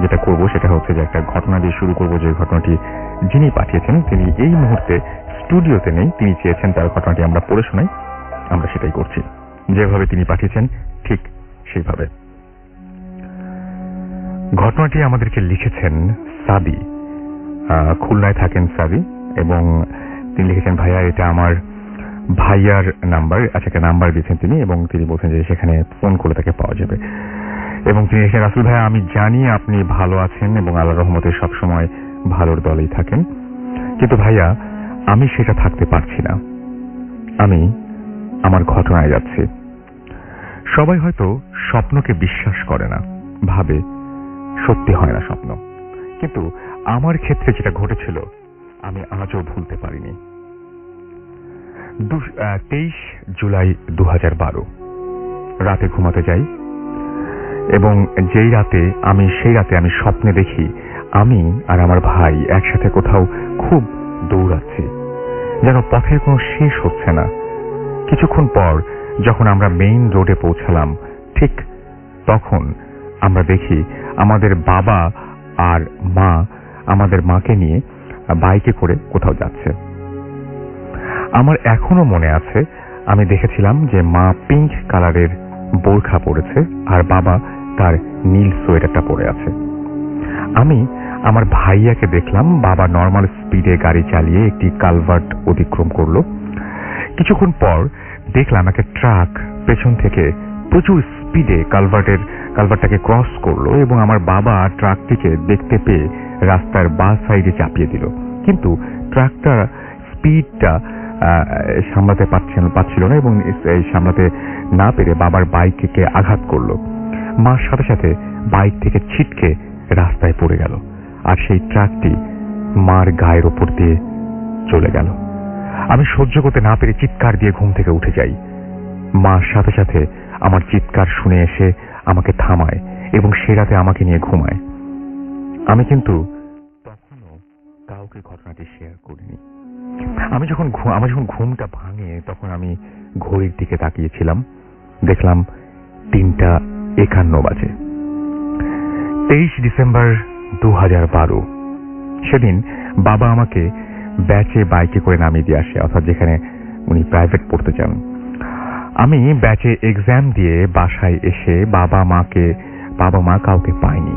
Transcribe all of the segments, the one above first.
যেটা করব সেটা হচ্ছে যে একটা ঘটনা দিয়ে শুরু করব, যে ঘটনাটি যিনি পাঠিয়েছেন তিনি এই মুহূর্তে স্টুডিওতে নেই। তিনি চেয়েছেন তার ঘটনাটি আমরা পড়ে শোনাই, আমরা সেটাই করছি। যেভাবে তিনি পাঠিয়েছেন ঠিক সেইভাবে। ঘটনাটি আমাদেরকে লিখেছেন সাদি, খুলনায় থাকেন সাদি, এবং তিনি লিখেছেন, ভাইয়া এটা আমার ভাইয়ার নাম্বার। আচ্ছা, একটা নাম্বার দিয়েছেন তিনি, এবং তিনি বলছেন যে সেখানে ফোন করলে তাকে পাওয়া যাবে। এবং তিনি লিখেছেন, রাসেল ভাইয়া আমি জানি আপনি ভালো আছেন এবং আল্লাহর রহমতে সবসময় ভালোর দলেই থাকেন, কিন্তু ভাইয়া আমি সেটা থাকতে পারছি না। আমি আমার ঘটনায় যাচ্ছি। সবাই হয়তো স্বপ্নকে বিশ্বাস করে না, ভাবে সত্যি হয় না স্বপ্ন, কিন্তু আমার ক্ষেত্রে যেটা ঘটেছিল আমি আজও ভুলতে পারিনি। 23 জুলাই 2012 রাতে ঘুমাতে যাই, এবং সেই রাতে আমি স্বপ্নে দেখি আমি আর আমার ভাই একসাথে কোথাও খুব দৌড়াচ্ছি, যেন পথের কোনো শেষ হচ্ছে না। কিছুক্ষণ পর যখন আমরা মেইন রোডে পৌঁছালাম, ঠিক তখন আমরা দেখি আমাদের বাবা আর মা আমাদের মাকে নিয়ে বাইকে করে কোথাও যাচ্ছে। আমার এখনো মনে আছে, আমি দেখেছিলাম যে মা পিঙ্ক কালারের বোরখা পরেছে আর বাবা তার নীল সোয়েটারটা পরে আছে। আমি আমার ভাইয়াকে দেখলাম, বাবা নর্মাল স্পিডে গাড়ি চালিয়ে একটি কালভার্ট অতিক্রম করলো। কিছুক্ষণ পর দেখলাম একটা ট্রাক পেছন থেকে প্রচুর স্পিডে কালভার্টটাকে ক্রস করলো, এবং আমার বাবা ট্রাকটিকে দেখতে পেয়ে রাস্তার বাঁ সাইডে চাপিয়ে দিল, কিন্তু ট্রাকটা স্পিডটা সামলাতে পারছিল না, এবং সামলাতে না পেরে বাবার বাইককে আঘাত করলো। মার সাথে সাথে বাইক থেকে ছিটকে রাস্তায় পড়ে গেল, আর সেই ট্রাকটি মার গায়ের ওপর দিয়ে চলে গেল। আমি সহ্য করতে না পেরে চিৎকার দিয়ে ঘুম থেকে উঠে যাই। মার সাথে সাথে আমার চিৎকার শুনে এসে আমাকে থামায় এবং সে রাতে আমাকে নিয়ে ঘুমায়। আমি কিন্তু তখনও কাউকে ঘটনাটি শেয়ার করিনি। আমার যখন ঘুমটা ভাঙে তখন আমি ঘড়ির দিকে তাকিয়েছিলাম, দেখলাম 3:51 বাজে। 23 ডিসেম্বর 2012 সেদিন বাবা আমাকে ব্যাচে বাইকে করে নামিয়ে দিয়ে আসে, অর্থাৎ যেখানে উনি প্রাইভেট পড়তে চান। আমি ব্যাচে এক্সাম দিয়ে বাসায় এসে বাবা মা কাউকে পাইনি।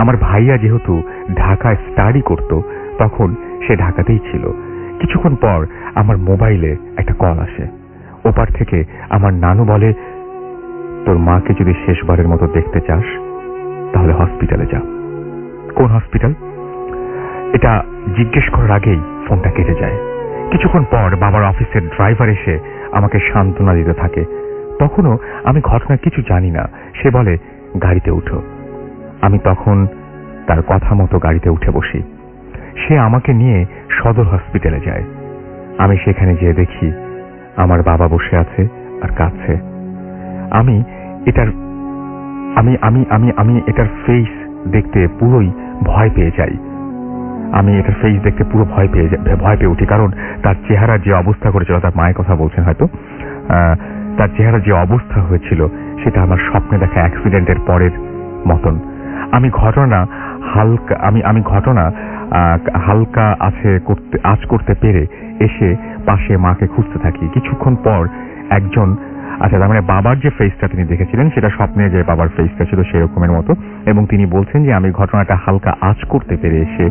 আমার ভাইয়া যেহেতু ঢাকায় স্টাডি করত, তখন সে ঢাকাতেই ছিল। কিছুক্ষণ পর আমার মোবাইলে একটা কল আসে। ওপার থেকে আমার নানু বলে, তোর মাকে যদি শেষবারের মতো দেখতে চাস তাহলে হসপিটালে যা। কোন হসপিটাল? এটা জিজ্ঞেস করার আগেই ফোনটা কেটে যায়। কিছুক্ষণ পর বাবার অফিসের ড্রাইভার এসে আমাকে সান্ত্বনা দিতে থাকে। তখনও আমি ঘটনা কিছু জানি না। সে বলে, গাড়িতে উঠো। আমি তখন তার কথা মতো গাড়িতে উঠে বসি। সে আমাকে নিয়ে সদর হসপিটালে যায়। আমি সেখানে যেয়ে দেখি আমার বাবা বসে আছে আর কাঁদছে। আমি এটার ফেস দেখতে পুরোই ভয় পেয়ে যাই। ভয় পেয়ে উঠি, কারণ তার চেহারা যে অবস্থা করেছিল, তার মায়ের কথা বলছেন হয়তো, তার চেহারা যে অবস্থা হয়েছিল সেটা আমার স্বপ্নে দেখা অ্যাক্সিডেন্টের পরের মতন। আমি ঘটনা হালকা আজ করতে পেরে এসে পাশে মাকে খুঁজতে থাকি। কিছুক্ষণ পর একজন, তার মানে বাবার যে ফেসটা তিনি দেখেছিলেন সেটা স্বপ্নে যে বাবার ফেসটা ছিল সেরকমের মতো, এবং তিনি বলছেন যে আমি ঘটনাটা হালকা আঁচ করতে পেরে এসে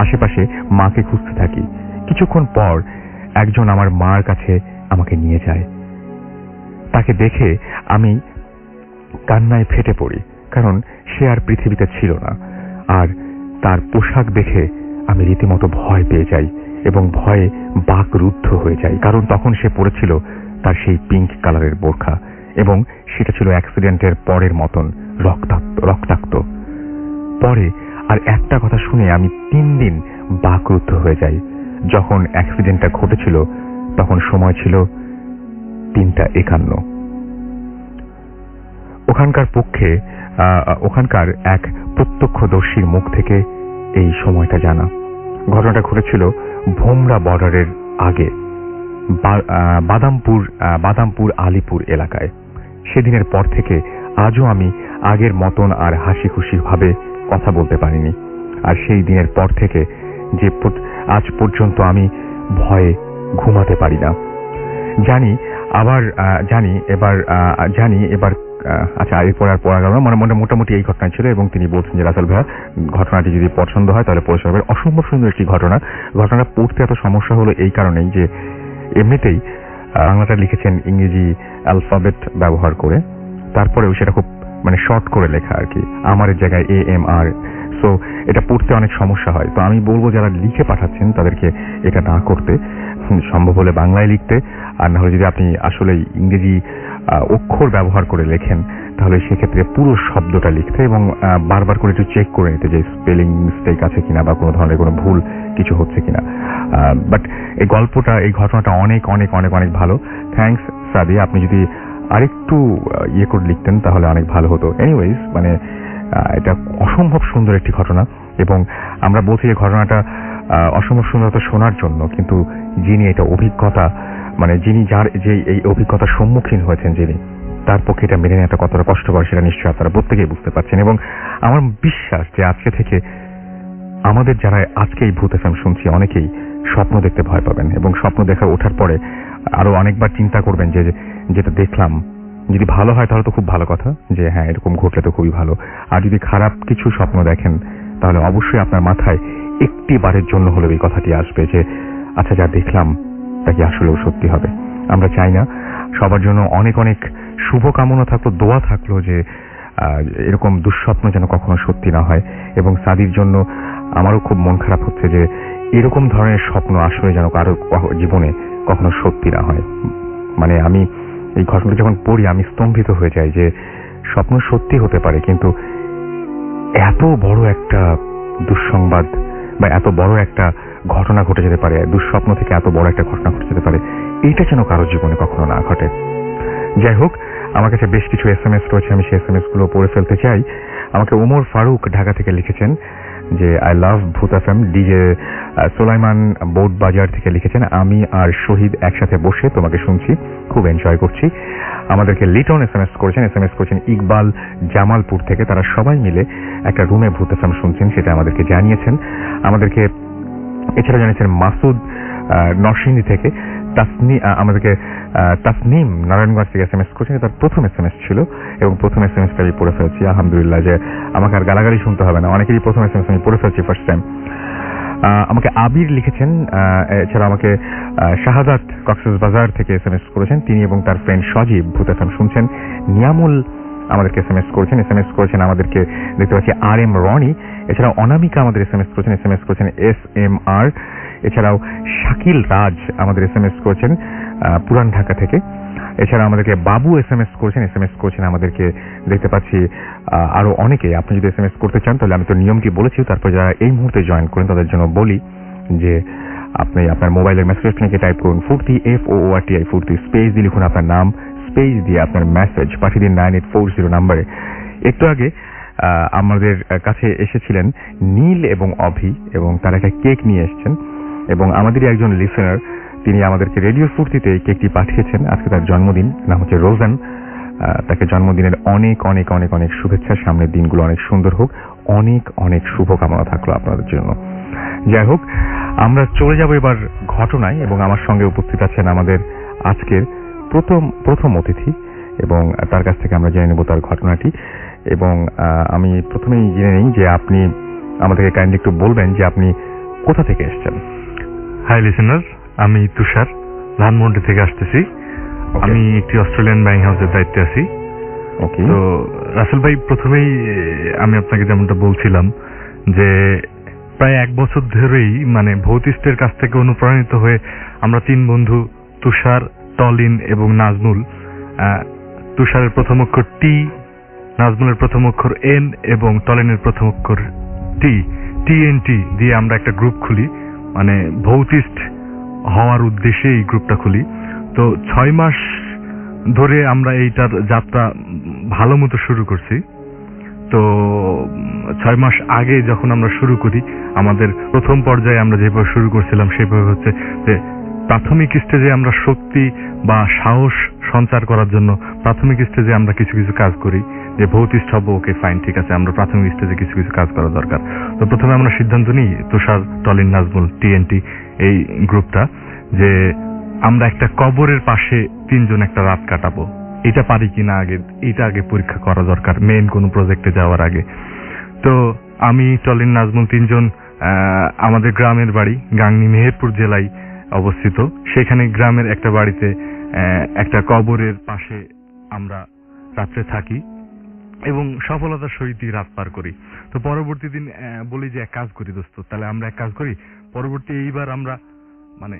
আশেপাশে মাকে খুঁজতে থাকি। কিছুক্ষণ পর একজন আমার মার কাছে আমাকে নিয়ে যায়। তাকে দেখে আমি কান্নায় ফেটে পড়ি, কারণ সে আর পৃথিবীতে ছিল না। আর তার পোশাক দেখে আমি রীতিমতো ভয় পেয়ে যাই এবং ভয়ে বাকরুদ্ধ হয়ে যাই, কারণ তখন সে পরেছিল তার সেই পিঙ্ক কালারের বোরখা, এবং সেটা ছিল অ্যাক্সিডেন্টের পরের মতন রক্তাক্ত। পরে আর একটা কথা শুনে আমি 3 দিন বাকরুদ্ধ হয়ে যাই। যখন অ্যাক্সিডেন্টটা ঘটেছিল তখন সময় ছিল 3:51। ওখানকার এক প্রত্যক্ষদর্শীর মুখ থেকে এই সময়টা জানা। ঘটনাটা ঘটেছিল ভোমরা বর্ডারের আগে বাদামপুর আলিপুর এলাকায়। সেদিনের পর থেকে আজও আমি আগের মতন আর হাসি খুশি ভাবে কথা বলতে পারিনি। আর সেই দিনের পর থেকে যে আজ পর্যন্ত আমি ভয়ে ঘুমাতে পারি না। জানি এবার আচ্ছা, এরপর আর পড়া গেল না। মানে মোটামুটি এই ঘটনা ছিল, এবং তিনি বলছেন যে রাসেল ভাইয়া, ঘটনাটি যদি পছন্দ হয় তাহলে পড়ে শোনাবেন। অসম্ভব সুন্দর একটি ঘটনাটা পড়তে এত সমস্যা হলো এই কারণেই যে এমনিতেই বাংলাটা লিখেছেন ইংরেজি অ্যালফাবেট ব্যবহার করে, তারপরেও সেটা খুব মানে শর্ট করে লেখা আর কি, আমার জায়গায় AMR। সো এটা পড়তে অনেক সমস্যা হয়। তো আমি বলবো যারা লিখে পাঠাচ্ছেন তাদেরকে এটা না করতে, সম্ভব হলে বাংলায় লিখতে, আর না হলে যদি আপনি আসলে ইংরেজি অক্ষর ব্যবহার করে লেখেন তাহলে সেক্ষেত্রে পুরো শব্দটা লিখতে, এবং বারবার করে একটু চেক করে নিতে যে স্পেলিং মিস্টেক আছে কিনা বা কোনো ধরনের কোনো ভুল কিছু হচ্ছে কিনা। বাট এই ঘটনাটা অনেক অনেক অনেক অনেক ভালো। থ্যাঙ্কস সাদি, আপনি যদি আরেকটু ইয়ে করে লিখতেন তাহলে অনেক ভালো হতো। এনিওয়েজ, মানে এটা অসম্ভব সুন্দর একটি ঘটনা, এবং আমরা বলছি যে ঘটনাটা অসম্ভব সুন্দরতা শোনার জন্য, কিন্তু যিনি এটা অভিজ্ঞতা মানে যার যে এই অভিজ্ঞতার সম্মুখীন হয়েছেন যিনি, তার পক্ষে এটা মেনে নেওয়াটা কতটা কষ্টকর সেটা নিশ্চয়ই আপনারা প্রত্যেকেই বুঝতে পারছেন। এবং আমার বিশ্বাস যে আজকে থেকে আমাদের যারা আজকে এই ভূত FM শুনছি অনেকেই স্বপ্ন দেখতে ভয় পাবেন, এবং স্বপ্ন দেখা ওঠার পরে আরো অনেকবার চিন্তা করবেন যে যেটা দেখলাম যদি ভালো হয় তাহলে তো খুব ভালো কথা, যে হ্যাঁ এরকম ঘটলে তো খুবই ভালো। আর যদি খারাপ কিছু স্বপ্ন দেখেন তাহলে অবশ্যই আপনার মাথায় একটি বারের জন্য হলেও এই কথাটি আসবে যে আচ্ছা, যা দেখলাম তা কি আসলেও সত্যি হবে। আমরা চাই না, সবার জন্য অনেক অনেক শুভকামনা থাকলো, দোয়া থাকলো যে এরকম দুঃস্বপ্ন যেন কখনো সত্যি না হয়। এবং সাদির জন্য আমারও খুব মন খারাপ হচ্ছে যে এরকম ধরনের স্বপ্ন আসলে যেন কারো জীবনে কখনো সত্যি না হয়। মানে আমি এই ঘটনাটা যখন পড়ি আমি স্তম্ভিত হয়ে যাই যে স্বপ্ন সত্যি হতে পারে, কিন্তু এত বড় একটা দুঃসংবাদ বা এত বড় একটা ঘটনা ঘটে যেতে পারে, দুঃস্বপ্ন থেকে এত বড় একটা ঘটনা ঘটে যেতে পারে, এইটা যেন কারো জীবনে কখনো না ঘটে। যাই হোক, আমার কাছে বেশ কিছু SMS রয়েছে, আমি সেই SMS গুলো পড়ে ফেলতে চাই। আমাকে ওমর ফারুক ঢাকা থেকে লিখেছেন যে আই লাভ ভূত FM। ডিজে সোলাইমান বোর্ড বাজার থেকে লিখেছেন আমি আর শহীদ একসাথে বসে তোমাকে শুনছি, খুব এনজয় করছি। আমাদেরকে লিটন SMS করেছেন ইকবাল জামালপুর থেকে, তারা সবাই মিলে একটা রুমে ভূত FM শুনছেন, সেটা আমাদেরকে জানিয়েছেন। আমাদেরকে এছাড়া জানিয়েছেন মাসুদ নরসিংদী থেকে, আমাদেরকে তাসনিম নারায়ণগঞ্জ থেকে SMS করেছেন। তার প্রথম SMS ছিল, এবং প্রথম SMSটা আমি পড়ে ফেলছি। আলহামদুলিল্লাহ, যে আমাকে আর গালাগালি শুনতে হবে না, অনেকেরই প্রথম SMS আমি পড়ে ফেলছি ফার্স্ট টাইম। আমাকে আবির লিখেছেন, এছাড়া আমাকে শাহাদাত কক্সবাজার থেকে SMS করেছেন, তিনি এবং তার ফ্রেন্ড সজীব ভূত FM শুনছেন। নিয়ামুল আমাদেরকে SMS করেছেন আমাদেরকে দেখতে পাচ্ছি RM রনি। এছাড়াও অনামিকা আমাদের SMS করেছেন SMR। এছাড়াও শাকিল রাজ আমাদের SMS করেছেন পুরান ঢাকা থেকে। এছাড়া আমাদেরকে বাবু SMS করেছেন আমাদেরকে দেখতে পাচ্ছি আরো অনেকে। আপনি যদি SMS করতে চান তাহলে আমি তো নিয়মটি বলেছি, তারপর যারা এই মুহূর্তে জয়েন করেন তাদের জন্য বলি যে আপনি আপনার মোবাইলের মেসেজ লিখে টাইপ করুন ফুর্তি FOORTI ফুর্তি, স্পেস দিয়ে লিখুন আপনার নাম, স্পেস দিয়ে আপনার মেসেজ পাঠিয়ে দিন 9840 নাম্বারে। একটু আগে আমাদের কাছে এসেছিলেন নীল এবং অভি, এবং তারা একটা কেক নিয়ে এসেছেন, এবং আমাদেরই একজন লিসেনার তিনি আমাদেরকে রেডিও ফুর্তিতে কেকটি পাঠিয়েছেন। আজকে তার জন্মদিন, নাম হচ্ছে রোজান। তাকে জন্মদিনের অনেক অনেক অনেক অনেক শুভেচ্ছা, সামনের দিনগুলো অনেক সুন্দর হোক, অনেক অনেক শুভকামনা থাকলো আপনাদের জন্য। যাই হোক, আমরা চলে যাব এবার ঘটনায়, এবং আমার সঙ্গে উপস্থিত আছেন আমাদের আজকের প্রথম অতিথি, এবং তার কাছ থেকে আমরা জেনে নেব তার ঘটনাটি। এবং আমি প্রথমেই জেনে নিই যে আপনি আমাদেরকে কাইন্ডলি একটু বলবেন যে আপনি কোথা থেকে এসেছেন। হাই লিসেনার, আমি তুষার ধানমন্ডি থেকে আসতেছি। আমি একটি অস্ট্রেলিয়ান ব্যাংক হাউসের দায়িত্বে আছি। তো রাসেল ভাই, প্রথমেই আমি আপনাকে যেমনটা বলছিলাম যে প্রায় 1 বছর ধরেই মানে ভৌতিষ্টের কাছ থেকে অনুপ্রাণিত হয়ে আমরা 3 বন্ধু, তুষার, টলিন এবং নাজমুল। তুষারের প্রথম অক্ষর টি, নাজমুলের প্রথম অক্ষর এন এবং টলিনের প্রথম অক্ষর TNT দিয়ে আমরা একটা গ্রুপ খুলি, মানে ভৌতিষ্ঠ হওয়ার উদ্দেশ্যে এই গ্রুপটা খুলি। তো 6 মাস ধরে আমরা এইটার যাত্রা ভালো মতো শুরু করছি। তো 6 মাস আগে যখন আমরা শুরু করি, আমাদের প্রথম পর্যায়ে আমরা যেভাবে শুরু করছিলাম সেভাবে হচ্ছে যে প্রাথমিক স্টেজে আমরা শক্তি বা সাহস সঞ্চার করার জন্য প্রাথমিক স্টেজে আমরা কিছু কিছু কাজ করি, যে ভৌতিষ্ঠ হবো, ওকে ফাইন, ঠিক আছে, আমরা প্রাথমিক স্টেজে কিছু কিছু কাজ করা দরকার। তো প্রথমে আমরা সিদ্ধান্ত নিই, তুষার, টলিন, নাজমুল, টিএনটি এই গ্রুপটা, যে আমরা একটা কবরের পাশে 3 জন একটা রাত কাটাবো। এটা পারি কিনা এটা আগে পরীক্ষা করা দরকার মেইন কোনো প্রজেক্টে যাওয়ার আগে। তো আমি, টলিন, নাজমুল 3 জন আমাদের গ্রামের বাড়ি গাংনী মেহেরপুর জেলায় অবস্থিত, সেখানে গ্রামের একটা বাড়িতে একটা কবরের পাশে আমরা রাত্রে থাকি এবং সফলতার সহিত রাত পার করি। তো পরবর্তী দিন বলি যে এক কাজ করি দোস্ত, তাহলে আমরা এক কাজ করি, পরবর্তী এইবার আমরা মানে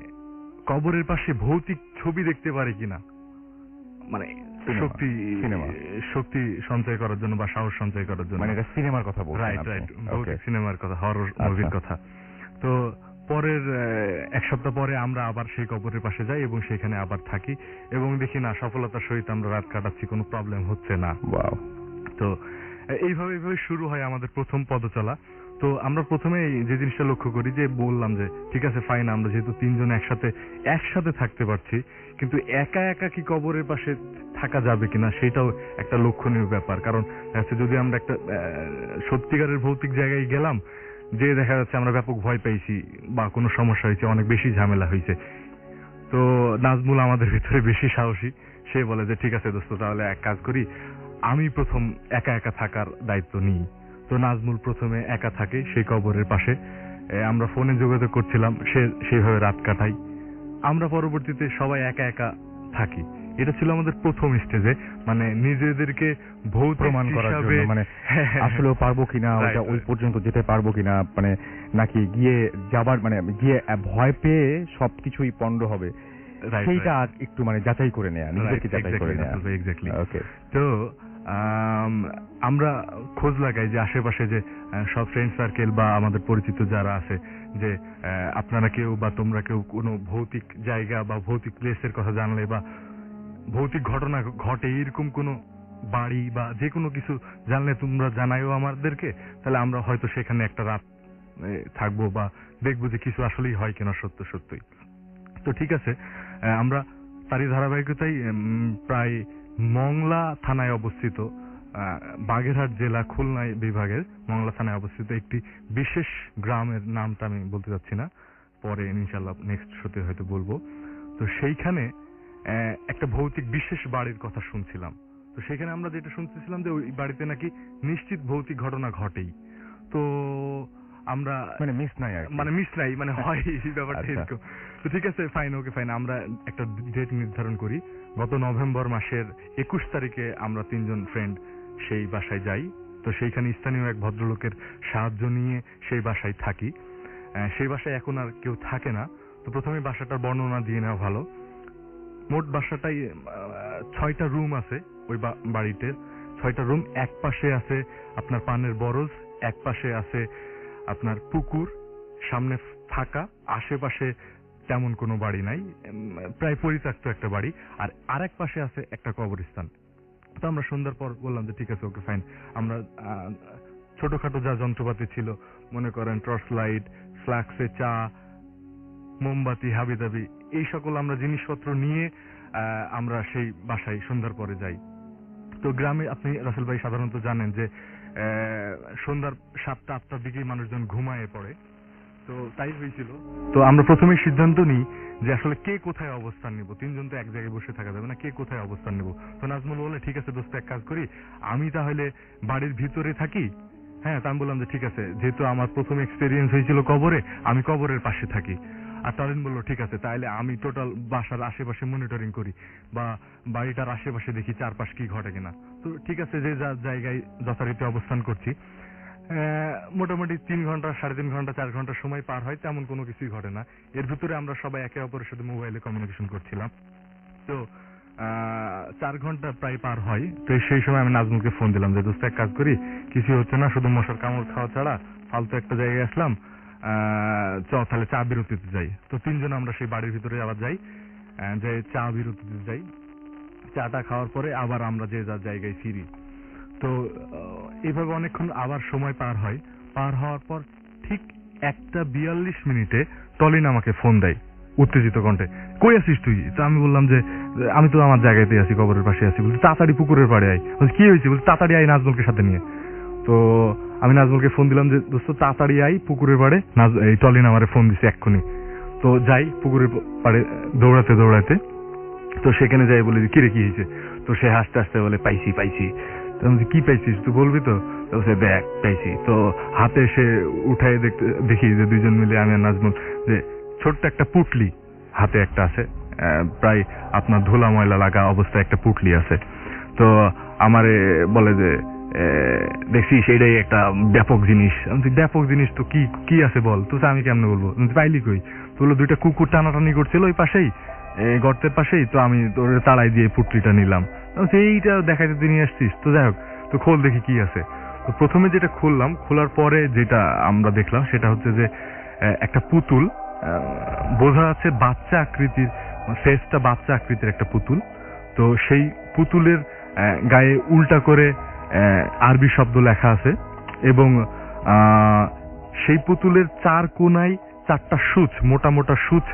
কবরের পাশে ভৌতিক ছবি দেখতে পারি কিনা, মানে শক্তি সঞ্চয় করার জন্য বা সাহস সঞ্চয় করার জন্য, মানে এটা সিনেমার কথা বলছেন। রাইট, ভৌতিক সিনেমার কথা, হরর মুভির কথা। তো পরের 1 সপ্তাহ পরে আমরা আবার সেই কবরের পাশে যাই এবং সেখানে আবার থাকি এবং দেখি না সফলতার সহিত আমরা রাত কাটাচ্ছি, কোনো প্রবলেম হচ্ছে না। তো এইভাবে শুরু হয় আমাদের প্রথম পদচলা। তো আমরা প্রথমে যে জিনিসটা লক্ষ্য করি, যে বললাম যে ঠিক আছে ফাইন, আমরা যেহেতু 3 জন একসাথে থাকতে পারছি, কিন্তু একা একা কি কবরের পাশে থাকা যাবে কিনা সেটাও একটা লক্ষণীয় ব্যাপার। কারণ যদি আমরা একটা সত্যিকারের ভৌতিক জায়গায় গেলাম, যে দেখা যাচ্ছে আমরা ব্যাপক ভয় পাইছি বা কোনো সমস্যা হয়েছে, অনেক বেশি ঝামেলা হয়েছে, তো নাজমুল আমাদের ভিতরে বেশি সাহসী, সে বলে যে ঠিক আছে দোস্ত, তাহলে এক কাজ করি, আমি প্রথম একা একা থাকার দায়িত্ব নিই। তো নাজমুল প্রথমে একা থাকে সেই কবরের পাশে, আমরা ফোনে যোগাযোগ করছিলাম, সেইভাবে রাত কাটাই। আমরা পরবর্তীতে সবাই একা একা থাকি। এটা ছিল আমাদের প্রথম স্টেজে, মানে নিজেদেরকে ভৌতিক প্রমাণ করার জন্য, মানে আসলেও পারবো কিনা, ওই পর্যন্ত যেতে পারবো কিনা, মানে নাকি গিয়ে ভয় পেয়ে সবকিছুই পণ্ড হবে, সেইটা একটু মানে যাচাই করে নেয়া, নিজেকে যাচাই করে নেয়া। এক্স্যাক্টলি। তো আমরা খোঁজ লাগাই যে আশেপাশে যে সব ফ্রেন্ড সার্কেল বা আমাদের পরিচিত যারা আছে, যে আপনারা কেউ বা তোমরা কেউ কোনো ভৌতিক জায়গা বা ভৌতিক প্লেসের কথা জানলে বা ভৌতিক ঘটনা ঘটে এরকম কোনো বাড়ি বা যে কোনো কিছু জানলে তোমরা জানাইও আমাদেরকে, তাহলে আমরা হয়তো সেখানে একটা রাত থাকবো বা দেখবো যে কিছু আসলেই হয় কিনা সত্যই। তো ঠিক আছে, আমরা তারই ধারাবাহিকতায় প্রায় মংলা থানায় অবস্থিত, বাগেরহাট জেলা খুলনা বিভাগের মংলা থানায় অবস্থিত একটি বিশেষ গ্রামের নামটা আমি বলতে চাচ্ছি না, পরে ইনশাআল্লাহ নেক্সট শোতে হয়তো বলবো। তো সেইখানে একটা ভৌতিক বিশেষ বাড়ির কথা শুনছিলাম। তো সেখানে আমরা যেটা শুনতেছিলাম যে ওই বাড়িতে নাকি নিশ্চিত ভৌতিক ঘটনা ঘটেই। তো আমরা মিস নাই মানে হয় এই ব্যাপারটা এরকম। তো ঠিক আছে ফাইন, আমরা একটা ডেট নির্ধারণ করি। গত নভেম্বর মাসের 21 তারিখে আমরা 3 জন ফ্রেন্ড সেই বাসায় যাই। তো সেইখানে স্থানীয় এক ভদ্রলোকের সাহায্য নিয়ে সেই বাসায় থাকি। সেই বাসায় এখন আর কেউ থাকে না। তো প্রথমে বাসাটার বর্ণনা দিয়ে নেওয়া ভালো। মোট বাসাটাই 6টা রুম আছে, ওই বাড়িতে 6টা রুম। এক পাশে আছে আপনার পানের বরজ, এক পাশে আছে আপনার পুকুর, সামনে ফাঁকা, আশেপাশে তেমন কোনো বাড়ি নাই, প্রায় পরিত্যক্ত একটা বাড়ি, আর আরেক পাশে আছে একটা কবরস্থান। তো আমরা সন্ধ্যার পর বললাম যে ঠিক আছে, ওকে ফাইন, আমরা ছোটখাটো যা যন্ত্রপাতি ছিল, মনে করেন টর্চ লাইট, ফ্লাক্সে চা, মোমবাতি, হাবিজাবি, এই সকল আমরা জিনিসপত্র নিয়ে আমরা সেই বাসায় সন্ধ্যার পরে যাই। তো গ্রামে আপনি রাসেল ভাই সাধারণত জানেন যে সন্ধ্যার 7টা-8টার দিকেই মানুষজন ঘুমায়ে পড়ে। তো তাই হয়েছিল। তো আমরা প্রথমেই সিদ্ধান্ত নিই যে আসলে কে কোথায় অবস্থান নেব। 3 জন তো এক জায়গায় বসে থাকা যাবে না, কে কোথায় অবস্থান নেব। তো নাজমুল বলে ঠিক আছে দোস্ত, এক কাজ করি, আমি তাহলে বাড়ির ভিতরে থাকি। হ্যাঁ, তা আমি বললাম যে ঠিক আছে, যেহেতু আমার প্রথম এক্সপেরিয়েন্স হয়েছিল কবরে, আমি কবরের পাশে থাকি। আর তারিন বললো ঠিক আছে, তাহলে আমি টোটাল বাসার আশেপাশে মনিটরিং করি বা বাড়িটার আশেপাশে দেখি চারপাশ কি ঘটে কিনা। তো ঠিক আছে, যে যার জায়গায় যথারীতি অবস্থান করছি। মোটামুটি 3 ঘন্টা, 3.5 ঘন্টা, 4 ঘন্টা সময় পার হয়, তেমন কোনো কিছুই ঘটে না। এর ভিতরে আমরা সবাই একে অপরের সাথে মোবাইলে কমিউনিকেশন করছিলাম। তো 4 ঘন্টা প্রায় পার হয়। তো সেই সময় আমি নাজমুলকে ফোন দিলাম যে দোস্ত, এক কাজ করি, কিছু হচ্ছে না, শুধু মশার কামড় খাওয়া ছাড়া, ফালতু একটা জায়গায় আসলাম, তাহলে চা বিরতিতে যাই। তো 3 জন আমরা সেই বাড়ির ভিতরে আবার যাই, যে চা বিরতিতে যাই। চাটা খাওয়ার পরে আবার আমরা যে যার জায়গায় ফিরি। তো এইভাবে অনেকক্ষণ আবার সময় পার হয়। পার হওয়ার পর ঠিক 1:42 টলিন আমাকে ফোন দেয় উত্তেজিত কণ্ঠে, কই আছিস তুই? তো আমি বললাম যে আমি তো আমার জায়গাতে আছি, কবরের পাশে আছি। বলছি তাড়াতাড়ি পুকুরের পাড়ে আয়। বলছি কি হয়েছে? বলছি তাড়াতাড়ি আয় নাজমুলকে সাথে নিয়ে। তো আমি নাজমুলকে ফোন দিলাম যে দোস্ত তাড়াতাড়ি আই পুকুরের পাড়ে। এই টলিন আমারে ফোন দিছে এক্ষুনি। তো যাই পুকুরের পাড়ে দৌড়াতে দৌড়াতে। তো সেখানে যাই বলি কিরে কি হয়েছে? তো সে হাসতে হাসতে বলে পাইছি পাইছি। তো আমি কি পাইছিস তুই বলবি তো? সে দেখ পাইছি। তো হাতে সে উঠাই দেখি যে দুইজন মিলে আমি আর নাজমুল যে ছোট্ট একটা পুটলি হাতে একটা আছে, প্রায় আপনার ধুলা ময়লা লাগা অবস্থায় একটা পুটলি আছে। তো আমারে বলে যে দেখছি সেটাই একটা ব্যাপক জিনিস। ব্যাপক জিনিস তো কি কি আছে বল? তো আমি কেমনে বলবো? পাইলি কই? তো বললো দুইটা কুকুর টানাটানি করছিল ওই পাশেই, গর্তের পাশেই। তো আমি তোর তাড়াই দিয়ে পুটলিটা নিলাম। সেইটা দেখাইতে দিয়ে নিয়ে আসছিস? তো যাই হোক, তো খোল দেখি কি আছে। তো প্রথমে যেটা খুললাম, খোলার পরে যেটা আমরা দেখলাম সেটা হচ্ছে যে একটা পুতুল, বোঝা যাচ্ছে বাচ্চা আকৃতির, ফেসটা বাচ্চা আকৃতির একটা পুতুল। তো সেই পুতুলের গায়ে উল্টা করে আরবি শব্দ লেখা আছে এবং সেই পুতুলের চার কোনায় চারটা সূচ, মোটা মোটা সূচ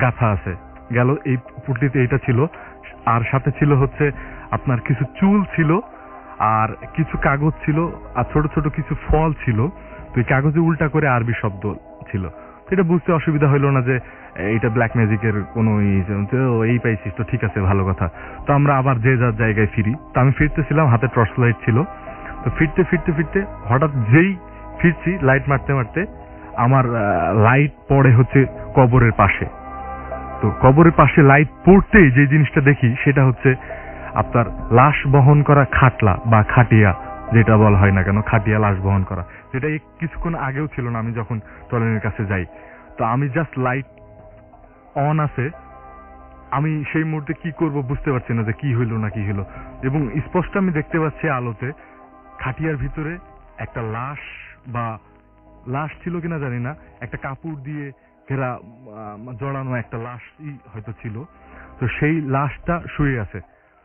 গাঁথা আছে। গেল এই পুটলিতে এইটা ছিল। আর সাথে ছিল হচ্ছে আপনার কিছু চুল ছিল, আর কিছু কাগজ ছিল, আর ছোট ছোট কিছু ফল ছিল। তো এই কাগজে উল্টা করে আরবি শব্দ ছিল। এটা বুঝতে অসুবিধা হইলো না যে এইটা ব্ল্যাক ম্যাজিকের কোনো এই পাইছিস, তো ঠিক আছে ভালো কথা। তো আমরা আবার যে যার জায়গায় ফিরি। তো আমি ফিরতেছিলাম, হাতে টর্চ লাইট ছিল। তো ফিরতে ফিরতে ফিরতে হঠাৎ যেই ফিরছি লাইট মারতে মারতে আমার লাইট পড়ে হচ্ছে কবরের পাশে। তো কবরের পাশে লাইট পড়তেই যে জিনিসটা দেখি সেটা হচ্ছে আপনার লাশ বহন করা খাটলা বা খাটিয়া, যেটা বলা হয় না কেন, খাটিয়া লাশ বহন করা, যেটা কিছুক্ষণ আগেও ছিল না আমি যখন টলেনের কাছে যাই। তো আমি জাস্ট লাইট অন আছে, আমি সেই মুহূর্তে কি করব বুঝতে পারছি না যে কি হইলো না কি হইলো। এবং স্পষ্ট আমি দেখতে পাচ্ছি আলোতে খাটিয়ার ভিতরে একটা লাশ, বা লাশ ছিল কিনা জানি না, একটা কাপড় দিয়ে ঘেরা জড়ানো একটা লাশই হয়তো ছিল। তো সেই লাশটা শুয়ে আছে।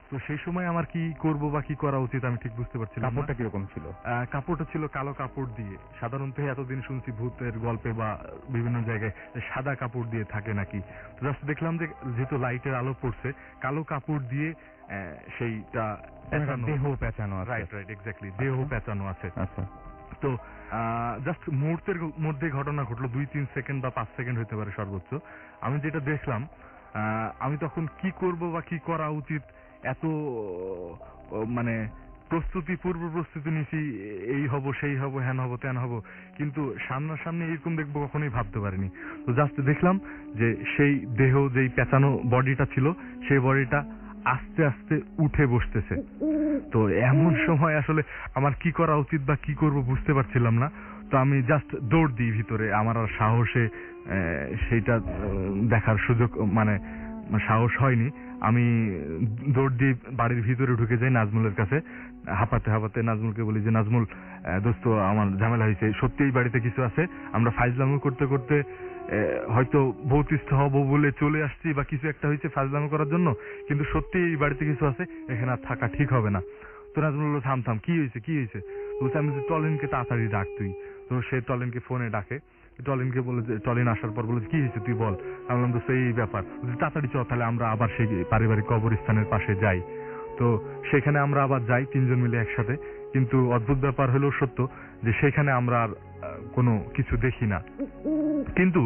তো সেই সময় আমার কি করব বা কি করা উচিত আমি ঠিক বুঝতে পারছিলাম। কাপড়টা কিরকম ছিল? কাপড়টা ছিল কালো কাপড় দিয়ে। সাধারণত এতদিন শুনছি ভূতের গল্পে বা বিভিন্ন জায়গায় সাদা কাপড় দিয়ে থাকে নাকি। তো জাস্ট দেখলাম যে যেহেতু লাইটের আলো পড়ছে, কালো কাপড় দিয়ে সেইটা দেহ পেঁচানো। রাইট রাইট এক্স্যাক্টলি, দেহ পেঁচানো আছে। আচ্ছা। তো জাস্ট মুহূর্তের মধ্যে ঘটনা ঘটলো, 2-3 সেকেন্ড বা 5 সেকেন্ড হতে পারে সর্বোচ্চ। আমি যেটা দেখলাম, আমি তখন কি করব বা কি করা উচিত, এত মানে পূর্ব প্রস্তুতি নিছি, এই হব সেই হব হ্যান হব ত্যান হব, কিন্তু সামনাসামনি এরকম দেখবো কখনোই ভাবতে পারিনি। তো জাস্ট দেখলাম যে সেই দেহ, যেই পেঁচানো বডিটা ছিল, সেই বডিটা আস্তে আস্তে উঠে বসতেছে। তো এমন সময় আসলে আমার কি করা উচিত বা কি করব বুঝতে পারছিলাম না। তো আমি জাস্ট দৌড় দিই ভিতরে। আমার আর সাহসে সেইটা দেখার সুযোগ সাহস হয়নি। আমি দৌড় দিয়ে বাড়ির ভিতরে ঢুকে যাই নাজমুলের কাছে। হাঁপাতে হাঁপাতে নাজমুলকে বলি যে নাজমুল দোস্ত আমার ঝামেলা হয়েছে, সত্যি এই বাড়িতে কিছু আছে। আমরা ফাইজলামি করতে করতে হয়তো ভৌতিষ্ঠ হব বলে চলে আসছি বা কিছু একটা হয়েছে ফাইজলামি করার জন্য, কিন্তু সত্যি এই বাড়িতে কিছু আছে, এখানে আর থাকা ঠিক হবে না। তো নাজমুল বলল থাম থাম, কি হয়েছে কি হয়েছে? বলছে আমি টলিনকে তাড়াতাড়ি ডাক তুই। তো সে টলিনকে ফোনে ডাকে। টলিনকে বলে যে, টলিন আসার পর বলে কি হয়েছে তুই বল। আমি বললাম তো সেই ব্যাপার, তাড়াতাড়ি চল তাহলে আমরা আবার সেই পারিবারিক কবরস্থানের পাশে যাই। তো সেখানে আমরা আবার যাই 3 জন মিলে একসাথে। কিন্তু অদ্ভুত ব্যাপার হলো সত্য যে সেখানে আমরা আর কোনো কিছু দেখি না। কিন্তু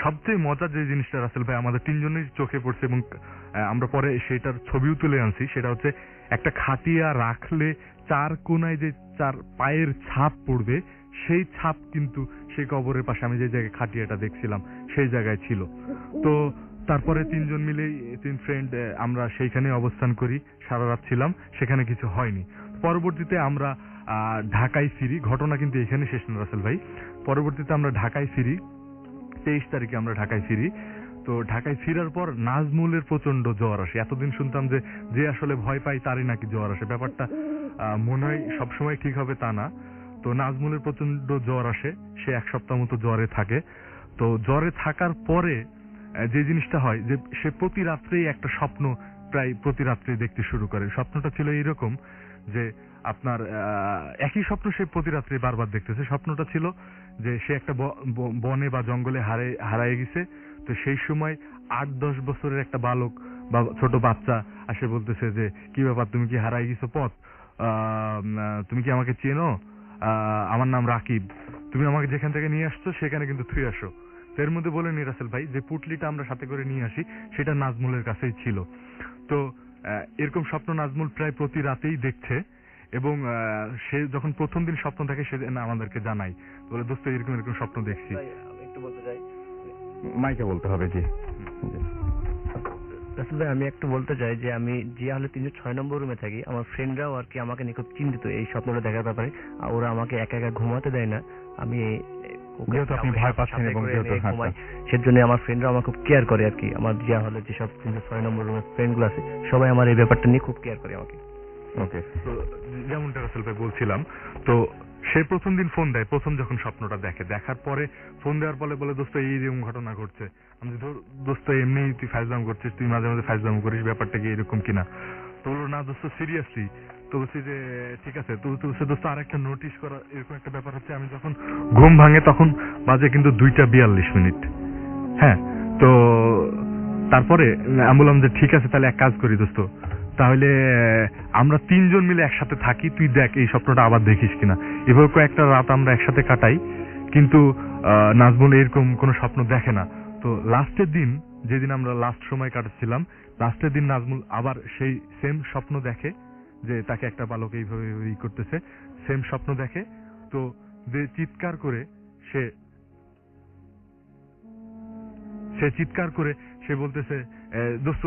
সবচেয়ে মজার যে জিনিসটা রাসেল ভাই আমাদের 3 জনের চোখে পড়ছে, এবং আমরা পরে সেটার ছবিও তুলে আনছি, সেটা হচ্ছে একটা খাটিয়া রাখলে 4 কোনায় যে 4 পায়ের ছাপ পড়বে, সেই ছাপ কিন্তু সেই কবরের পাশে আমি যে জায়গায় খাটিয়াটা দেখছিলাম সেই জায়গায় ছিল। তো তারপরে 3 জন মিলে 3 ফ্রেন্ড আমরা সেইখানে অবস্থান করি, সারা রাত ছিলাম, সেখানে কিছু হয়নি। পরবর্তীতে আমরা ঢাকায় ফিরি। ঘটনা কিন্তু এখানে শেষ না রাসেল ভাই। পরবর্তীতে আমরা ঢাকায় ফিরি, 23 তারিখে আমরা ঢাকায় ফিরি। তো ঢাকায় ফিরার পর নাজমুলের প্রচন্ড জ্বর আসে। এতদিন শুনতাম যে আসলে ভয় পাই তারই নাকি জ্বর আসে। ব্যাপারটা মনে হয় সবসময় ঠিক হবে তা না। তো নাজমুলের প্রচন্ড জ্বর আসে, সে 1 সপ্তাহ মতো জ্বরে থাকে। তো জ্বরে থাকার পরে যে জিনিসটা হয় যে সে প্রতি রাত্রেই একটা স্বপ্ন প্রায় প্রতি রাত্রে দেখতে শুরু করে। স্বপ্নটা ছিল এইরকম যে আপনার একই স্বপ্ন সে প্রতি রাত্রে বারবার দেখতেছে। স্বপ্নটা ছিল যে সে একটা বনে বা জঙ্গলে হারিয়ে গেছে। তো সেই সময় 8-10 বছরের একটা বালক বা ছোট বাচ্চা আসে বলতেছে যে কি ব্যাপার, তুমি কি হারাই গেছো পথ, তুমি কি আমাকে চেনো, আমার নাম রাকিব, তুমি আমাকে যেখান থেকে নিয়ে আসছো সেখানে কিন্তু থুই আসো। তো এর মধ্যে বলেনি রাসেল ভাই যে পুটলিটা আমরা সাথে করে নিয়ে আসি সেটা নাজমুলের কাছেই ছিল। তো এরকম স্বপ্ন নাজমুল প্রায় প্রতি রাতেই দেখছে এবং সে যখন প্রথম দিন স্বপ্ন দেখে সে আমাদেরকে জানায়, বলে দোস্ত এরকম এরকম স্বপ্ন দেখছি। আমি একটু বলতে চাই, মাইকে বলতে হবে। জি রাসেল ভাই, আমি একটু বলতে চাই যে আমি জিয়া হলে 306 নম্বর রুমে থাকি। আমার ফ্রেন্ডরাও আর কি আমাকে নিয়ে খুব চিন্তিত এই স্বপ্নটা দেখার ব্যাপারে। আর ওরা আমাকে একা একা ঘুমাতে দেয় না। আমি যেহেতু আপনি ভয় পাচ্ছেন এবং যেহেতু ঘুমাই, সেজন্য আমার ফ্রেন্ডরা আমার খুব কেয়ার করে আর কি। আমার জিয়া হলে যেসব 306 নম্বর রুমের ফ্রেন্ডগুলো আছে সবাই আমার এই ব্যাপারটা নিয়ে খুব কেয়ার করে আমাকে। ওকে, তো যেমনটা রাসেল ভাই বলছিলাম, তো সে প্রথম দিন ফোন দেয়, প্রথম যখন স্বপ্নটা দেখে, দেখার পরে ফোন দেওয়ার পরে বলে দোস্ত এইরকম ঘটনা ঘটছে। আমি দোস্ত এমনি তুই ফাইজলাম করছিস, তুই মাঝে মাঝে ফাইজলাম করিস, ব্যাপারটা কি এরকম কিনা? তো বললো না দোস্ত সিরিয়াসলি। তো বলছি যে ঠিক আছে। তো বলছে দোস্ত আর একটা নোটিশ করা এরকম একটা ব্যাপার হচ্ছে, আমি যখন ঘুম ভাঙে তখন বাজে কিন্তু 2:42। হ্যাঁ, তো তারপরে আমি বললাম যে ঠিক আছে তাহলে এক কাজ করি দোস্ত, তাহলে আমরা 3 জন মিলে একসাথে থাকি, তুই দেখ এই স্বপ্নটা আবার দেখিস কিনা। এভাবে কয়েকটা রাত আমরা একসাথে কাটাই, কিন্তু নাজমুল এরকম কোনো স্বপ্ন দেখে না। তো লাস্টের দিন, যেদিন আমরা লাস্ট সময় কাটাচ্ছিলাম, লাস্টের দিন নাজমুল আবার সেই সেম স্বপ্ন দেখে যে তাকে একটা বালক এইভাবে ই করতেছে, সেম স্বপ্ন দেখে। তো যে চিৎকার করে সে বলতেছে দোস্ত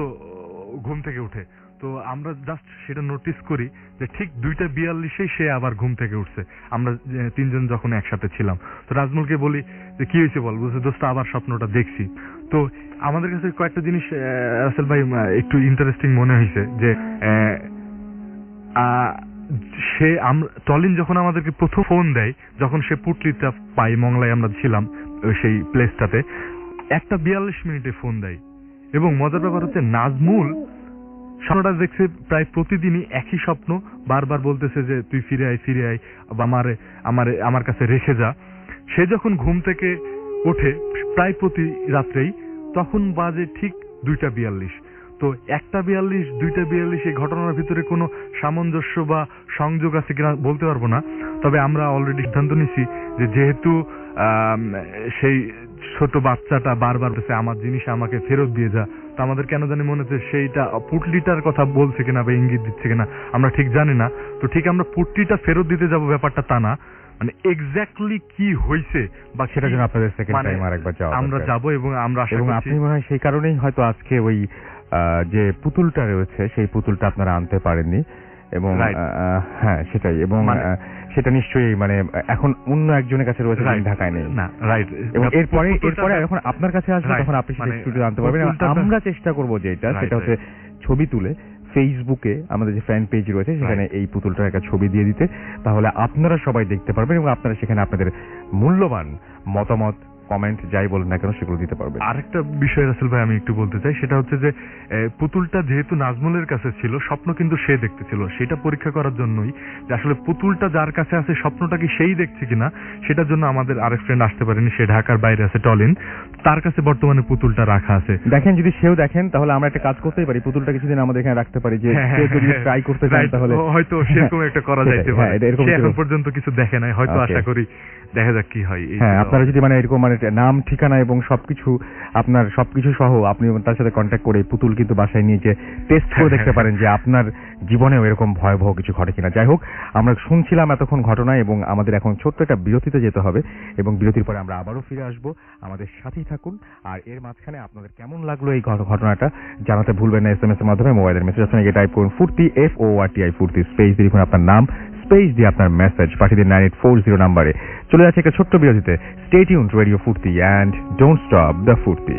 ঘুম থেকে উঠে। তো আমরা জাস্ট সেটা নোটিস করি যে ঠিক 2:42 সে আবার ঘুম থেকে উঠছে, আমরা 3 জন যখন একসাথে ছিলাম। তো নাজমুলকে বলি যে কি হয়েছে বল, বলছে দোস্ত আবার স্বপ্নটা দেখছি। তো আমাদের কাছে কয়েকটা জিনিস রাসেল ভাই একটু ইন্টারেস্টিং মনে হয়েছে যে টলিন যখন আমাদেরকে প্রথম ফোন দেয়, যখন সে পুটলিটা পাই, মংলায় আমরা ছিলাম সেই প্লেসটাতে, 1:42 ফোন দেয়। এবং মজার ব্যাপার হচ্ছে নাজমুল স্বপ্নটা দেখছে প্রায় প্রতিদিনই একই স্বপ্ন, বারবার বলতেছে যে তুই ফিরে আয়, আমার কাছে রেখে যা। সে যখন ঘুম থেকে ওঠে প্রায় প্রতি রাত্রেই, তখন বাজে ঠিক 2:42। তো 1:42, 2:42 এই ঘটনার ভিতরে কোনো সামঞ্জস্য বা সংযোগ আছে কিনা বলতে পারবো না। তবে আমরা অলরেডি সিদ্ধান্ত নিছি যে যেহেতু সেই ছোট বাচ্চাটা বারবার বলছে আমার জিনিস আমাকে ফেরত দিয়ে যা, তো আমাদের কেন জানি মনে হচ্ছে সেইটা পুটলিটার কথা বলছে কিনা বা ইঙ্গিত দিচ্ছে কিনা আমরা ঠিক জানি না। তো ঠিক আমরা পুটলিটা ফেরত দিতে যাব ব্যাপারটা তা না, মানে এক্স্যাক্টলি কি হয়েছে বা সেটার জন্য আপনাদের সেকেন্ড টাইম আরেকবার যাওয়া আমরা যাব এবং আমরা আশা এবং করছি আপনি মনে হয় সেই কারণেই হয়তো আজকে ওই যে পুতুলটা রয়েছে সেই পুতুলটা আপনারা আনতে পারেননি। এবং হ্যাঁ সেটাই, এবং সেটা নিশ্চয়ই মানে এখন অন্য একজনের কাছে রয়েছে, ঢাকায় নেই না, রাইট। এবং এরপরে যখন আপনার কাছে আসবে তখন আপনি সেটা স্টুডিও আনতে পারবেন। আমরা চেষ্টা করবো যেটা সেটা হচ্ছে ছবি তুলে ফেসবুকে আমাদের যে ফ্যান পেজ রয়েছে সেখানে এই পুতুলটার একটা ছবি দিয়ে দিতে, তাহলে আপনারা সবাই দেখতে পারবেন এবং আপনারা সেখানে আপনাদের মূল্যবান মতামত, কমেন্ট যাই বলেন না কেন সেগুলো দিতে পারবেন। আরেকটা বিষয় রাসেল ভাই আমি একটু বলতে চাই, সেটা হচ্ছে যে পুতুলটা যেহেতু নাজমুলের কাছে ছিল, স্বপ্ন কিন্তু সে দেখতেছিল, সেটা পরীক্ষা করার জন্যই যে আসলে পুতুলটা যার কাছে আছে স্বপ্নটা কি সেই দেখছে কিনা, সেটার জন্য আমাদের আরেক ফ্রেন্ড আসতে পারেনি, সে ঢাকার বাইরে আছে টলিন, তার কাছে বর্তমানে পুতুলটা রাখা আছে। দেখেন যদি সেও দেখেন তাহলে আমরা একটা কাজ করতেই পারি, পুতুলটা কিছুদিন আমাদের এখানে রাখতে পারি, যে সে যদি ট্রাই করতে চায় তাহলে হয়তো সেরকম একটা করা যাইতে পারে। সে এখন পর্যন্ত কিছু দেখে নাই, হয়তো আশা করি দেখা যাক কি হয়। হ্যাঁ, আপনারা যদি মানে এরকম মানে নাম, ঠিকানা এবং সবকিছু আপনার সবকিছু সহ আপনি তার সাথে কন্ট্যাক্ট করে পুতুল কিন্তু বাসায় নিয়ে যে টেস্ট করে দেখতে পারেন যে আপনার জীবনেও এরকম ভয়াবহ কিছু ঘটে কিনা। যাই হোক, আমরা শুনছিলাম এতক্ষণ ঘটনা এবং আমাদের এখন ছোট্ট একটা বিরতিতে যেতে হবে এবং বিরতির পরে আমরা আবারও ফিরে আসব। আমাদের সাথেই থাকুন। আর এর মাঝখানে আপনাদের কেমন লাগলো এই ঘটনাটা জানাতে ভুলবেন না। SMS এর মাধ্যমে মোবাইলের মেসেজ অপশনে গিয়ে টাইপ করুন ফুর্তি, FORTI ফুর্তি, স্পেস দিয়ে লিখুন আপনার নাম, স্পেস দিয়ে আপনার মেসেজ পাঠিয়ে দিন 9840 নাম্বারে। চলে যাচ্ছে একটা ছোট্ট বিরতিতে। স্টে টিউনড রেডিও ফুর্তি অ্যান্ড ডোন্ট স্টপ দ্য ফুর্তি।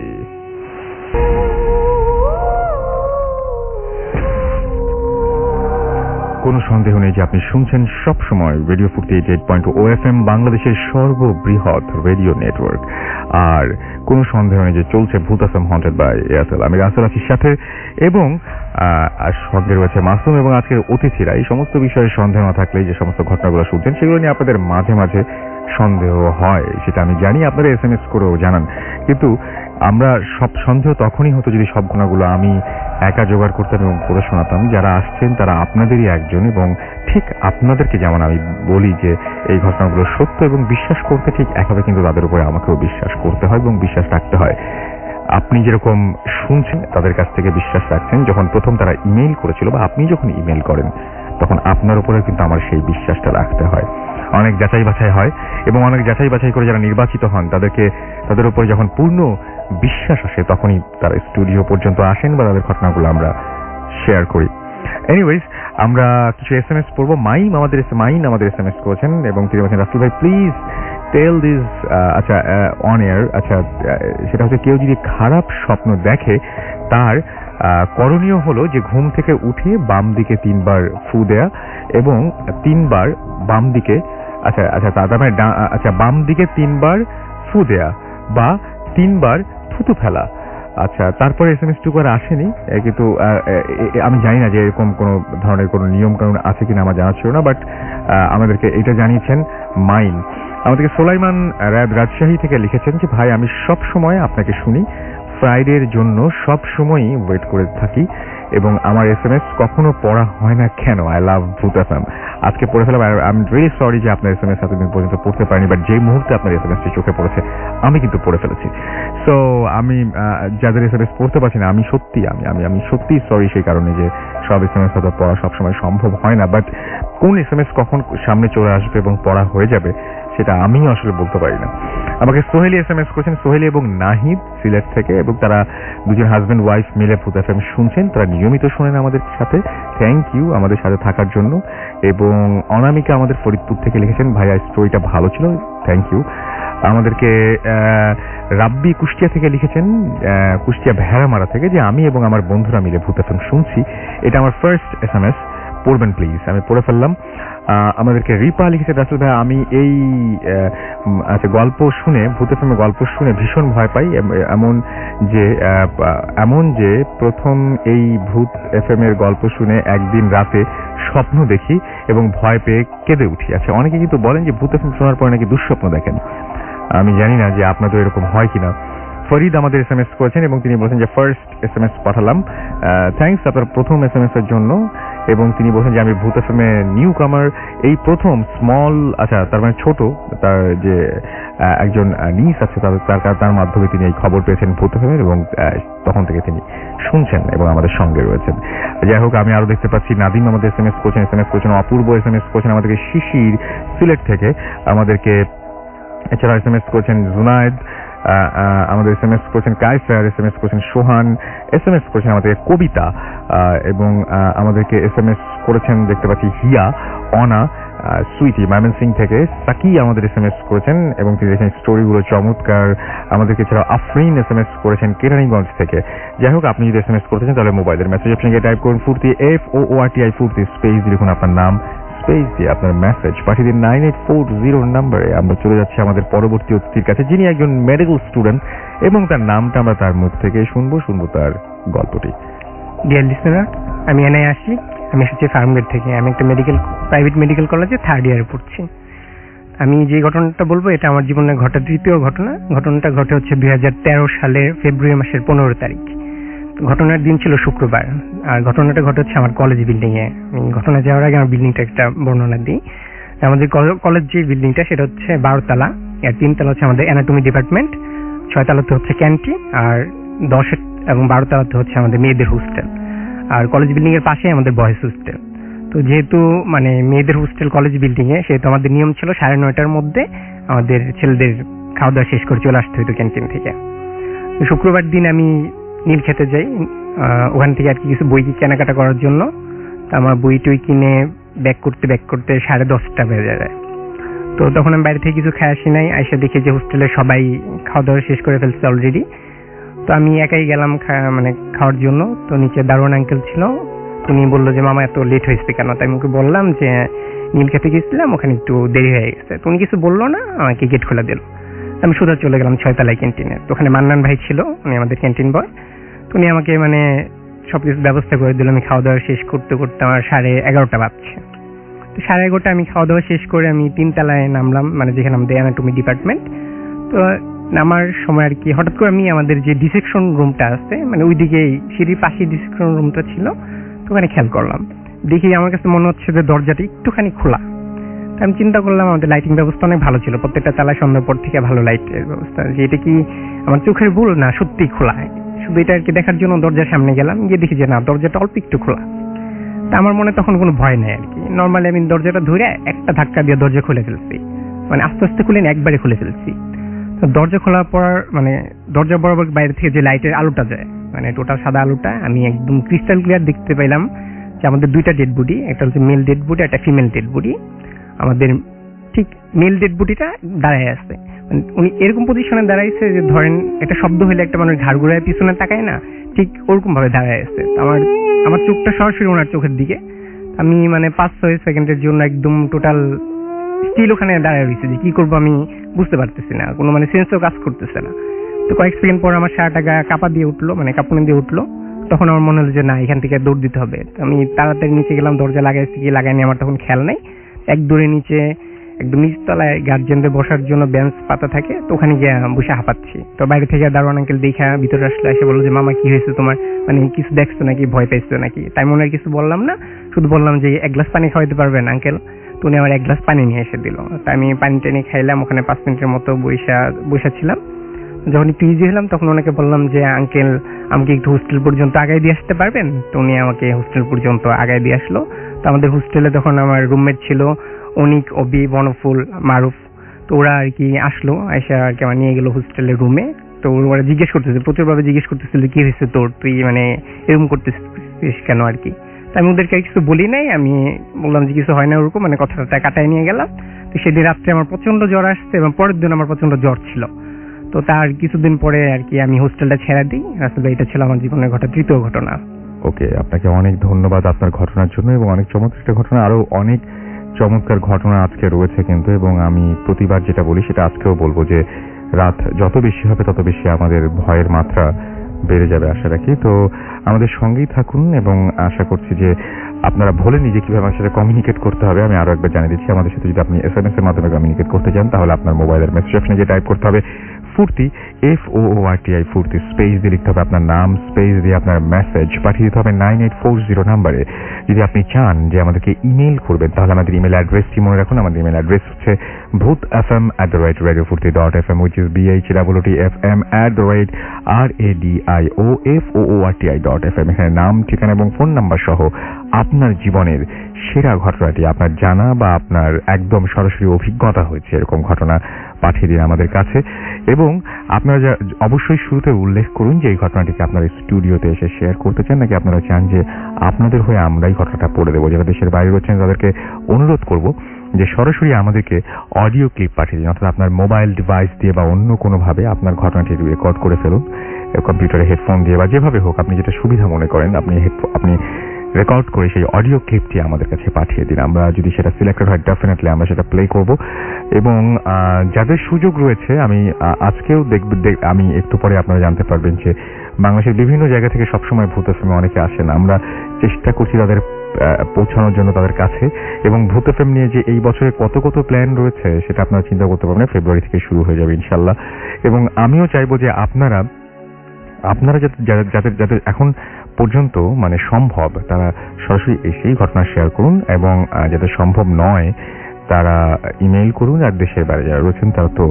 কোনো সন্দেহ নেই যে আপনি শুনছেন সবসময় রেডিও ফুর্তি 88.0 FM, বাংলাদেশের সর্ববৃহৎ রেডিও নেটওয়ার্ক। আর কোনো সন্দেহ নেই যে চলছে ভূত FM হন্টেড বাই এয়ারটেল। আমি রাসেল আছির সাথে এবং সঙ্গে রয়েছে মাসুম এবং আজকের অতিথিরা। এই সমস্ত বিষয়ে সন্দেহ না থাকলে যে সমস্ত ঘটনাগুলো শুনছেন সেগুলো নিয়ে আপনাদের মাঝে মাঝে সন্দেহ হয়, সেটা আমি জানি, আপনারা SMS করেও জানান। কিন্তু আমরা সব সন্দেহ তখনই হতো যদি সব ঘটনাগুলো আমি একা জোগাড় করতাম এবং পড়ে শোনাতাম। যারা আসছেন তারা আপনাদেরই একজন, এবং ঠিক আপনাদেরকে যেমন আমি বলি যে এই ঘটনাগুলো সত্য এবং বিশ্বাস করতে ঠিক একভাবে কিন্তু তাদের উপরে আমাকেও বিশ্বাস করতে হয় এবং বিশ্বাস রাখতে হয়। আপনি যেরকম শুনছেন তাদের কাছ থেকে বিশ্বাস রাখছেন, যখন প্রথম তারা ইমেইল করেছিল বা আপনি যখন ইমেইল করেন তখন আপনার উপরে কিন্তু আমার সেই বিশ্বাসটা রাখতে হয়। অনেক যাচাই বাছাই হয় এবং অনেক যাচাই বাছাই করে যারা নির্বাচিত হন তাদের উপরে যখন পূর্ণ বিশ্বাস আসে তখনই তারা স্টুডিও পর্যন্ত আসেন বা তাদের ঘটনাগুলো আমরা শেয়ার করি। এনিওয়েজ, আমরা কিছু SMS পড়বো। মাইন আমাদের SMS করেছেন এবং তিনি বলছেন, রাসেল ভাই প্লিজ টেল দিস, আচ্ছা অন এয়ার, আচ্ছা সেটা হচ্ছে কেউ যদি খারাপ স্বপ্ন দেখে তার করণীয় হলো যে ঘুম থেকে উঠে বাম দিকে 3 বার ফু দেয়া এবং 3 বার বাম দিকে বাম দিকে 3 বার ফু দেয়া বা 3 বার থুতু ফেলা। আচ্ছা, তারপরে SMS টুকু আর আসেনি, কিন্তু আমি জানি না যে এরকম কোনো ধরনের কোনো নিয়ম কানুন আছে কিনা আমার জানা ছিল না, বাট আমাদেরকে এটা জানিয়েছেন মাইন। আমাদেরকে সোলাইমান রাজশাহী থেকে লিখেছেন যে ভাই আমি সব সময় আপনাকে শুনি, ফ্রাইডের জন্য সব সময়ই ওয়েট করে থাকি এবং আমার SMS কখনো পড়া হয় না কেন? আই লাভ ভূত FM। আজকে পড়ে ফেলাম। আই এম রিয়েলি সরি যে আপনার SMS এতদিন পর্যন্ত পড়তে পারিনি, বাট যে মুহূর্তে আপনার SMS চোখে পড়েছে আমি কিন্তু পড়ে ফেলেছি। সো আমি যাদের SMS পড়তে পারছি না, আমি সত্যি সরি সেই কারণে যে সব SMS হয়তো পড়া সবসময় সম্ভব হয় না, বাট কোন SMS কখন সামনে চলে আসবে এবং পড়া হয়ে যাবে সেটা আমি আসলে বলতে পারি না। আমাকে সোহেলি SMS করেছেন, সোহেলি এবং নাহিদ সিলেট থেকে, এবং তারা দুজন হাজবেন্ড ওয়াইফ মিলে ভূত FM শুনছেন, তারা নিয়মিত শোনেন আমাদের সাথে। থ্যাংক ইউ আমাদের সাথে থাকার জন্য। এবং অনামিকা আমাদের ফরিদপুর থেকে লিখেছেন, ভাইয়া স্টোরিটা ভালো ছিল, থ্যাংক ইউ। আমাদেরকে রাব্বি কুষ্টিয়া থেকে লিখেছেন, কুষ্টিয়া ভেড়ামারা থেকে, যে আমি এবং আমার বন্ধুরা মিলে ভূত FM শুনছি, এটা আমার ফার্স্ট SMS, পড়বেন প্লিজ। আমি পড়ে ফেললাম। আমাদেরকে রিপা লিখেছে, রাসেল ভাই আমি এই গল্প শুনে, ভূত FM গল্প শুনে ভীষণ ভয় পাই, এমন যে প্রথম এই ভূত FM এর গল্প শুনে একদিন রাতে স্বপ্ন দেখি এবং ভয় পেয়ে কেঁদে উঠি। আচ্ছা, অনেকে কিন্তু বলেন যে ভূত FM শোনার পরে নাকি দুঃস্বপ্ন দেখেন। আমি জানি না যে আপনাদের এরকম হয় কিনা। ফরিদ আমাদের SMS করেছেন এবং তিনি বলেছেন যে ফার্স্ট SMS পাঠালাম, থ্যাঙ্কস আপনার প্রথম SMS এর জন্য। এবং তিনি বলছেন যে আমি ভূত FM এ নিউ কামার, এই প্রথম স্মল, আচ্ছা তার মানে ছোট, তার যে একজন নিস আছে তার মাধ্যমে তিনি এই খবর পেয়েছেন ভূত FM এর, এবং তখন থেকে তিনি শুনছেন এবং আমাদের সঙ্গে রয়েছেন। যাই হোক, আমি আরো দেখতে পাচ্ছি নাদিম আমাদের SMS করেছেন, অপূর্ব SMS করেছেন আমাদেরকে শিশির সিলেট থেকে, আমাদেরকে এছাড়া SMS করেছেন জুনায়েদ, আমাদের SMS করেছেন কায়সার, SMS করেছেন সোহান, SMS করেছেন আমাদের কবিতা, এবং আমাদেরকে SMS করেছেন দেখতে পাচ্ছি হিয়া, অনা, সুইটি ময়মনসিং থেকে, সাকি আমাদের SMS করেছেন এবং তিনি দেখেন স্টোরিগুলো চমৎকার। আমাদেরকে এছাড়া আফরিন SMS করেছেন কেরানীগঞ্জ থেকে। যাই হোক, আপনি যদি SMS করতে চান তাহলে মোবাইলের মেসেজ অপশনে গিয়ে টাইপ করুন ফুর্তি, FOORTI ফুর্তি, স্পেস লিখুন আপনার নাম, স্পেস দিয়ে আপনার মেসেজ পাঠিয়ে দিন 9840 নম্বরে। আমরা চলে যাচ্ছি আমাদের পরবর্তী অতিথির কাছে, যিনি একজন মেডিকেল স্টুডেন্ট এবং তার নামটা আমরা তার মুখ থেকে শুনবো তার গল্পটি। ডিয়ার লিসেনার, আমি এনআই আশিক, আমি এসেছি ফার্মগেট থেকে। আমি একটা প্রাইভেট মেডিকেল কলেজে 3rd ইয়ারে পড়ছি। আমি যে ঘটনাটা বলবো এটা আমার জীবনে ঘটা তৃতীয় ঘটনা। ঘটনাটা ঘটে হচ্ছে 2013 সালের ফেব্রুয়ারি মাসের 15 তারিখ। ঘটনার দিন ছিল শুক্রবার, আর ঘটনাটা ঘটে হচ্ছে আমার কলেজ বিল্ডিং এ। ঘটনা যাওয়ার আগে আমার বিল্ডিংটা একটা বর্ণনা দিই। আমাদের কলেজ যে বিল্ডিংটা সেটা হচ্ছে 12 তলা, আর 3 তলা হচ্ছে আমাদের অ্যানাটমি ডিপার্টমেন্ট, 6 তলাতে হচ্ছে ক্যান্টিন, আর 10 এবং 12 তলাতে হচ্ছে আমাদের মেয়েদের হোস্টেল, আর কলেজ বিল্ডিং এর পাশে আমাদের বয়েজ হোস্টেল। তো যেহেতু মানে মেয়েদের হোস্টেল কলেজ বিল্ডিং এ, সেহেতু আমাদের নিয়ম ছিল 9:30টার মধ্যে আমাদের ছেলেদের খাওয়া দাওয়া শেষ করে চলে আসতে হতো ক্যান্টিন থেকে। তো শুক্রবার দিন আমি নীল খেতে যাই, ওখান থেকে আর কি কিছু বই কেনাকাটা করার জন্য। তো আমার বই টই কিনে ব্যাক করতে 10:30টা বেজে যায়। তো তখন আমি বাইরে থেকে কিছু খেয়ে আসি নাই, আইসা দেখি যে হোস্টেলে সবাই খাওয়া দাওয়া শেষ করে ফেলছে অলরেডি। তো আমি একাই গেলাম খাওয়ার জন্য। তো নিচে দারোয়ান আঙ্কেল ছিল, তিনি বললো যে মামা এত লেট হয়েছে কেন? তাই আমাকে বললাম যে নীল খেতে গেছিলাম, ওখানে একটু দেরি হয়ে গেছে। তো উনি কিছু বললো না, আমাকে গেট খোলা দিল। আমি সোজা চলে গেলাম 6 তলায় ক্যান্টিনে। তো ওখানে মান্নান ভাই ছিল, উনি আমাদের ক্যান্টিন বয়। তো উনি আমাকে সবকিছু ব্যবস্থা করে দিল। আমি খাওয়া দাওয়া শেষ করতে করতে আমার 11:30 বাজছে। তো 11:30 আমি খাওয়া দাওয়া শেষ করে আমি 3 তলায় নামলাম, যেখানে আমাদের অ্যানাটমি ডিপার্টমেন্ট। তো নামার সময় আর কি হঠাৎ করে আমি আমাদের যে ডিসেকশন রুমটা আছে মানে ওইদিকে সিঁড়ির পাশে ডিসেকশন রুমটা ছিল, তো ওখানে খেয়াল করলাম, দেখি আমার কাছে মনে হচ্ছে যে দরজাটা একটুখানি খোলা। আমি চিন্তা করলাম আমাদের লাইটিং ব্যবস্থা অনেক ভালো ছিল, প্রত্যেকটা তালা সন্ধ্যার পর থেকে ভালো লাইটের ব্যবস্থা, যে এটা কি আমার চোখের ভুল না সত্যি খোলা। শুধু এটা আর কি দেখার জন্য দরজার সামনে গেলাম, গিয়ে দেখি যে না দরজাটা অল্প একটু খোলা। তা আমার মনে তখন কোনো ভয় নেই আর কি, নর্মালি আমি দরজাটা ধরে একটা ধাক্কা দিয়ে দরজা খুলে ফেলছি, মানে আস্তে আস্তে খুলে একবারে খুলে ফেলছি। তো দরজা খোলার পর মানে দরজা বরাবর বাইরে থেকে যে লাইটের আলোটা যায়, মানে টোটাল সাদা আলোটা, আমি একদম ক্রিস্টাল ক্লিয়ার দেখতে পেলাম যে আমাদের দুইটা ডেড বডি, একটা হচ্ছে মেল ডেড বডি, একটা ফিমেল ডেড বডি। আমাদের ঠিক মেল ডেড বডিটা দাঁড়ায় আছে, মানে উনি এরকম পজিশনে দাঁড়াইছে যে ধরেন একটা শব্দ হলে একটা মানুষ ঘাড় ঘুরায় পিছনে তাকায় না, ঠিক ওরকম ভাবে দাঁড়ায় আছে। আমার চোখটা সরাসরি ওনার চোখের দিকে, আমি মানে 5-6 সেকেন্ডের জন্য একদম টোটাল স্টিল ওখানে দাঁড়ায় রয়েছে, যে কি করবো আমি বুঝতে পারতেছি না, কোনো মানে সেন্সও কাজ করতেছে না। তো কয়েক সেকেন্ড পর আমার সারাটা গা কাঁপা দিয়ে উঠলো, মানে কাঁপুনি দিয়ে উঠলো। তখন আমার মনে হলো যে না এখান থেকে দৌড় দিতে হবে। আমি তাড়াতাড়ি নিচে গেলাম, দরজা লাগাইছি কি লাগাইনি আমার তখন খেয়াল নাই। এক দৌড়ে নিচে একদম নিচতলায় গার্জেনদের বসার জন্য বেঞ্চ পাতা থাকে, তো ওখানে গিয়ে বসে হাঁপাচ্ছি। তো বাইরে থেকে দারোয়ান আঙ্কেল দেখা ভিতরে আসলে এসে বললো যে মামা কি হয়েছে তোমার, মানে কিছু দেখছো নাকি, ভয় পাইছো নাকি? তাই মনে হয় কিছু বললাম না, শুধু বললাম যে 1 গ্লাস পানি খাওয়াইতে পারবেন আঙ্কেল? তো উনি আমার 1 গ্লাস পানি নিয়ে এসে দিল। তাই আমি পানি টানি খাইলাম, ওখানে 5 মিনিটের মতো বসা ছিলাম। যখন একটু ইজি হলাম তখন ওনাকে বললাম যে আঙ্কেল আমাকে একটু হোস্টেল পর্যন্ত আগায় দিয়ে আসতে পারবেন? তো উনি আমাকে হোস্টেল পর্যন্ত আগায় দিয়ে আসলো। তো আমাদের হোস্টেলে তখন আমার রুমমেট ছিল অনিক, অবি, বনফুল, মারুফ। তো ওরা আর কি আসলো, এসে আর কি আমার নিয়ে গেলো হোস্টেলের রুমে। তো ওরা জিজ্ঞেস করতেছে, প্রচুরভাবে জিজ্ঞেস করতেছিল কি হয়েছে তোর, তুই মানে এরকম করতেছিস কেন আর কি। তো আমি ওদেরকে কিছু বলি নাই, আমি বললাম যে কিছু হয় না ওরকম, মানে কথাটা কাটায় নিয়ে গেলাম। তো সেদিন রাত্রে আমার প্রচন্ড জ্বর আসছে এবং পরের দিন আমার প্রচন্ড জ্বর ছিল। তো তার কিছুদিন পরে আর কি আমি হোস্টেলটা ছেড়ে দিই। আসলে এটা ছিল আমার জীবনের ঘটা 3য় ঘটনা। ওকে, আপনাকে অনেক ধন্যবাদ আপনার ঘটনার জন্য, এবং অনেক চমৎকার একটা ঘটনা, আরো অনেক চমৎকার ঘটনা আজকে রয়েছে কিন্তু। এবং আমি প্রতিবার যেটা বলি সেটা আজকেও বলবো যে রাত যত বেশি হবে তত বেশি আমাদের ভয়ের মাত্রা বেড়ে যাবে আশা রাখি। তো আমাদের সঙ্গেই থাকুন, এবং আশা করছি যে আপনারা ভোলেননি যে কিভাবে আমার সাথে কমিউনিকেট করতে হবে। আমি আরো একবার জানিয়ে দিচ্ছি, আমাদের সাথে যদি আপনি SMS এর মাধ্যমে কমিউনিকেট করতে চান তাহলে আপনার মোবাইলের মেসেজ অপশনে যে টাইপ করতে হবে ফুর্তি, FOORTI ফুর্তি, স্পেস দিয়ে লিখতে হবে আপনার নাম, স্পেস দিয়ে আপনার মেসেজ পাঠিয়ে দিতে হবে 9840 নাম্বারে। যদি আপনি চান যে আমাদেরকে ইমেল করবেন তাহলে আমাদের ইমেল অ্যাড্রেসটি মনে রাখুন। আমাদের ইমেল অ্যাড্রেস হচ্ছে bhutfm@radiofurti.fm, which is BHWTFM@radioFOORTI.fm। এখানে নাম, ঠিকানা এবং ফোন নাম্বার সহ আপনার জীবনের সেরা ঘটনাটি, আপনার জানা বা আপনার একদম সরাসরি অভিজ্ঞতা হয়েছে এরকম ঘটনা পাঠিয়ে দিন আমাদের কাছে। এবং আপনারা অবশ্যই শুরুতে উল্লেখ করুন যে এই ঘটনাটিকে আপনারা স্টুডিওতে এসে শেয়ার করতে চান, নাকি আপনারা চান যে আপনাদের হয়ে আমরাই ঘটনাটা পড়ে দেবো। যারা দেশের বাইরে রয়েছেন তাদেরকে অনুরোধ করব যে সরাসরি আমাদেরকে অডিও ক্লিপ পাঠিয়ে দিন, অর্থাৎ আপনার মোবাইল ডিভাইস দিয়ে বা অন্য কোনোভাবে আপনার ঘটনাটি রেকর্ড করে ফেলুন, কম্পিউটারে হেডফোন দিয়ে বা যেভাবে হোক আপনি যেটা সুবিধা মনে করেন আপনি রেকর্ড করে সেই অডিও ক্লিপটি আমাদের কাছে পাঠিয়ে দিন। আমরা যদি সেটা সিলেক্টেড হয় ডেফিনেটলি আমরা সেটা প্লে করব। এবং যাদের সুযোগ রয়েছে, আমি আজকেও আমি একটু পরে আপনারা জানতে পারবেন যে বাংলাদেশের বিভিন্ন জায়গা থেকে সবসময় ভূত এফএম অনেকে আসেন। আমরা চেষ্টা করছি তাদের পৌঁছানোর জন্য তাদের কাছে। এবং ভূত এফএম নিয়ে যে এই বছরে কত প্ল্যান রয়েছে সেটা আপনারা চিন্তা করতে পারবেন। ফেব্রুয়ারি থেকে শুরু হয়ে যাবে ইনশাল্লাহ। এবং আমিও চাইবো যে আপনারা যাদের এখন পর্যন্ত মানে সম্ভব তারা সরাসরি এসেই ঘটনা শেয়ার করুন, এবং যাদের সম্ভব নয় তারা ইমেইল করুন। আর দেশের বাইরে যারা রয়েছেন তারা তো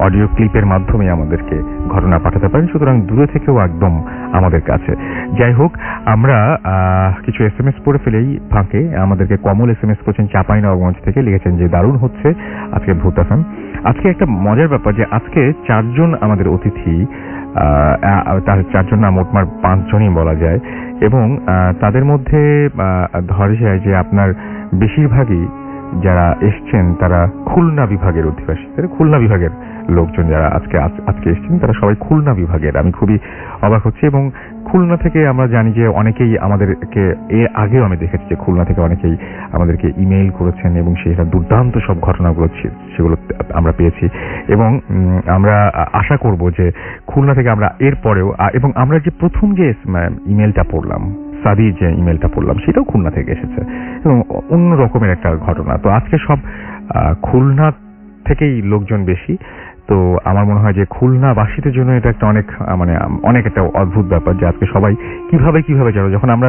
অডিও ক্লিপের মাধ্যমে আমাদেরকে ঘটনা পাঠাতে পারেন, সুতরাং দূরে থেকেও একদম আমাদের কাছে। যাই হোক, আমরা কিছু SMS পড়ে ফেলেই ফাঁকে আমাদেরকে কমল SMS করছেন চাঁপাইনবাবগঞ্জ থেকে, লিখেছেন যে দারুণ হচ্ছে আজকে ভূত এফএম। আজকে একটা মজার ব্যাপার যে আজকে 4 জন আমাদের অতিথি, তার 4 জন না মোটমাট 5 জনই বলা যায়। এবং তাদের মধ্যে ধরা যায় যে আপনার বেশিরভাগই যারা এসছেন তারা খুলনা বিভাগের অধিবাসী, খুলনা বিভাগের লোকজন যারা আজকে এসছেন তারা সবাই খুলনা বিভাগের। আমি খুবই অবাক হচ্ছি। এবং খুলনা থেকে আমরা জানি যে অনেকেই আমাদেরকে, এর আগেও আমি দেখেছি যে খুলনা থেকে অনেকেই আমাদেরকে ইমেইল করেছেন, এবং সেটা দুর্দান্ত সব ঘটনাগুলো সেগুলো আমরা পেয়েছি। এবং আমরা আশা করব যে খুলনা থেকে আমরা এরপরেও, এবং আমরা যে প্রথম যে ইমেলটা পড়লাম, সাদির যে ইমেলটা পড়লাম, সেটাও খুলনা থেকে এসেছে এবং অন্য রকমের একটা ঘটনা। তো আজকে সব খুলনা থেকেই লোকজন বেশি। তো আমার মনে হয় যে খুলনাবাসীদের জন্য এটা একটা অনেক মানে অনেক একটা অদ্ভুত ব্যাপার যে আজকে সবাই কিভাবে জানো, যখন আমরা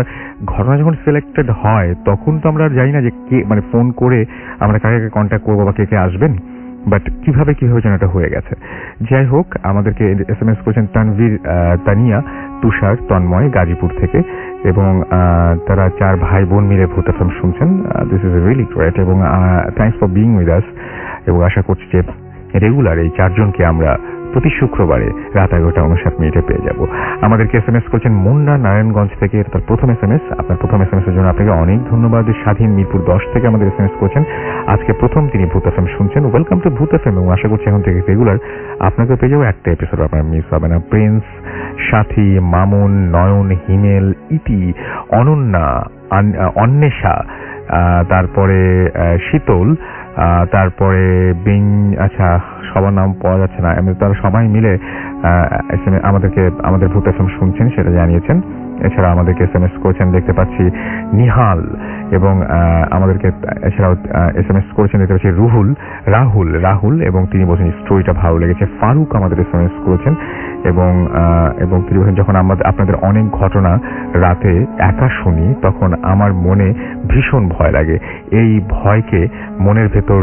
ঘটনা যখন সিলেক্টেড হয় তখন তো আমরা জানি না যে কে মানে ফোন করে আমরা কাকে কন্ট্যাক্ট করবো বা কে আসবেন, বাট কিভাবে যেন এটা হয়ে গেছে। যাই হোক, আমাদেরকে SMS করেছেন তানভীর, তানিয়া, তুষার, তন্ময় গাজীপুর থেকে, এবং তারা 4 ভাই বোন মিলে ভূত FM শুনছেন। দিস ইজ রিয়েলি গ্রেট, এবং thanks for being with us, এবং আশা করছি যে রেগুলার এই 4 জনকে আমরা প্রতি শুক্রবারে রাত 11:59 পেয়ে যাব। আমাদেরকে SMS করেছেন মুন্না নারায়ণগঞ্জ থেকে, তার প্রথম SMS। আপনার প্রথম SMS এর জন্য আপনাকে অনেক ধন্যবাদ। স্বাধীন মিরপুর 10 থেকে আমাদের SMS করেছেন, আজকে প্রথম তিনি ভূত FM শুনছেন। ওয়েলকাম টু ভূত FM, এবং আশা করছি এখন থেকে রেগুলার আপনাকে পেয়ে যাবো, একটা এপিসোড আপনার মিস হবে না। প্রিন্স, সাথী, মামুন, নয়ন, হিমেল, ইতি, অনন্যা, অন্বেষা, তারপরে শীতল, তারপরে বিং, আচ্ছা সবার নাম পাওয়া যাচ্ছে না, তারা সবাই মিলে আমাদের ভূত FM শুনছেন সেটা জানিয়েছেন। এছাড়া আমাদেরকে SMS করেছেন দেখতে পাচ্ছি নিহাল, এবং আমাদেরকে এছাড়াও SMS করেছেন দেখতে পাচ্ছি রাহুল, এবং তিনি বলছেন স্টোরিটা ভালো লেগেছে। ফারুক আমাদের SMS করেছেন, এবং তিনি বলছেন যখন আপনাদের অনেক ঘটনা রাতে একা শুনি তখন আমার মনে ভীষণ ভয় লাগে, এই ভয়কে মনের ভেতর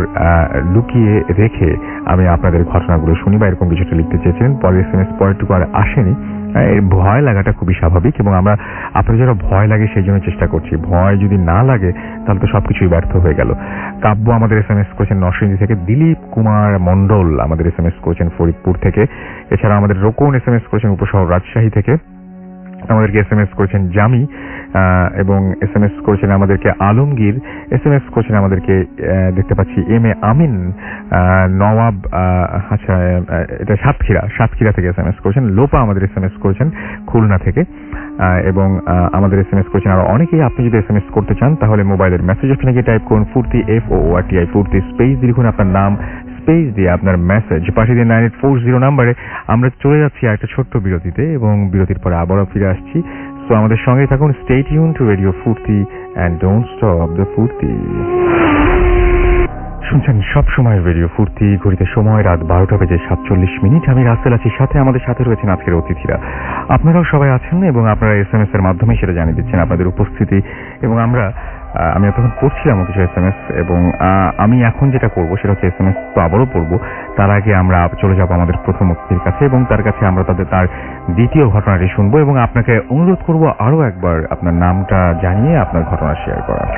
লুকিয়ে রেখে আমি আপনাদের ঘটনাগুলো শুনি, বা এরকম কিছুটা লিখতে চেয়েছিলেন। পরের SMS পরেরটুকু আর আসেনি। ভয় লাগাটা খুবই স্বাভাবিক, এবং আমরা আপনাদের যারা ভয় লাগে সেই জন্য চেষ্টা করছি। ভয় যদি না লাগে তাহলে তো সবকিছুই ব্যর্থ হয়ে গেল। কাব্য আমাদের SMS করেছেন নরসিংদী থেকে। দিলীপ কুমার মন্ডল আমাদের SMS করেছেন ফরিদপুর থেকে। এছাড়া আমাদের রোকন SMS করেছেন উপশহর রাজশাহী থেকে। আমাদেরকে SMS করেছেন জামি, এবং SMS করেছেন আমাদেরকে আলমগীর। SMS করেছেন আমাদেরকে দেখতে পাচ্ছি MA আমিন, নওয়াব, আচ্ছা এটা সাতক্ষীরা থেকে SMS করেছেন। লোপা আমাদের SMS করেছেন খুলনা থেকে, এবং আমাদের SMS করেছেন আরো অনেকেই। আপনি যদি SMS করতে চান তাহলে মোবাইলের মেসেজ অপশনে গিয়ে টাইপ করুন ফুর্তি, FOORTI ফুর্তি, স্পেস দিয়ে লিখুন আপনার নাম, স্পেস দিয়ে আপনার মেসেজ পাঠিয়ে দিন 9840 নম্বরে। আমরা চলে যাচ্ছি একটা ছোট্ট বিরতিতে, এবং বিরতির পরে আবারও ফিরে আসছি। সো আমাদের সঙ্গে থাকুন, স্টে টিউন টু রেডিও ফুর্তি অ্যান্ড ডোন্ট স্টপ দ্য ফুর্তি। শুনছেন সব সময় রেডিও ফুর্তি, ঘড়িতে সময় রাত 12:47। আমি রাসেল আছি, আমাদের সাথে রয়েছেন আজকের অতিথিরা। আপনারাও সবাই আছেন, এবং আপনারা SMS এর মাধ্যমে সেটা জানিয়ে দিচ্ছেন আপনাদের উপস্থিতি, এবং আমি তখন পড়ছিলাম কিছু SMS, এবং আমি এখন যেটা করবো সেটা হচ্ছে SMS তো আবারও পড়বো। তার আগে আমরা চলে যাবো আমাদের প্রথম অতিথির কাছে, এবং তার কাছে আমরা তার দ্বিতীয় ঘটনাটি শুনবো, এবং আপনাকে অনুরোধ করবো আরো একবার আপনার নামটা জানিয়ে আপনার ঘটনা শেয়ার করার।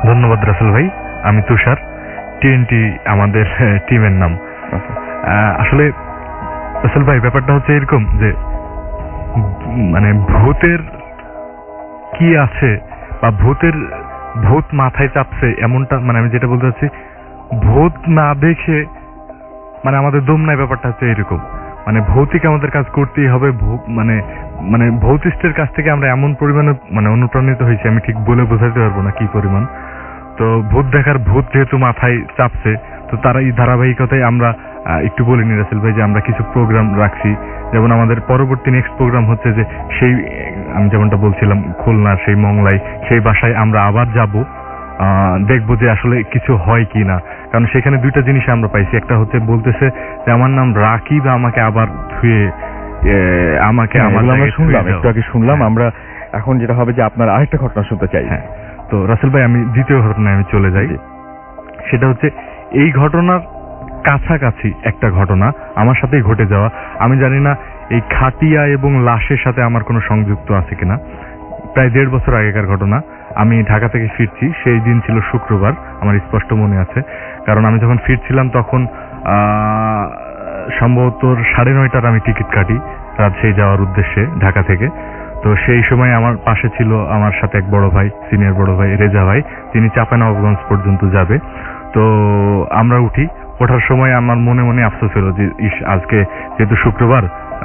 ধন্যবাদ রাসেল ভাই, আমি তুষার, TNT আমাদের টিমের নাম। আসলে রাসেল ভাই ব্যাপারটা হচ্ছে এরকম যে মানে ভূতের কি আছে বা ভূত মাথায় চাপছে এমনটা, মানে আমি যেটা বলতে চাচ্ছি, ভূত না দেখে মানে আমাদের দম নাই, ব্যাপারটা হচ্ছে এরকম। মানে ভৌতিক আমাদের কাজ করতেই হবে, মানে ভৌতিষ্ঠের কাছ থেকে আমরা এমন পরিমাণে মানে অনুপ্রাণিত হয়েছি, আমি ঠিক বলে বোঝাতে পারবো না কি পরিমাণ। তো ভূত যেহেতু মাথায় চাপছে, তো তারা এই ধারাবাহিকতায় আমরা একটু বলিনি রাসেল ভাই যে আমরা কিছু প্রোগ্রাম রাখছি। যেমন আমাদের পরবর্তী নেক্সট প্রোগ্রাম হচ্ছে যে সেই আমি যেমনটা বলছিলাম খুলনার সেই মংলাই, সেই বাসায় আমরা আবার যাব, দেখবো যে আসলে কিছু হয় কি না। কারণ সেখানে দুইটা জিনিস আমরা পাইছি, একটা হচ্ছে বলতেছে যে আমার নাম রাকিব, আমাকে আবার ধুয়ে আমাকে একটু আগে শুনলাম। আমরা এখন যেটা হবে যে আপনার আরেকটা ঘটনা শুনতে চাই। হ্যাঁ, তো রাসেল ভাই আমি দ্বিতীয় ঘটনায় আমি চলে যাই। সেটা হচ্ছে এই ঘটনার কাছাকাছি একটা ঘটনা আমার সাথেই ঘটে যাওয়া। আমি জানি না এই খাটিয়া এবং লাশের সাথে আমার কোনো সংযুক্ত আছে কিনা। প্রায় 1.5 বছর আগেকার ঘটনা। আমি ঢাকা থেকে ফিরছি, সেই দিন ছিল শুক্রবার, আমার স্পষ্ট মনে আছে। কারণ আমি যখন ফিরছিলাম তখন সম্ভবত 9:30টার আমি টিকিট কাটি রাজশাহী যাওয়ার উদ্দেশ্যে ঢাকা থেকে। তো সেই সময় আমার পাশে ছিল আমার সাথে এক বড় ভাই, সিনিয়র বড় ভাই রেজা ভাই, তিনি চাঁপাইনবাবগঞ্জ পর্যন্ত যাবে। তো আমরা ওঠার সময় আমার মনে মনে আফসোস হলো যে আজকে যেহেতু শুক্রবার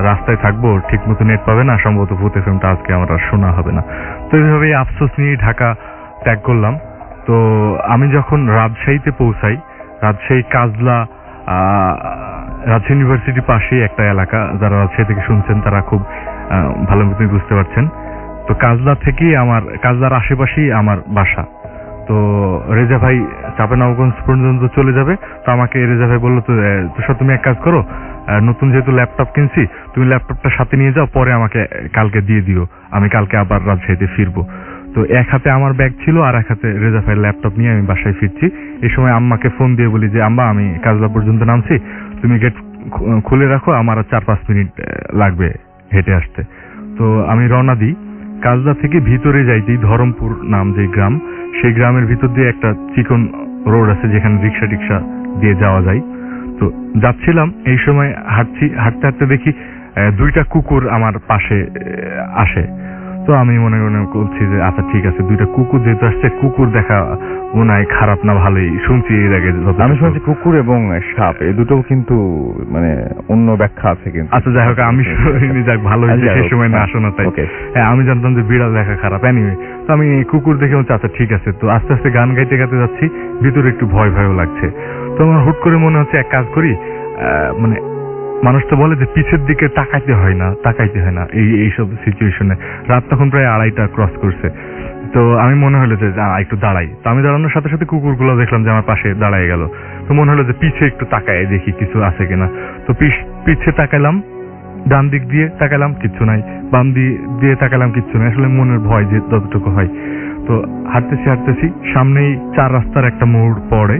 রাস্তায় থাকবো, ঠিক মতো নেট পাবে না, সম্ভবত ভূত এফএমটা আজকে আমার আর শোনা হবে না। তো এইভাবে আফসোস নিয়ে ঢাকা ত্যাগ করলাম। তো আমি যখন রাজশাহীতে পৌঁছাই, রাজশাহী কাজলা, রাজশাহী ইউনিভার্সিটির পাশেই একটা এলাকা, যারা রাজশাহী থেকে শুনছেন তারা খুব ভালো মতোই বুঝতে পারছেন। তো কাজলার আশেপাশেই আমার বাসা। তো রেজা ভাই চাঁপানগঞ্জ পর্যন্ত চলে যাবে। তো আমাকে রেজা ভাই বললো, তো তুষার তুমি এক কাজ করো, নতুন যেহেতু ল্যাপটপ কিনছি, তুমি ল্যাপটপটা সাথে নিয়ে যাও, পরে আমাকে কালকে দিয়ে দিও, আমি কালকে আবার রাজশাহীতে ফিরবো। তো এক হাতে আমার ব্যাগ ছিল আর এক হাতে রেজা ভাইয়ের ল্যাপটপ নিয়ে আমি বাসায় ফিরছি। এই সময় আম্মাকে ফোন দিয়ে বলি যে আম্মা, আমি কাজলা পর্যন্ত নামছি, তুমি গেট খুলে রাখো, আমার 4-5 মিনিট লাগবে হেঁটে আসতে। তো আমি রওনা দিই। কাজলা থেকে ভিতরে যাইতেই ধরমপুর নাম যে গ্রাম, সেই গ্রামের ভিতর দিয়ে একটা চিকন রোড আছে যেখানে রিক্সা টিক্সা দিয়ে যাওয়া যায়। তো যাচ্ছিলাম, এই সময় হাঁটতে হাঁটতে দেখি 2টা কুকুর আমার পাশে আসে। তো আমি মনে মনে করছি যে আচ্ছা ঠিক আছে, 2টা কুকুর যেহেতু আসছে, কুকুর দেখা মনে হয় খারাপ না, ভালোই। শুনছি এর আগে, আমি শুনছি কুকুর এবং সাপ এই দুটো কিন্তু মানে অন্য ব্যাখ্যা আছে কিন্তু। আচ্ছা যাই হোক, আমি শুনিনি, যাক ভালো হয়েছে সেই সময় না শোনা। তাই হ্যাঁ, আমি জানতাম যে বিড়াল দেখা খারাপ। এনিওয়ে, তো আমি কুকুর দেখে বলছি আচ্ছা ঠিক আছে। তো আস্তে আস্তে গান গাইতে গাইতে যাচ্ছি, ভিতরে একটু ভয়ও লাগছে। তো আমার হুট করে মনে হচ্ছে এক কাজ করি, মানে মানুষ তো বলে যে পিছের দিকে তাকাইতে হয় না এইসব সিচুয়েশনে। রাত তখন প্রায় 2:30 ক্রস করছে। তো আমি মনে হলো যে একটু দাঁড়াই। তো আমি দাঁড়ানোর সাথে সাথে কুকুরগুলো দেখলাম যে আমার পাশে দাঁড়ায় গেল। তো মনে হলো যে পিছে একটু তাকায় দেখি কিছু আছে কিনা। তো পিছে তাকাইলাম, ডান দিক দিয়ে তাকাইলাম, কিচ্ছু নাই। বাম দিয়ে তাকাইলাম, কিচ্ছু নাই। আসলে মনের ভয় যে যতটুকু হয়। তো হাঁটতেছি, সামনেই 4 রাস্তার একটা মোড় পড়ে।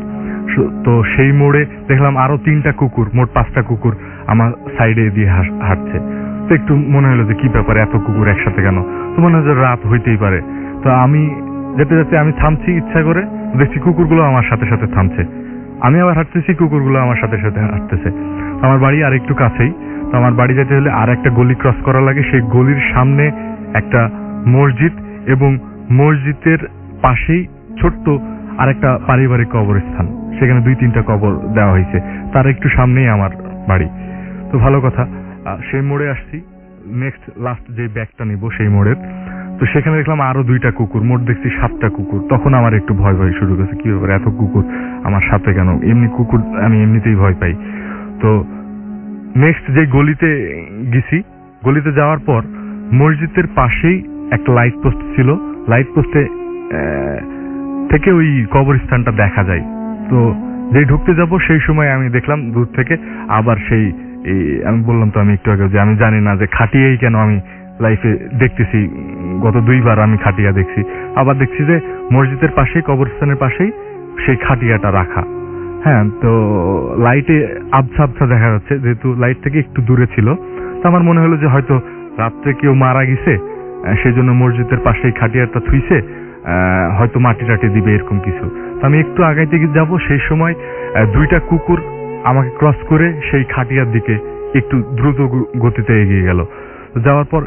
তো সেই মোড়ে দেখলাম আরো 3টা কুকুর, মোট 5টা কুকুর আমার সাইডে দিয়ে হাঁটছে। তো একটু মনে হলো যে কি ব্যাপার, এত কুকুর একসাথে কেন? তো মনে হয় যে রাত হইতেই পারে। তো আমি যেতে আমি থামছি ইচ্ছা করে, দেখছি কুকুরগুলো আমার সাথে সাথে থামছে। আমি আবার হাঁটতেছি, কুকুরগুলো আমার সাথে সাথে হাঁটতেছে। আমার বাড়ি আর একটু কাছেই। তো আমার বাড়ি যেতে হলে আর একটা গলি ক্রস করা লাগে। সেই গলির সামনে একটা মসজিদ এবং মসজিদের পাশেই ছোট্ট আর একটা পারিবারিক কবরস্থান, সেখানে 2-3টা কবর দেওয়া হয়েছে। তার একটু সামনেই আমার বাড়ি। তো ভালো কথা, সেই মোড়ে আসছি, নেক্সট লাস্ট যে ব্যাগটা নিব সেই মোড়ের। তো সেখানে দেখলাম আরো 2টা কুকুর, মোট দেখছি 7টা কুকুর। তখন আমার একটু ভয় শুরু করেছে, কি ব্যাপার এত কুকুর আমার সাথে কেন? এমনি কুকুর আমি এমনিতেই ভয় পাই। তো নেক্সট যে গলিতে গেছি, গলিতে যাওয়ার পর মসজিদের পাশেই একটা লাইট পোস্ট ছিল। লাইট পোস্টে থেকে ওই কবরস্থানটা দেখা যায়। তো যেই ঢুকতে যাব সেই সময় আমি দেখলাম দূর থেকে আবার সেই, আমি বললাম তো আমি একটু আগে যে আমি জানি না যে খাটিয়াই কেন আমি লাইফে দেখতেছি। গত 2বার আমি খাটিয়া দেখছি। আবার দেখছি যে মসজিদের পাশেই, কবরস্থানের পাশেই সেই খাটিয়াটা রাখা। হ্যাঁ, তো লাইটে আবছা দেখা যাচ্ছে, যেহেতু লাইট থেকে একটু দূরে ছিল। তো আমার মনে হলো যে হয়তো রাত্রে কেউ মারা গেছে, সেই জন্য মসজিদের পাশেই খাটিয়াটা থুইছে, হয়তো মাটি টাটি দিবে এরকম কিছু। তো আমি একটু আগাইতে যাব, সেই সময় 2টা কুকুর আমাকে ক্রস করে সেই খাটিয়ার দিকে একটু দ্রুত গতিতে এগিয়ে গেল। যাওয়ার পর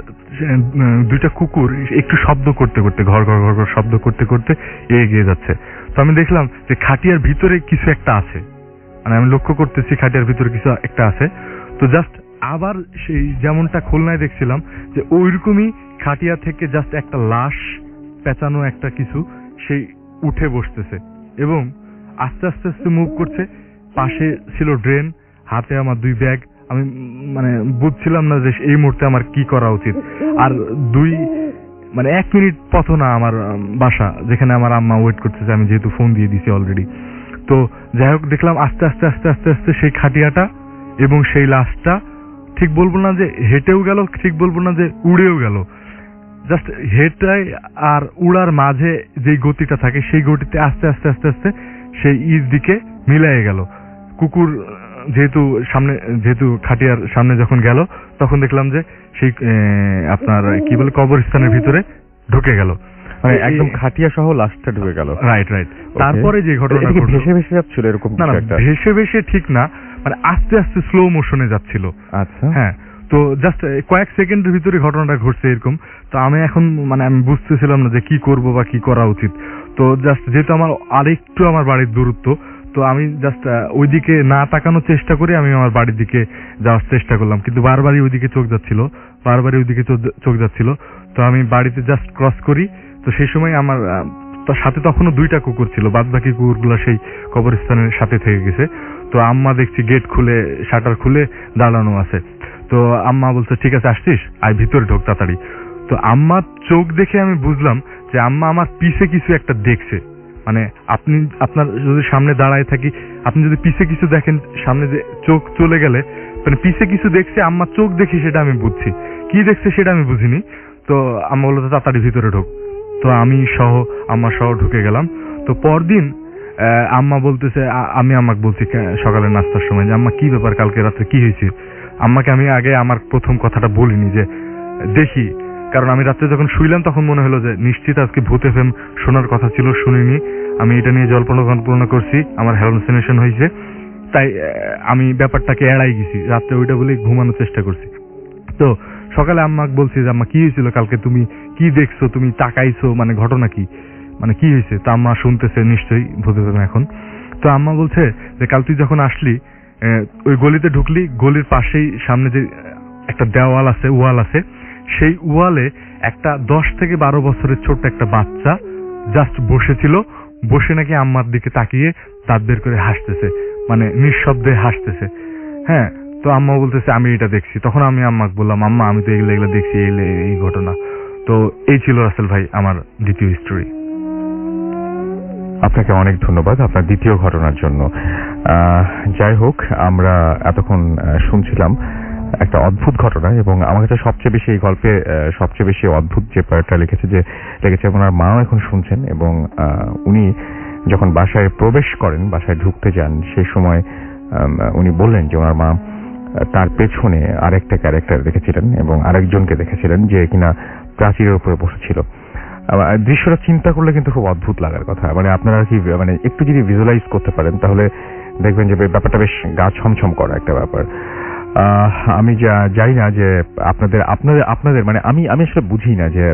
2টা কুকুর একটু শব্দ করতে করতে, ঘর ঘর ঘর ঘর শব্দ করতে করতে এগিয়ে যাচ্ছে। তো আমি দেখলাম যে খাটিয়ার ভিতরে কিছু একটা আছে, মানে আমি লক্ষ্য করতেছি খাটিয়ার ভিতরে কিছু একটা আছে। তো জাস্ট আবার সেই যেমনটা খুলনায় দেখছিলাম যে ওইরকমই খাটিয়া থেকে জাস্ট একটা লাশ পেঁচানো একটা কিছু সেই উঠে বসতেছে এবং আস্তে আস্তে আস্তে মুভ করছে। পাশে ছিল ড্রেন, হাতে আমার 2 ব্যাগ। আমি মানে বুঝছিলাম না যে এই মুহূর্তে আমার কি করা উচিত। আর 1 মিনিট পথ না আমার বাসা, যেখানে আমার আম্মা ওয়েট করতেছে, আমি যেহেতু ফোন দিয়ে দিছি অলরেডি। তো যাই হোক, দেখলাম আস্তে আস্তে আস্তে আস্তে আস্তে সেই খাটিয়াটা এবং সেই লাশটা, ঠিক বলবো না যে হেঁটেও গেল, ঠিক বলবো না যে উড়েও গেল, জাস্ট হেঁটায় আর উড়ার মাঝে যেই গতিটা থাকে সেই গতিতে আস্তে আস্তে আস্তে আস্তে সেই দিকে মিলাই গেল। কুকুর যেহেতু খাটিয়ার সামনে যখন গেল, তখন দেখলাম যে সেই আপনার কি বলে কবরস্থানের ভিতরে ঢুকে গেল, মানে একদম খাটিয়া সহ লাশটা ঢুকে গেল। রাইট। তারপরে যে ঘটনাটা ঘটলো, ভেসে ভেসে যাচ্ছিল এরকম না, ভেসে ভেসে ঠিক না, মানে আস্তে আস্তে স্লো মোশনে যাচ্ছিল। আচ্ছা, হ্যাঁ। তো জাস্ট কয়েক সেকেন্ডের ভিতরে ঘটনাটা ঘটছে এরকম। তো আমি এখন আমি বুঝতেছিলাম না যে কি করব বা কি করা উচিত। তো জাস্ট যেহেতু আমার আরেকটু আমার বাড়ির দূরত্ব, তো আমি জাস্ট ওইদিকে না তাকানোর চেষ্টা করে আমি আমার বাড়ির দিকে যাওয়ার চেষ্টা করলাম, কিন্তু বারবারই ওইদিকে চোখ যাচ্ছিল। তো আমি বাড়িতে জাস্ট ক্রস করি। তো সেই সময় আমার সাথে তখনও 2টা কুকুর ছিল, বাদ বাকি কুকুরগুলো সেই কবরস্থানের সাথে থেকে গেছে। তো আম্মা দেখছি গেট খুলে, শাটার খুলে দাঁড়ানো আছে। তো আম্মা বলছে ঠিক আছে আসছিস, আয় ভিতরে ঢোক তাড়াতাড়ি। তো আম্মার চোখ দেখে আমি বুঝলাম যে আম্মা আমার পিছে কিছু একটা দেখছে। মানে আপনি আপনার যদি সামনে দাঁড়ায় থাকি, আপনি যদি পিছে কিছু দেখেন, সামনে যে চোখ চলে গেলে মানে পিছে কিছু দেখছে, আম্মা চোখ দেখি সেটা আমি বুঝছি, কি দেখছে সেটা আমি বুঝিনি। তো আম্মা বললো তাড়াতাড়ি ভিতরে ঢোক। তো আমি সহ আম্মা সহ ঢুকে গেলাম। তো পরদিন আম্মা বলতেছে, আমি আম্মাকে বলছি সকালে নাস্তার সময় যে আম্মা কি ব্যাপার, কালকে রাত্রে কি হয়েছে। আম্মাকে আমি আগে আমার প্রথম কথাটা বলিনি যে দেখি, কারণ আমি রাত্রে যখন শুইলাম তখন মনে হলো যে নিশ্চিত আজকে ভূত এফএম শোনার কথা ছিল, শুনিনি। আমি এটা নিয়ে জল্পনা কল্পনা করছি, আমার হ্যালুসিনেশন হয়েছে, তাই আমি ব্যাপারটাকে এড়াই গেছি, রাত্রে ওইটা বলে ঘুমানোর চেষ্টা করছি। তো সকালে আম্মাকে বলছি যে আম্মা কি হয়েছিল কালকে, তুমি কি দেখছো, তুমি তাকাইছো, মানে ঘটনা কি, মানে কি হয়েছে। তা আম্মা শুনতেছে নিশ্চয়ই ভূত এফএম এখন। তো আম্মা বলছে যে কাল তুই যখন আসলি ওই গলিতে ঢুকলি, গলির পাশেই সামনে যে একটা দেওয়াল আছে, ওয়াল আছে, সেই ওয়ালে একটা 10 থেকে 12 বছরের ছোট্ট একটা বাচ্চা জাস্ট বসেছিল, বসে নাকি আম্মার দিকে তাকিয়ে দাঁত বের করে হাসতেছে, মানে নিঃশব্দে হাসতেছে। হ্যাঁ, তো আম্মা বলতেছে আমি এটা দেখছি। তখন আমি আম্মাকে বললাম আম্মা আমি তো এগুলো দেখছি, এই ঘটনা। তো এই ছিল রাসেল ভাই আমার দ্বিতীয় স্টোরি। আপনাকে অনেক ধন্যবাদ আপনার দ্বিতীয় ঘটনার জন্য। যাই হোক, আমরা এতক্ষণ শুনছিলাম একটা অদ্ভুত ঘটনা, এবং আমার কাছে সবচেয়ে বেশি এই গল্পে সবচেয়ে বেশি অদ্ভুত যে পার্টটা লেগেছে ওনার মাও এখন শুনছেন, এবং উনি যখন বাসায় প্রবেশ করেন, বাসায় ঢুকতে যান, সেই সময় উনি বললেন যে ওনার মা তার পেছনে আরেকটা ক্যারেক্টার দেখেছিলেন এবং আরেকজনকে দেখেছিলেন যে কিনা প্রাচীরের উপরে বসেছিল। দৃশ্যটা চিন্তা করলে কিন্তু খুব অদ্ভুত লাগার কথা। মানে আপনারা কি মানে একটু যদি ভিজুয়ালাইজ করতে পারেন তাহলে দেখবেন যে ব্যাপারটা বেশ গা ছমছম করা একটা ব্যাপার। আমি জানি না যে আপনাদের মানে আমি আসলে বুঝি না যে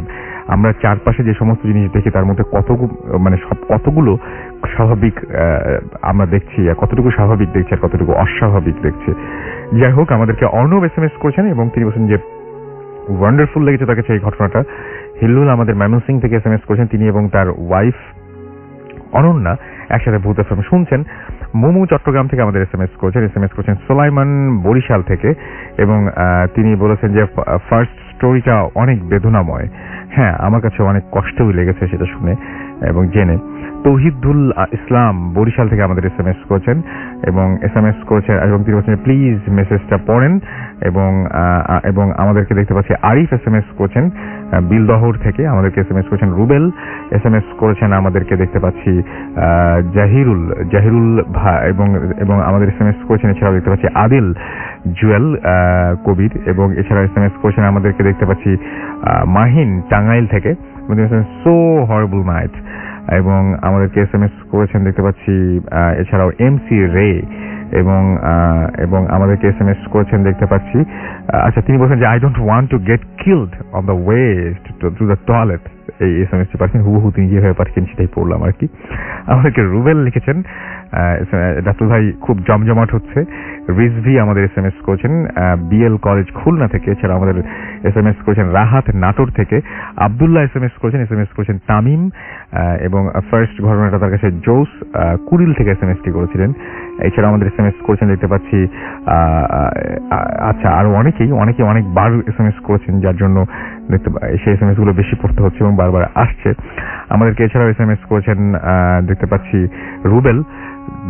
আমরা চারপাশে যে সমস্ত জিনিস দেখি তার মধ্যে কতগুলো স্বাভাবিক আমরা দেখছি, আর কতটুকু স্বাভাবিক দেখছি আর কতটুকু অস্বাভাবিক দেখছি। যাই হোক, আমাদেরকে অর্ণব SMS করেছেন এবং তিনি বলছেন যে ওয়ান্ডারফুল লেগেছে তার কাছে এই ঘটনাটা। হিল্লুল আমাদের ময়মনসিংহ থেকে SMS করেছেন, তিনি এবং তার ওয়াইফ অনন্যা একসাথে ভূত এফএম শুনছেন। মোমু চট্টগ্রাম থেকে আমাদের SMS করেছেন সোলাইমান বরিশাল থেকে, এবং তিনি বলেছেন যে ফার্স্ট স্টোরিটা অনেক বেদনাময়। হ্যাঁ, আমার কাছে অনেক কষ্টই লেগেছে সেটা শুনে এবং জেনে। তৌহিদুল ইসলাম বরিশাল থেকে আমাদের SMS করেছেন এবং তিনি বলছেন প্লিজ মেসেজটা পড়েন, এবং আমাদেরকে দেখতে পাচ্ছি আরিফ SMS করেছেন বিলদহর থেকে, আমাদেরকে SMS করেছেন রুবেল, SMS করেছেন আমাদেরকে দেখতে পাচ্ছি জাহিরুল ভাই, এবং আমাদের SMS করেছেন এছাড়াও দেখতে পাচ্ছি আদিল জুয়েল কবির, এবং এছাড়া SMS করেছেন আমাদেরকে দেখতে পাচ্ছি মাহিন টাঙ্গাইল থেকে, সো হরেবল নাইট, এবং আমাদেরকে SMS করেছেন দেখতে পাচ্ছি এছাড়াও MC রে, এবং আমাদেরকে SMS করেছেন দেখতে পাচ্ছি আচ্ছা তিনি বলছেন যে I don't want to get killed on the way to the toilet. এই SMS পাঠিয়েছেন, হুবহু তিনি যেভাবে পাঠিয়েছেন সেটাই পড়লাম আর কি। আমাদেরকে রুবেল লিখেছেন ডাক্তার ভাই খুব জমজমাট হচ্ছে। রিজভি আমাদের SMS করেছেন BL কলেজ খুলনা থেকে, এছাড়া আমাদের SMS করেছেন রাহাত নাটোর থেকে, আব্দুল্লাহ SMS করেছেন তামিম, এবং ফার্স্ট ঘটনাটা তার কাছে জোস কুড়িল থেকে SMS করেছিলেন। এছাড়া আমাদের SMS করেছেন দেখতে পাচ্ছি আচ্ছা আরো অনেকে অনেকবার SMS করেছেন, যার জন্য সেই SMS গুলো বেশি পড়তে হচ্ছে এবং বারবার আসছে। আমাদেরকে এছাড়াও SMS করেছেন দেখতে পাচ্ছি রুবেল।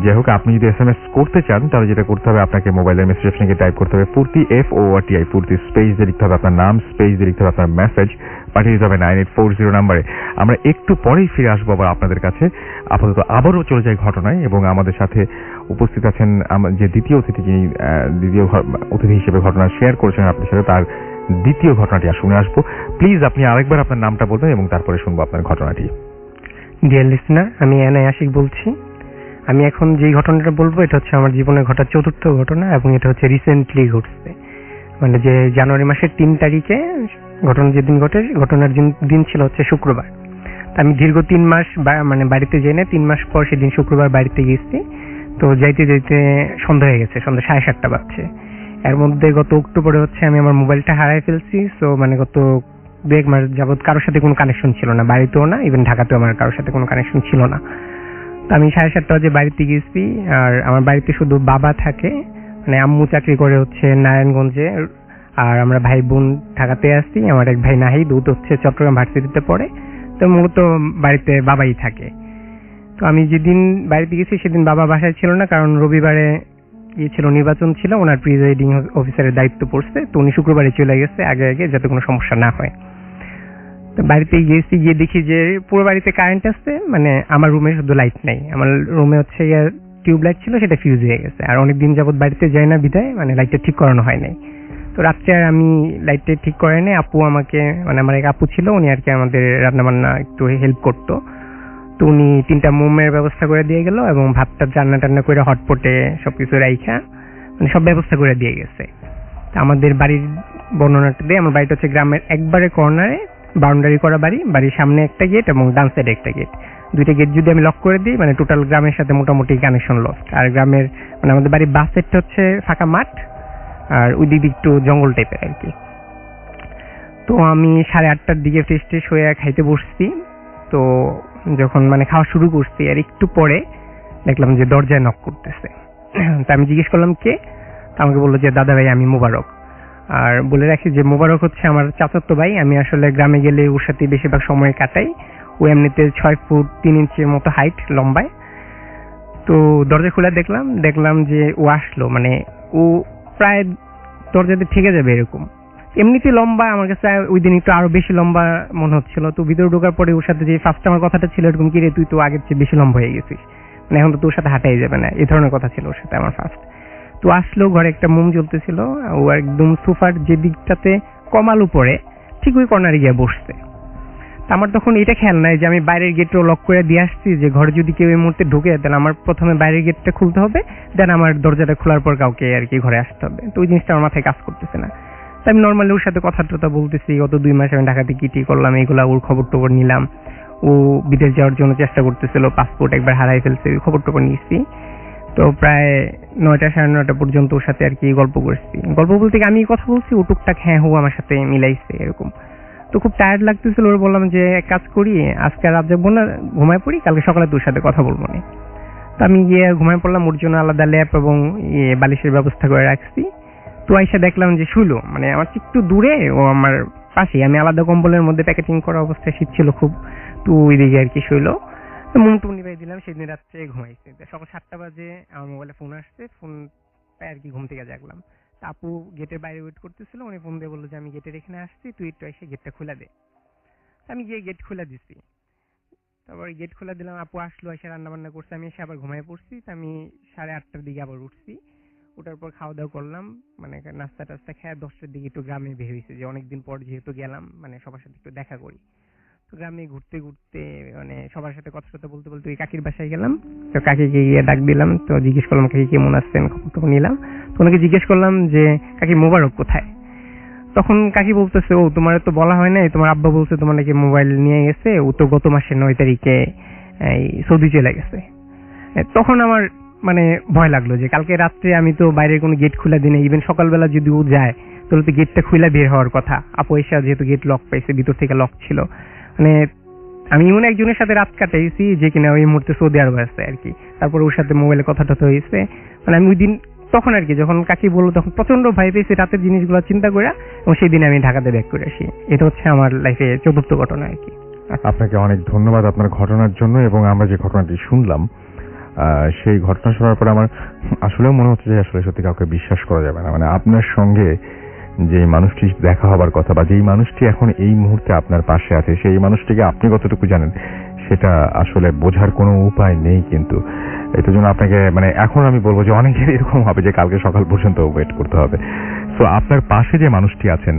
যাই হোক, আপনি যদি SMS করতে চান তাহলে যেটা করতে হবে, আপনাকে মোবাইলের মেসেজ অপশনে টাইপ করতে হবে ফুর্তি FORTI, ফুর্তি স্পেস দিয়ে লিখতে হবে আপনার নাম, স্পেস দিয়ে লিখতে হবে আপনার মেসেজ, পাঠিয়ে দিতে হবে 9840 নাম্বারে। আমরা একটু পরেই ফিরে আসবো আবার আপনাদের কাছে। আপাতত আবারও চলে যাই ঘটনায়, এবং আমাদের সাথে উপস্থিত আছেন যে দ্বিতীয় অতিথি হিসেবে ঘটনা শেয়ার করেছেন আপনার সাথে, তার দ্বিতীয় ঘটনাটি শুনে আসবো। প্লিজ আপনি আরেকবার আপনার নামটা বলবেন এবং তারপরে শুনবো আপনার ঘটনাটি। ডিয়ার লিসনার, আমি এনআই আশিক বলছি। আমি এখন যেই ঘটনাটা বলবো এটা হচ্ছে আমার জীবনে ঘটা চতুর্থ ঘটনা, এবং এটা হচ্ছে রিসেন্টলি ঘটছে, মানে যে জানুয়ারি মাসের 3 তারিখে ঘটনা যেদিন ঘটে, ঘটনার দিন ছিল হচ্ছে শুক্রবার। আমি দীর্ঘ 3 মাস মানে বাড়িতে জেনে 3 মাস পর সেদিন শুক্রবার বাড়িতে গেছি। তো যাইতে সন্ধ্যা হয়ে গেছে, সন্ধ্যা 7:30 বাজছে। এর মধ্যে গত অক্টোবরে হচ্ছে আমি আমার মোবাইলটা হারাই ফেলছি। সো মানে গত 2 মাস যাবত কারোর সাথে কোনো কানেকশন ছিল না, বাড়িতেও না, ইভেন ঢাকাতেও আমার কারোর সাথে কোনো কানেকশন ছিল না। তো আমি 7:30 বাজে বাড়িতে গেছি। আর আমার বাড়িতে শুধু বাবা থাকে, মানে আম্মু চাকরি করে হচ্ছে নারায়ণগঞ্জে, আর আমরা ভাই বোন ঢাকাতে আছি। আমার এক ভাই নাহিদ, ও হচ্ছে চট্টগ্রাম ভার্সিটিতে পড়ে। তো মূলত বাড়িতে বাবাই থাকে। তো আমি যেদিন বাড়িতে গেছি সেদিন বাবা বাসায় ছিল না, কারণ রবিবারে ছিল নির্বাচন ছিল, ওনার প্রিজাইডিং অফিসারের দায়িত্ব পড়ছে, তো উনি শুক্রবারে চলে গেছে আগে আগে, যাতে কোনো সমস্যা না হয়। তো বাড়িতে গিয়েছি, গিয়ে দেখি যে পুরো বাড়িতে কারেন্ট আসছে, মানে আমার রুমে শুধু লাইট নাই, আমার রুমে হচ্ছে টিউব লাইট ছিল, সেটা ফিউজ হয়ে গেছে। আর অনেকদিন যাবত বাড়িতে যাই না বিধায় মানে লাইটটা ঠিক করানো হয় নাই। তো রাত্রে আর আমি লাইটটা ঠিক করে নেই, আপু আমাকে, মানে আমার এক আপু ছিল, উনি আর কি আমাদের রান্না বান্না একটু হেল্প করতো। তো উনি 3টা মোমের ব্যবস্থা করে দিয়ে গেল এবং ভাতটা রান্না টান্না করে হটপটে সবকিছু রাইখা মানে সব ব্যবস্থা করে দিয়ে গেছে। আমাদের বাড়ির বর্ণনাটা দিয়ে, আমার বাড়িটা হচ্ছে গ্রামের একবারে কর্নারে, বাউন্ডারি করা বাড়ি, বাড়ির সামনে একটা গেট এবং ডান সাইডে একটা গেট, 2টা গেট যদি আমি লক করে দিই মানে টোটাল গ্রামের সাথে মোটামুটি কানেকশন লস্ট। আর গ্রামের মানে আমাদের বাড়ির বাস সাইডটা হচ্ছে ফাঁকা মাঠ, আর ওই দিক একটু জঙ্গল টাইপের আর কি। তো আমি 8:30টার দিকে ফ্রেশ ট্রেশ হয়ে খাইতে বসছি। তো যখন মানে খাওয়া শুরু করছি আর একটু পরে দেখলাম যে দরজায় নক করতেছে। তা আমি জিজ্ঞেস করলাম কে, আমাকে বললো যে দাদা ভাই আমি মোবারক। আর বলে রাখি যে মোবারক হচ্ছে আমার চাচাতো ভাই, আমি আসলে গ্রামে গেলে ওর সাথে বেশিরভাগ সময় কাটাই। ও এমনিতে 6 ফুট 3 ইঞ্চির মতো হাইট লম্বায়। তো দরজা খুলে দেখলাম যে ও আসলো, মানে ও প্রায় দরজাতে ঠেকে যাবে এরকম, এমনিতে লম্বা, আমার কাছে ওই দিন একটু আরো বেশি লম্বা মনে হচ্ছিল। তো ভিতরে ঢোকার পরে ওর সাথে যে ফার্স্ট আমার কথাটা ছিল এরকম, কি রে তুই তো আগের চেয়ে বেশি লম্বা হয়ে গেছিস, মানে এখন তো তোর সাথে হাঁটাই যাবে না, এই ধরনের কথা ছিল ওর সাথে আমার ফার্স্ট। তো আসলো, ঘরে একটা মোম জ্বলতেছিল, ও একদম সোফার যে দিকটাতে কমাল উপরে ঠিক ওই কর্নারে গিয়ে বসছে। আমার তখন এটা খেয়াল নাই যে আমি বাইরের গেটও লক করে দিয়ে আসছি, যে ঘরে যদি কেউ এই মুহূর্তে ঢুকে দেন আমার প্রথমে বাইরের গেটটা খুলতে হবে, দেন আমার দরজাটা খোলার পর কাউকে আর কি ঘরে আসতে হবে। তো ওই জিনিসটা আমার মাথায় কাজ করতেছে না। তো আমি নর্মালি ওর সাথে কথা টথা বলতেছি, গত 2 মাস আমি ঢাকাতে কি করলাম, এইগুলা ওর খবর টবর নিলাম। ও বিদেশ যাওয়ার জন্য চেষ্টা করতেছিল, পাসপোর্ট একবার হারাই ফেলছে, খবর টবর নিয়েছি। তো প্রায় 9টা 9:30 পর্যন্ত ওর সাথে আর কি গল্প করছি। গল্প বলতে আমি কথা বলছি, ও টুকটাক হ্যাঁ হো আমার সাথে মিলাইছে এরকম। তো খুব টায়ার্ড লাগতেছিল, ওর বললাম যে এক কাজ করি, আজকে রাত যাবো না, ঘুমায় পড়ি, কালকে সকালে তোর সাথে কথা বলবো না। তো আমি গিয়ে ঘুমায় পড়লাম, ওর জন্য আলাদা ল্যাপ এবং বালিশের ব্যবস্থা করে রাখছি। তো আইসা দেখলাম যে শুইলো, মানে আমার একটু দূরে, ও আমার পাশে, আমি আলাদা কম্বলের মধ্যে প্যাকেটিং করা অবস্থায়, শীত ছিল খুব, তো ওই দিকে আর কি শুইলো। মন টুন নিবাই দিলাম, সেদিন রাত্রে ঘুমাইছি। সকাল 7টা বাজে আমার মোবাইলে ফোন আসছে, ফোন পাই আর কি ঘুম থেকে জাগলাম। আপু গেটের বাইরে ওয়েট করতেছিল, উনি ফোন দিয়ে বললো যে আমি গেটের এখানে আসছি, তুই একটু এসে গেটটা খুলে দে। আমি গিয়ে গেট খুলে দিছি, তারপর গেট খুলে দিলাম, আপু আসলো, এসে রান্না বান্না করছে, আমি এসে আবার ঘুমায় পড়ছি। আমি 8:30টার দিকে আবার উঠছি, ওঠার পর খাওয়া দাওয়া করলাম, মানে নাস্তা টাস্তা খেয়ে 10টার দিকে একটু গ্রামে বের হয়েছে, যে অনেকদিন পর যেহেতু গেলাম, মানে সবার সাথে একটু দেখা করি। তো গ্রামে ঘুরতে ঘুরতে মানে সবার সাথে কথা কথা বলতে বলতে ওই কাকির বাসায় গেলাম। তো কাকিকে গিয়ে ডাক দিলাম, তো জিজ্ঞেস করলাম কাকি কেমন আছেন, খবর টবর নিলাম। তো ওনাকে জিজ্ঞেস করলাম যে কাকি মোবারক কোথায়। তখন কাকি বলতেছে, ও তোমার তো বলা হয় নাই, তোমার আব্বা বলছে তোমার নাকি মোবাইল নিয়ে গেছে, ও তো গত মাসের 9 তারিখে এই সৌদি চলে গেছে। তখন আমার মানে ভয় লাগলো যে কালকে রাত্রে আমি তো বাইরের কোনো গেট খুলে দিই না, ইভেন সকালবেলা যদি ও যায় তাহলে তো গেটটা খুলে বের হওয়ার কথা। আপু এসে যেহেতু গেট লক পাইছে, ভিতর থেকে লক ছিল, মানে আমি এমন একজনের সাথে রাত কাটাইছি যে কিনা ওই মুহূর্তে সৌদি আরব আসছে আর কি। তারপর ওর সাথে মোবাইলে কথা টথা হয়েছে, মানে আমি ওই দিন তখন আর কি যখন কাকি বললো তখন প্রচন্ড ভয় পেয়েছি রাতের জিনিসগুলো চিন্তা করে, এবং সেই দিন আমি ঢাকাতে ব্যাক করে আসি। এটা হচ্ছে আমার লাইফে 4র্থ ঘটনা আর কি। আপনাকে অনেক ধন্যবাদ আপনার ঘটনার জন্য। এবং আমরা যে ঘটনাটি শুনলাম, সেই ঘটনা শোনার পরে আমার আসলেও মনে হচ্ছে যে আসলে সত্যি কাউকে বিশ্বাস করা যাবে না। মানে আপনার সঙ্গে যে মানুষটি দেখা হবার কথা, বা যেই মানুষটি এখন এই মুহূর্তে আপনার পাশে আছে, সেই মানুষটিকে আপনি কতটুকু জানেন সেটা আসলে বোঝার কোনো উপায় নেই। কিন্তু এটার জন্য আপনাকে মানে এখন আমি বলবো যে অনেকের এরকম হবে যে কালকে সকাল পর্যন্ত ওয়েট করতে হবে। সো আপনার পাশে যে মানুষটি আছেন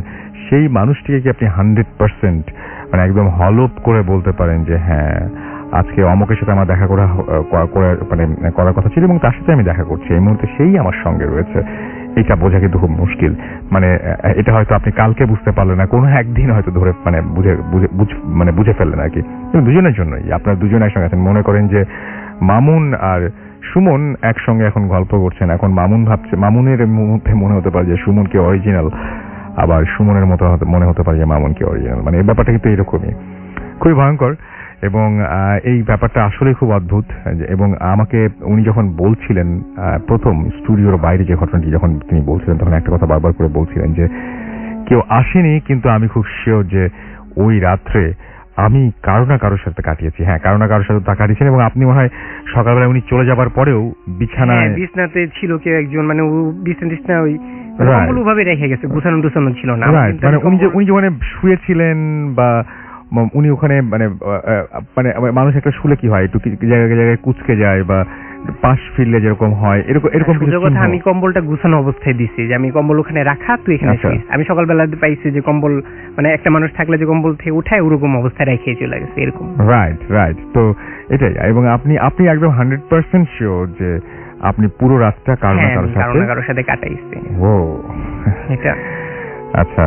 সেই মানুষটিকে কি আপনি 100% মানে একদম হলপ করে বলতে পারেন যে হ্যাঁ আজকে অমকের সাথে আমার দেখা করার কথা ছিল এবং তার সাথে আমি দেখা করছি, এই মুহূর্তে সেই আমার সঙ্গে রয়েছে, এটা বোঝা কিন্তু খুব মুশকিল। মানে এটা হয়তো আপনি কালকে বুঝতে পারলেন না, কোনো একদিন হয়তো ধরে মানে বুঝে ফেললেন আর কি। কিন্তু দুজনের জন্যই, আপনার দুজন একসঙ্গে আছেন। মনে করেন যে মামুন আর সুমন একসঙ্গে এখন গল্প করছেন, এখন মামুন ভাবছে, মামুনের মধ্যে মনে হতে পারে যে সুমন কি অরিজিনাল, আবার সুমনের মতো মনে হতে পারে যে মামুন কি অরিজিনাল। মানে এই ব্যাপারটা কিন্তু এরকমই, খুবই ভয়ঙ্কর। এবং এই ব্যাপারটা আসলে খুব অদ্ভুত। এবং আমাকে উনি যখন বলছিলেন প্রথম স্টুডিওর বাইরে যে ঘটনাটি যখন তিনি বলছিলেন, তখন একটা কথা বারবার করে বলছিলেন যে কেউ আসেনি, কিন্তু আমি খুব শিওর যে ওই রাত্রে আমি কারো না কারোর সাথে কাটিয়েছি। হ্যাঁ, কারো না কারোর সাথে তা কাটিয়েছেন এবং আপনি মনে হয় সকালবেলা উনি চলে যাবার পরেও বিছানায় বিছনাতে ছিল কেউ একজন, মানে ও বিছনা ওই Right. কম্বল ভাবে রেখে গেছে, গুছানো টুছানো ছিল না। রাইট, মানে উনি যে মানে শুয়েছিলেন বা উনি ওখানে মানে মানে মানুষ একটা শুলে কি হয়, একটু জায়গায় জায়গায় কুচকে যায় বা পাশ ফিরলে যেরকম হয়, এরকম কিছু কথা। চিহ্ন। আমি কম্বলটা গুছানো অবস্থায় দিছি, যে আমি কম্বল ওখানে রাখা, তুই এখানে আচ্ছা। শুইস। আমি সকালবেলা পাইছি যে কম্বল, মানে একটা মানুষ থাকলে যে কম্বল থেকে উঠায় ওরকম অবস্থায় রেখে চলে গেছে এরকম। রাইট, তো এটাই। এবং আপনি একদম 100% শিওর যে আপনি পুরো রাতটা কারো না কারোর সাথে কাটাইছি। ও এটা আচ্ছা,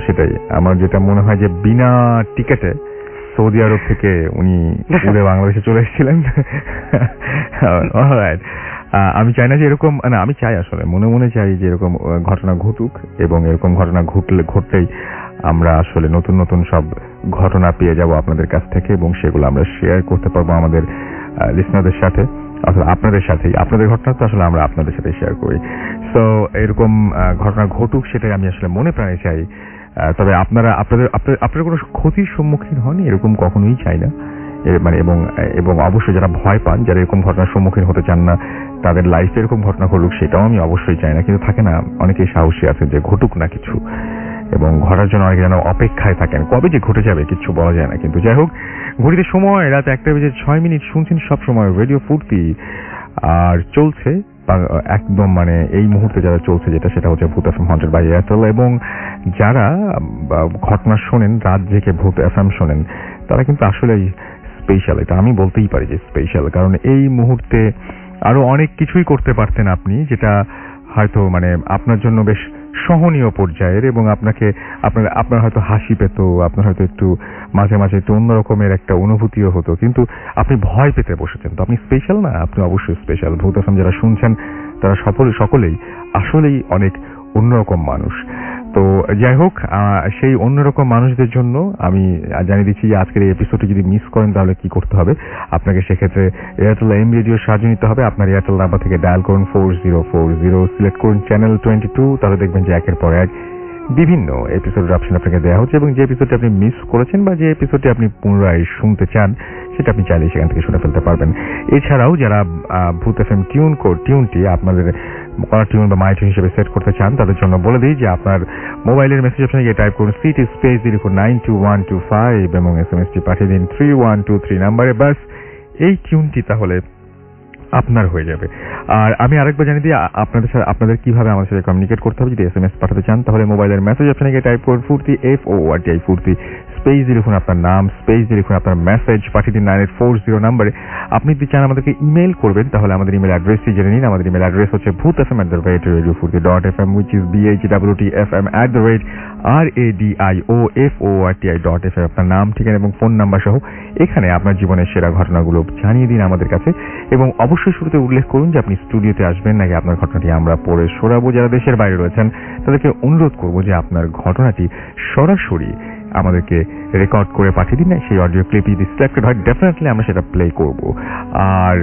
সেটাই আমার যেটা মনে হয় যে বিনা টিকেটে সৌদি আরব থেকে উনি উড়ে বাংলাদেশে চলে এসেছিলেন। অলরাইট, আমি চাই না যে এরকম, না আমি চাই আসলে মনে মনে চাই যে এরকম ঘটনা ঘটুক এবং এরকম ঘটনা ঘটলেই আমরা আসলে নতুন নতুন সব ঘটনা পেয়ে যাব আপনাদের কাছ থেকে এবং সেগুলো আমরা শেয়ার করতে পারবো আমাদের লিসনারদের সাথে, আসলে আপনাদের সাথেই। আপনাদের ঘটনা তো আসলে আমরা আপনাদের সাথে শেয়ার করি। সো এরকম ঘটনা ঘটুক সেটাই আমি আসলে মনে প্রাণে চাই। তবে আপনারা কোনো ক্ষতির সম্মুখীন হন এরকম কখনোই চাই না। মানে এবং অবশ্যই যারা ভয় পান, যারা এরকম ঘটনার সম্মুখীন হতে চান না, তাদের লাইফে এরকম ঘটনা ঘটুক সেটাও আমি অবশ্যই চাই না। কিন্তু থাকে না, অনেকেই সাহসী আছে যে ঘটুক না কিছু, এবং ঘটার জন্য অনেকে যেন অপেক্ষায় থাকেন, কবে যে ঘটে যাবে কিছু বলা যায় না। কিন্তু যাই হোক, ঘড়িতে সময় রাত 1:06 শুনছেন সব সময় রেডিও ফুর্তি, আর চলছে একদম মানে এই মুহূর্তে যারা চলছে যেটা, সেটা হচ্ছে ভূত এফএম 100 বাই এয়ারটেল। এবং যারা ঘটনা শোনেন, রাত জেগে ভূত এফএম শোনেন, তারা কিন্তু আসলেই স্পেশাল। এটা আমি বলতেই পারি যে স্পেশাল, কারণ এই মুহূর্তে আরো অনেক কিছুই করতে পারতেন আপনি, যেটা হয়তো মানে আপনার জন্য বেশ সহনীয় পর্যায়ের, এবং আপনার হয়তো হাসি পেত, আপনার হয়তো একটু মাঝে মাঝে একটু অন্যরকমের একটা অনুভূতিও হতো, কিন্তু আপনি ভয় পেতে বসেছেন। তো আপনি স্পেশাল না, আপনি অবশ্যই স্পেশাল। ভূত এফএম যারা শুনছেন তারা সকলেই আসলেই অনেক অন্যরকম মানুষ। তো যাই হোক, সেই অন্যরকম মানুষদের জন্য আমি জানিয়ে দিচ্ছি যে আজকের এই এপিসোডটি যদি মিস করেন তাহলে কি করতে হবে। আপনাকে সেক্ষেত্রে এয়ারটেল এম রেডিও সাহায্য নিতে হবে। আপনার এয়ারটেল নাম্বার থেকে ডায়াল করুন 4040, সিলেক্ট করুন চ্যানেল 22, তাহলে দেখবেন যে একের পর এক বিভিন্ন এপিসোডের অপশন আপনাকে দেওয়া হচ্ছে, এবং যে এপিসোডটি আপনি মিস করেছেন বা যে এপিসোডটি আপনি পুনরায় শুনতে চান সেটা আপনি চাইলে সেখান থেকে শুনে ফেলতে পারবেন। এছাড়াও যারা ভূত এফএম টিউনটি আপনাদের কলার টিউন বা মাই টিউন হিসেবে সেট করতে চান, তাদের জন্য বলে দিই যে আপনার মোবাইলের মেসেজ অপশনে গিয়ে টাইপ করুন সিটি স্পেস 92125 এবং এসএমএসটি পাঠিয়ে দিন 3123 নাম্বারে। বাস এই টিউনটি তাহলে আপনার হয়ে যাবে। আর আমি আরেকবার জানিয়ে দিই আপনাদের কিভাবে আমাদের সাথে কমিউনিকেট করতে হবে। যদি এসএমএস পাঠাতে চান তাহলে মোবাইলের মেসেজ অপশনে গিয়ে টাইপ করুন ফুর্তি FORTI ফুর্তি, স্পেস দিয়ে লিখুন আপনার নাম, স্পেস দিয়ে লিখুন আপনার মেসেজ, পাঠিয়ে দিন 9840 নাম্বারে। আপনি যদি চান আমাদেরকে ইমেল করবেন তাহলে আমাদের ইমেল অ্যাড্রেসটি জেনে নিন। আমাদের ইমেল অ্যাড্রেস হচ্ছে bhootfm@radiofurti.fm, which is BHWTFM@radiofurti.fm। আপনার নাম, ঠিকানা এবং ফোন নাম্বার সহ এখানে আপনার জীবনের সেরা ঘটনাগুলো জানিয়ে দিন আমাদের কাছে, এবং অবশ্যই শুরুতে উল্লেখ করুন যে আপনি স্টুডিওতে আসবেন নাকি আপনার ঘটনাটি আমরা পড়ে শোনাবো। যারা দেশের বাইরে রয়েছেন তাদেরকে অনুরোধ করবো যে আপনার ঘটনাটি সরাসরি আমাদেরকে রেকর্ড করে পাঠিয়ে দিন। সেই অডিও ক্লিপ যদি সিলেক্টেড হয় ডেফিনেটলি আমরা সেটা প্লে করব। আর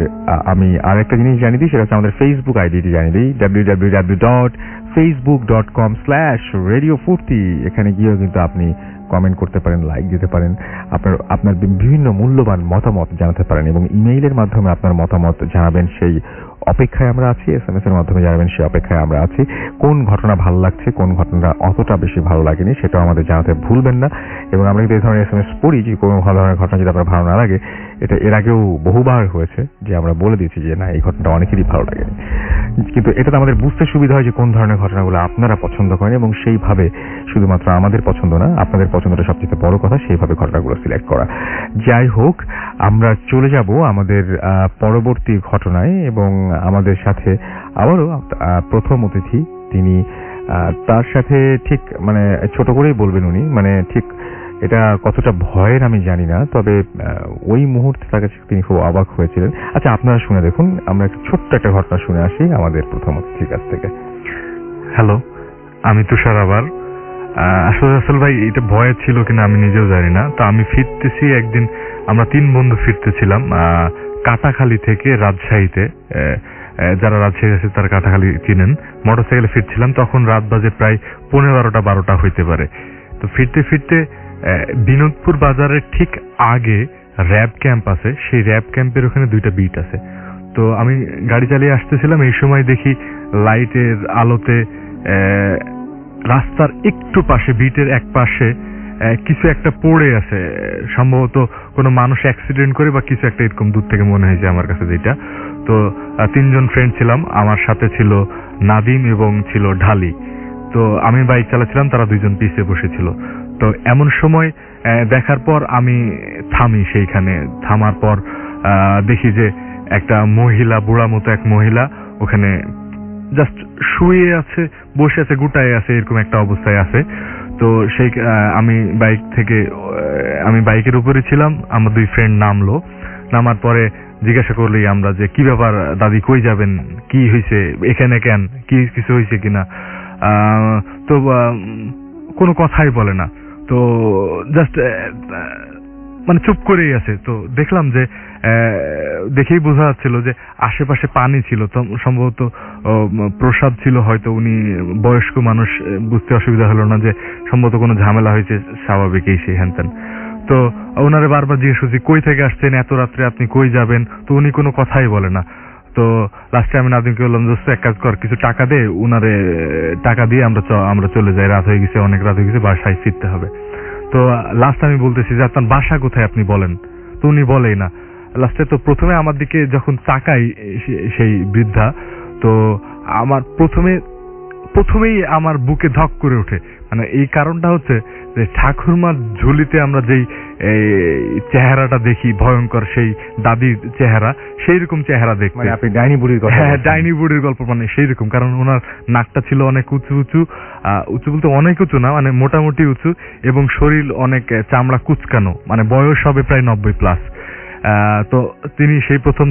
আমি আরেকটা জিনিস জানিয়ে দিই, সেটা হচ্ছে আমাদের ফেসবুক আইডিটি জানিয়ে দিই, www.facebook.com/radiofurti। এখানে গিয়েও কিন্তু আপনি কমেন্ট করতে পারেন, লাইক দিতে পারেন, আপনার বিভিন্ন মূল্যবান মতামত জানাতে পারেন, এবং ইমেইলের মাধ্যমে আপনার মতামত জানাবেন। সেই অপেক্ষায় আমরা আছি। এসএমএস এর মাধ্যমে জানাবেন, সেই অপেক্ষায় আমরা আছি। কোন ঘটনা ভালো লাগছে, কোন ঘটনাটা অতটা বেশি ভালো লাগেনি সেটাও আমাদের জানাতে ভুলবেন না। এবং আমরা কিন্তু এই ধরনের এসএমএস পড়ি যে কোনো ভালো ধরনের ঘটনা যদি আপনার ভালো না লাগে, এটা এর আগেও বহুবার হয়েছে যে আমরা বলে দিয়েছি যে না, এই ঘটনাটা অনেকেরই ভালো লাগেনি, কিন্তু এটা আমাদের বুঝতে সুবিধা হয় যে কোন ধরনের ঘটনাগুলো আপনারা পছন্দ করেন, এবং সেইভাবে শুধুমাত্র আমাদের পছন্দ না, আপনাদের পছন্দটা সবচেয়ে বড় কথা, সেইভাবে ঘটনাগুলো সিলেক্ট করা। যাই হোক, আমরা চলে যাব আমাদের পরবর্তী ঘটনায়, এবং আমাদের সাথে আবারও প্রথম অতিথি। তিনি তার সাথে ঠিক মানে ছোট করেই বলবেন উনি, মানে ঠিক এটা কতটা ভয়ের আমি জানি না, তবে ওই মুহূর্তে তার কাছে তিনি খুব অবাক হয়েছিলেন। আচ্ছা, আপনারা শুনে দেখুন, আমরা একটা ছোট্ট একটা ঘটনা শুনে আসি আমাদের প্রথম অতিথির কাছ থেকে। হ্যালো, আমি তুষার। আবার আসল ভাই এটা ভয়ের ছিল কিনা আমি নিজেও জানি না। তো আমি ফিরতেছি একদিন, আমরা 3 বন্ধু ফিরতেছিলাম কাটাখালী থেকে রাজশাহীতে। যারা রাজশাহী আছে তারা কাটাখালী চিনেন। মোটরসাইকেলে ফিরছিলাম, তখন রাত বাজে প্রায় 11:30-12টা হইতে পারে। তো ফিরতে ফিরতে বিনোদপুর বাজারের ঠিক আগে র্যাব ক্যাম্প আছে, সেই র্যাব ক্যাম্পের ওখানে 2টা বিট আছে। তো আমি গাড়ি চালিয়ে আসতেছিলাম, এই সময় দেখি লাইটের আলোতে রাস্তার একটু পাশে, বিটের এক পাশে কিছু একটা পড়ে আছে, সম্ভবত কোনো মানুষ অ্যাক্সিডেন্ট করে বা কিছু একটা, এরকম দূর থেকে মনে হয়েছে আমার কাছে যেটা। তো 3 জন ফ্রেন্ড ছিলাম, আমার সাথে ছিল নাদিম এবং ছিল ঢালি। তো আমি বাইক চালাচ্ছিলাম, তারা 2 জন পিছে বসেছিল। তো এমন সময় দেখার পর আমি থামি, সেইখানে থামার পর দেখি যে একটা মহিলা, বুড়া মতো এক মহিলা ওখানে জাস্ট শুয়ে আছে, বসে আছে, গুটায় আছে, এরকম একটা অবস্থায় আছে। তো সেই আমি বাইকের উপরে ছিলাম, আমার 2 ফ্রেন্ড নামলো। নামার পরে জিজ্ঞাসা করলেই আমরা যে কি ব্যাপার দাদি, কই যাবেন, কি হয়েছে, এখানে কেন, কি কিছু হয়েছে কিনা। তো কোনো কথাই বলে না, তো জাস্ট মানে চুপ করেই আছে। তো দেখলাম যে দেখেই বোঝা যাচ্ছিল যে আশেপাশে পানি ছিল, তো সম্ভবত প্রসাদ ছিল হয়তো, উনি বয়স্ক মানুষ, বুঝতে অসুবিধা হলো না যে সম্ভবত কোনো ঝামেলা হয়েছে, স্বাভাবিকই সেই হ্যানত্যান। তো ওনারে বারবার জিজ্ঞেস করছি কই থেকে আসছেন, এত রাত্রে আপনি কই যাবেন, তো উনি কোনো কথাই বলে না। তো লাস্টে আমি নাদিমকে বললাম, দোস্ত এক কাজ কর, কিছু টাকা দে, উনারে টাকা দিয়ে আমরা চলে যাই, রাত হয়ে গেছে, অনেক রাত হয়ে গেছে, বাসায় ফিরতে হবে। তো লাস্ট আমি বলতেছি যে আপনার বাসা কোথায় আপনি বলেন, তো উনি বলেই না। লাস্টে তো প্রথমে আমার দিকে যখন তাকাই সেই বৃদ্ধা, তো আমার প্রথমেই আমার বুকে ধক করে ওঠে। মানে এই কারণটা হচ্ছে যে ঠাকুরমার ঝুলিতে আমরা যেই চেহারাটা দেখি, ভয়ঙ্কর সেই দাদির চেহারা, সেই রকম চেহারা দেখতে। মানে আপনি ডাইনি বুড়ির কথা? হ্যাঁ, ডাইনি বুড়ির গল্প, মানে সেই রকম। কারণ ওনার নাকটা ছিল অনেক উঁচু উঁচু, উঁচু বলতে অনেক উঁচু না, মানে মোটামুটি উঁচু, এবং শরীর অনেক চামড়া কুচকানো, মানে বয়স হবে প্রায় 90+। তো তিনি সেই প্রথম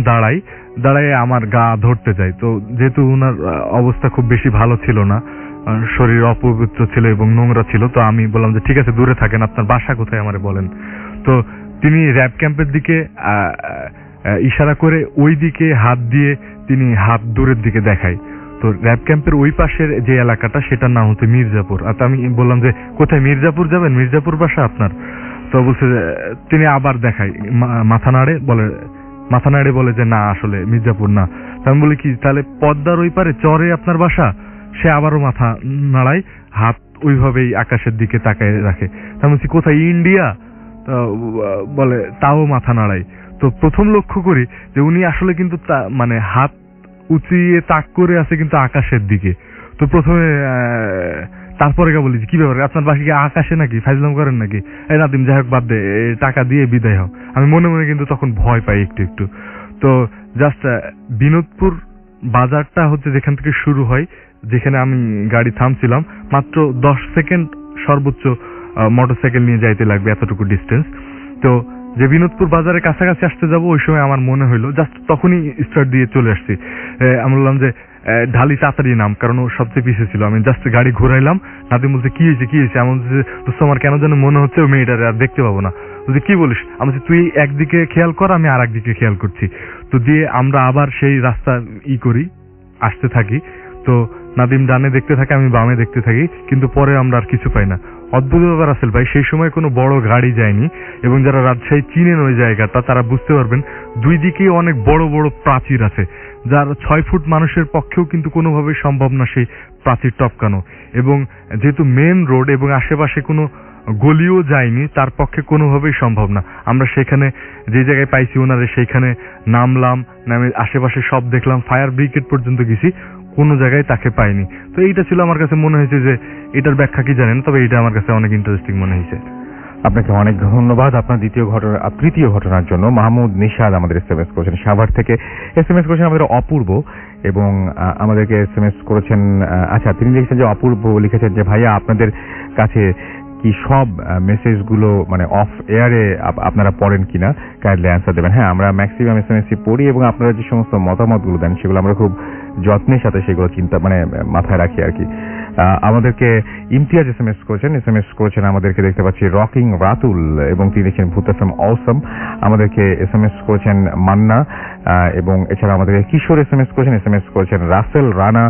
দাঁড়ায় আমার গা ধরতে যায়। তো যেহেতু ওনার অবস্থা খুব বেশি ভালো ছিল না, শরীর অপবিত্র ছিল এবং নোংরা ছিল, তো আমি বললাম যে ঠিক আছে, দূরে থাকেন, আপনার বাসা কোথায় আমারে বলেন। তো তিনি র্যাব ক্যাম্পের দিকে ইশারা করে ওই দিকে হাত দিয়ে তিনি হাত দূরের দিকে দেখায়। তো র্যাব ক্যাম্পের ওই পাশের যে এলাকাটা, সেটার নাম হচ্ছে মির্জাপুর। আর আমি বললাম যে কোথায়, মির্জাপুর যাবেন, মির্জাপুর বাসা আপনার? তো বলছে, তিনি আবার দেখায়, মাথা নাড়ে বলে যে না, আসলে মির্জাপুর না। আমি বলি কি, তাহলে পদ্মার ওই পারে চরে আপনার বাসা? সে আবারও মাথা নাড়ায়, হাত ওইভাবেই আকাশের দিকে তাকায় রাখে। আমি বলছি কোথায়, ইন্ডিয়া? বলে তাও মাথা নাড়ায়। তো প্রথম লক্ষ্য করি যে উনি আসলে কিন্তু মানে হাত উঁচিয়ে তাক করে আছে কিন্তু আকাশের দিকে। তো প্রথমে তারপরে বলি কি ব্যাপার, আপনার বাকি কি আকাশে নাকি, ফাইজলাম করেন নাকি? এই নাদিম, যাই হোক বাদ দে, টাকা দিয়ে বিদায় হোক। আমি মনে মনে কিন্তু তখন ভয় পাই একটু। তো জাস্ট বিনোদপুর বাজারটা হচ্ছে যেখান থেকে শুরু হয়, যেখানে আমি গাড়ি থামছিলাম, মাত্র 10 সেকেন্ড সর্বোচ্চ মোটরসাইকেল নিয়ে যাইতে লাগবে, এতটুকু ডিস্টেন্স। তো যে বিনোদপুর বাজারের কাছাকাছি আসতে যাবো, ওই সময় আমার মনে হইলো, জাস্ট তখনই স্টার্ট দিয়ে চলে আসছি। আমি বললাম যে ঢালি তাড়াতাড়ি নাম, কারণ ও সবচেয়ে পিছিয়ে ছিল। আমি জাস্ট গাড়ি ঘুরাইলাম, নাদিম বলছে কি হয়েছে? এমন আমার কেন যেন মনে হচ্ছে ওই মেয়েটারে আর দেখতে পাবো না। বলছে কি বলিস? আমি বলছি তুই একদিকে খেয়াল কর, আমি আর একদিকে খেয়াল করছি। তো দিয়ে আমরা আবার সেই রাস্তা করি, আসতে থাকি। তো নাদিম ডানে দেখতে থাকে, আমি বামে দেখতে থাকি, কিন্তু পরে আমরা আর কিছু পাই না। অদ্ভুত ব্যাপার আসল ভাই, সেই সময় কোনো বড় গাড়ি যায়নি, এবং যারা রাজশাহী চিনেন ওই জায়গাটা, তারা বুঝতে পারবেন 2 দিকেই অনেক বড় বড় প্রাচীর আছে, যার 6 ফুট মানুষের পক্ষেও কিন্তু কোনোভাবেই সম্ভব না সেই প্রাচীর টপকানো। এবং যেহেতু মেন রোড এবং আশেপাশে কোনো গলিও যায়নি, তার পক্ষে কোনোভাবেই সম্ভব না। আমরা সেখানে যে জায়গায় পাইছি ওনারে, সেইখানে নামলাম, নামে আশেপাশে সব দেখলাম, ফায়ার ব্রিগেড পর্যন্ত গেছি, কোনো জায়গায় তাকে পাইনি। তো এইটা ছিল আমার কাছে মনে হয়েছে যে এটার ব্যাখ্যা কি জানেন, তবে এটা আমার কাছে অনেক ইন্টারেস্টিং মনে হয়েছে। আপনাকে অনেক ধন্যবাদ আপনার তৃতীয় ঘটনার জন্য। মাহমুদ নিশাদ আমাদের SMS করেছেন সাভার থেকে, SMS করেছেন আমাদের অপূর্ব, এবং আমাদেরকে SMS করেছেন, আচ্ছা তিনি লিখেছেন যে অপূর্ব লিখেছেন যে ভাইয়া আপনাদের কাছে কি সব মেসেজগুলো মানে অফ এয়ারে আপনারা পড়েন কিনা, কাইন্ডলি অ্যান্সার দেবেন। হ্যাঁ, আমরা ম্যাক্সিমাম SMS পড়ি, এবং আপনারা যে সমস্ত মতামতগুলো দেন সেগুলো আমরা খুব যত্নের সাথে সেগুলো মানে মাথায় রাখি আর কি। আমাদেরকে ইমতিয়াজ SMS করেছেন আমাদেরকে, দেখতে পাচ্ছি রকিং রাতুল, এবং তিনি লিখেছেন ভূত FM অসম। আমাদেরকে SMS করেছেন মান্না, এবং এছাড়া আমাদেরকে কিশোর SMS করেছেন রাসেল রানা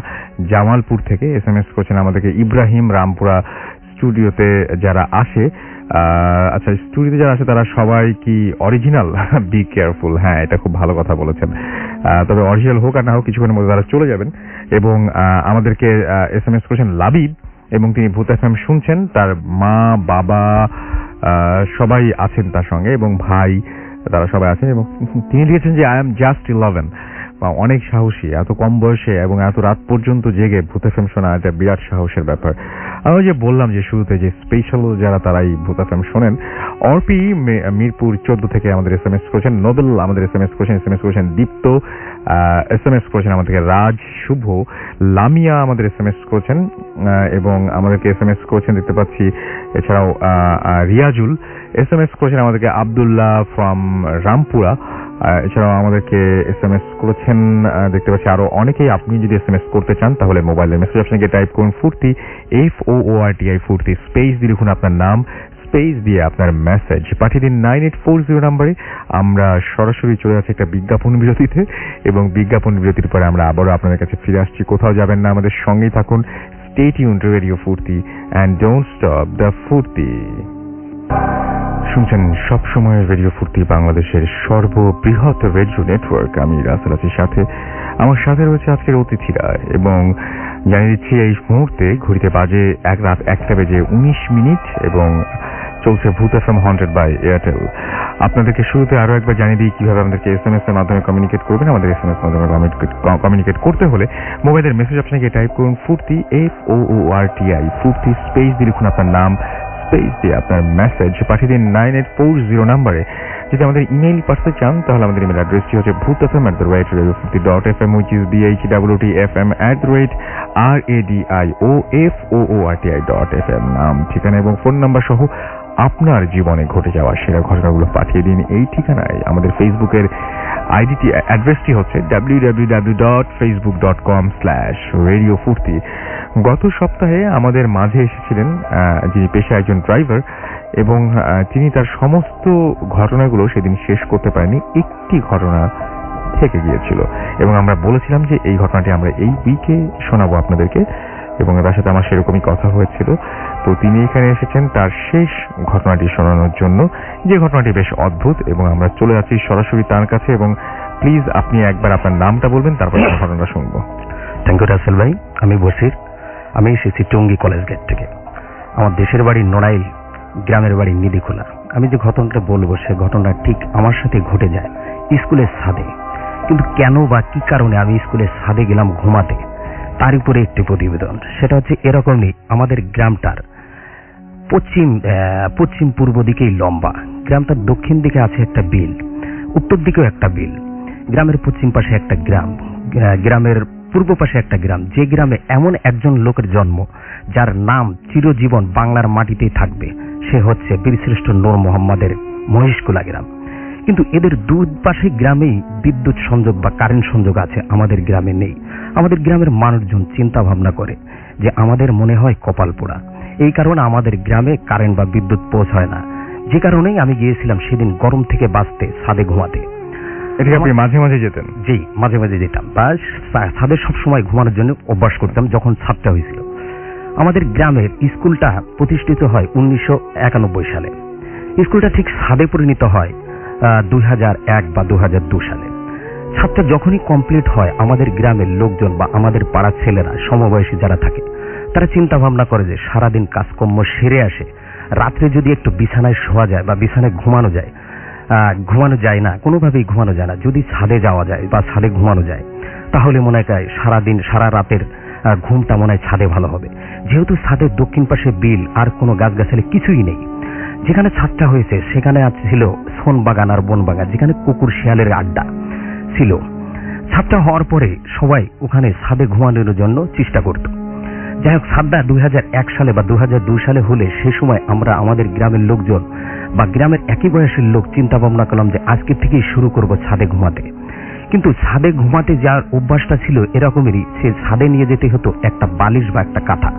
জামালপুর থেকে। SMS করেছেন আমাদেরকে ইব্রাহিম রামপুরা স্টুডিওতে যারা আসে আচ্ছা, স্টুডিওতে যারা আছে তারা সবাই কি অরিজিনাল? Be careful. হ্যাঁ, এটা খুব ভালো কথা বলেছেন। তবে অরিজিনাল হোক আর না হোক কিছুক্ষণের মধ্যে তারা চলে যাবেন। এবং আমাদেরকে SMS করেছেন লাবিব, এবং তিনি ভূত FM শুনছেন। তার মা, বাবা সবাই আছেন তার সঙ্গে, এবং ভাই, তারা সবাই আছেন। এবং তিনি লিখেছেন যে আই এম জাস্ট 11, অনেক সাহসী, এত কম বয়সে এবং এত রাত পর্যন্ত জেগে ভূত FM শোনা এটা বিরাট সাহসের ব্যাপার। আমি যে বললাম যে শুরুতে যে স্পেশাল যারা তারাই ভূত FM শোনেন। অর্পি মিরপুর 14 থেকে আমাদের SMS করেছেন, নোবেল আমাদের SMS করেছেন দীপ্ত, SMS করেছেন আমাদেরকে রাজ, শুভ, লামিয়া আমাদের SMS করেছেন, এবং আমাদেরকে SMS করেছেন দেখতে পাচ্ছি এছাড়াও রিয়াজুল SMS করেছেন আমাদেরকে, আব্দুল্লাহ ফ্রম রামপুরা এছাড়াও আমাদেরকে SMS করেছেন দেখতে পাচ্ছি আরো অনেকেই। আপনি যদি SMS করতে চান তাহলে মোবাইলের মেসেজ অপশনে টাইপ করুন ফুর্তি, FOORTI ফুর্তি, স্পেস দিয়ে লিখুন আপনার নাম, স্পেস দিয়ে আপনার মেসেজ পাঠিয়ে দিন 9840 নম্বরে। আমরা সরাসরি চলে যাচ্ছি একটা বিজ্ঞাপন বিরতিতে, এবং বিজ্ঞাপন বিরতির পরে আমরা আবারও আপনাদের কাছে ফিরে আসছি। কোথাও যাবেন না, আমাদের সঙ্গেই থাকুন। স্টে টিউনড টু রেডিও ফুর্তি অ্যান্ড ডোন্ট স্টপ দ্য ফুর্তি। শুনছেন সবসময় রেডিও ফুর্তি, বাংলাদেশের সর্ববৃহৎ রেডিও নেটওয়ার্ক। আমি রাসেল আছি সাথে, আমার সাথে রয়েছে আজকের অতিথিরা, এবং জানিয়ে দিচ্ছি এই মুহূর্তে ঘড়িতে বাজে রাত 1:19 এবং চলছে ভূত FM 100 বাই এয়ারটেল। আপনাদেরকে শুরুতে আরো একবার জানিয়ে দিই কিভাবে আমাদেরকে SMS এর মাধ্যমে কমিউনিকেট করবেন। আমাদের SMS এর মাধ্যমে কমিউনিকেট করতে হলে মোবাইলের মেসেজ অপশনে গিয়ে টাইপ করুন ফুর্তি, FOORTI ফুর্তি, স্পেস দিয়ে লিখুন আপনার নাম, স্পেস দিয়ে আপনার মেসেজ পাঠিয়ে দিন 9840 নম্বরে। যদি আমাদের ইমেইল পাঠাতে চান তাহলে আমাদের ইমেল অ্যাড্রেসটি হচ্ছে bhutfm@radiofurti.fm, which is BHWTFM@radioFOORTI.fm। নাম, ঠিকানা এবং ফোন নাম্বার সহ আপনার জীবনে ঘটে যাওয়া সেরা ঘটনাগুলো পাঠিয়ে দিন এই ঠিকানায়। আমাদের ফেসবুকের আইডিটি অ্যাড্রেসটি হচ্ছে www.facebook.com/radiofurti। গত সপ্তাহে আমাদের মাঝে এসেছিলেন যিনি পেশায় একজন ড্রাইভার, এবং তিনি তার সমস্ত ঘটনাগুলো সেদিন শেষ করতে পারেনি। একটি ঘটনা থেকে গিয়েছিল, এবং আমরা বলেছিলাম যে এই ঘটনাটি আমরা এই উইকে শোনাবো আপনাদেরকে, এবং তার সাথে আমার সেরকমই কথা হয়েছিল। তো তিনি এখানে এসেছেন তার শেষ ঘটনাটি শোনানোর জন্য, যে ঘটনাটি বেশ অদ্ভুত, এবং আমরা চলে যাচ্ছি সরাসরি তার কাছে। এবং প্লিজ আপনি একবার আপনার নামটা বলবেন, তারপর ঘটনাটা শুনবো। থ্যাংক ইউ রাসেল ভাই। আমি বসির, আমি এসেছি টঙ্গী কলেজ গেট থেকে। আমার দেশের বাড়ি নড়াইল, গ্রামের বাড়ি নিদিখোলা। আমি যে ঘটনাটা বলবো সে ঘটনা ঠিক আমার সাথে ঘটে যায় স্কুলের ছাদে। কিন্তু কেন বা কি কারণে আমি স্কুলের ছাদে গেলাম ঘুমাতে, তার উপরে একটি প্রতিবেদন। সেটা হচ্ছে এরকমই, আমাদের গ্রামটার পশ্চিম পূর্ব দিকেই লম্বা। গ্রামটার দক্ষিণ দিকে আছে একটা বিল, উত্তর দিকেও একটা বিল। গ্রামের পশ্চিম পাশে একটা গ্রাম, গ্রামের পূর্ব পাশে একটা গ্রাম। যে গ্রামে এমন একজন লোকের জন্ম যার নাম চিরজীবন বাংলার মাটিতেই থাকবে, সে হচ্ছে বীরশ্রেষ্ঠ নূর মোহাম্মদের মহিষকুলা গ্রাম। কিন্তু এদের দুই পাশে গ্রামেই বিদ্যুৎ সংযোগ বা কারেন্ট সংযোগ আছে, আমাদের গ্রামে নেই। আমাদের গ্রামের মানুষজন চিন্তা ভাবনা করে যে আমাদের মনে হয় কপাল পোড়া, এই কারণে আমাদের গ্রামে কারেন্ট বা বিদ্যুৎ পৌঁছায় না। যে কারণেই আমি গিয়েছিলাম সেদিন গরম থেকে বাঁচতে ছাদে ঘুমাতে। এটা আপনি মাঝে মাঝে যেতেন? জি, মাঝে মাঝে যেতাম, বা ছাদে সবসময় ঘুমানোর জন্য অভ্যাস করতাম যখন ছাদটা হয়েছিল। আমাদের গ্রামের স্কুলটা প্রতিষ্ঠিত হয় 1991 সালে। স্কুলটা ঠিক ছাদে পরিণত হয় 2001 বা 2002 সালে। ছাদটা যখনই কমপ্লিট হয় আমাদের গ্রামের লোকজন বা আমাদের পাড়ার ছেলেরা, সমবয়সী যারা থাকে, তারা চিন্তা ভাবনা করে যে সারাদিন কাজকর্ম সেরে আসে, রাত্রে যদি একটু বিছানায় শোয়া যায় বা বিছানায় ঘুমানো যায় না, কোনোভাবেই ঘুমানো যায় না। যদি ছাদে যাওয়া যায় বা ছাদে ঘুমানো যায় তাহলে মনে হয় সারাদিন সারা রাতের ঘুমটা মনে হয় ছাদে ভালো হবে। যেহেতু ছাদের দক্ষিণ পাশে বিল, আর কোনো গাছগাছালি কিছুই নেই। যেখানে ছাদটা হয়েছে সেখানে ছিল সোন বাগান আর বন বাগান, যেখানে কুকুর শিয়ালের আড্ডা ছিল। ছাদটা হওয়ার পরে সবাই ওখানে ছাদে ঘুমানোর জন্য চেষ্টা করত। যাই হোক, ছাদটা 2001 সালে বা 2002 সালে হলে সে সময় আমরা আমাদের গ্রামের লোকজন বা গ্রামের একই বয়সের লোক চিন্তা ভাবনা করলাম যে আজকে থেকেই শুরু করব ছাদে ঘুমাতে। কিন্তু ছাদে ঘুমাতে যাওয়ার অভ্যাসটা ছিল এরকমেরই, সে ছাদে নিয়ে যেতে হতো একটা বালিশ বা একটা কাঁথা।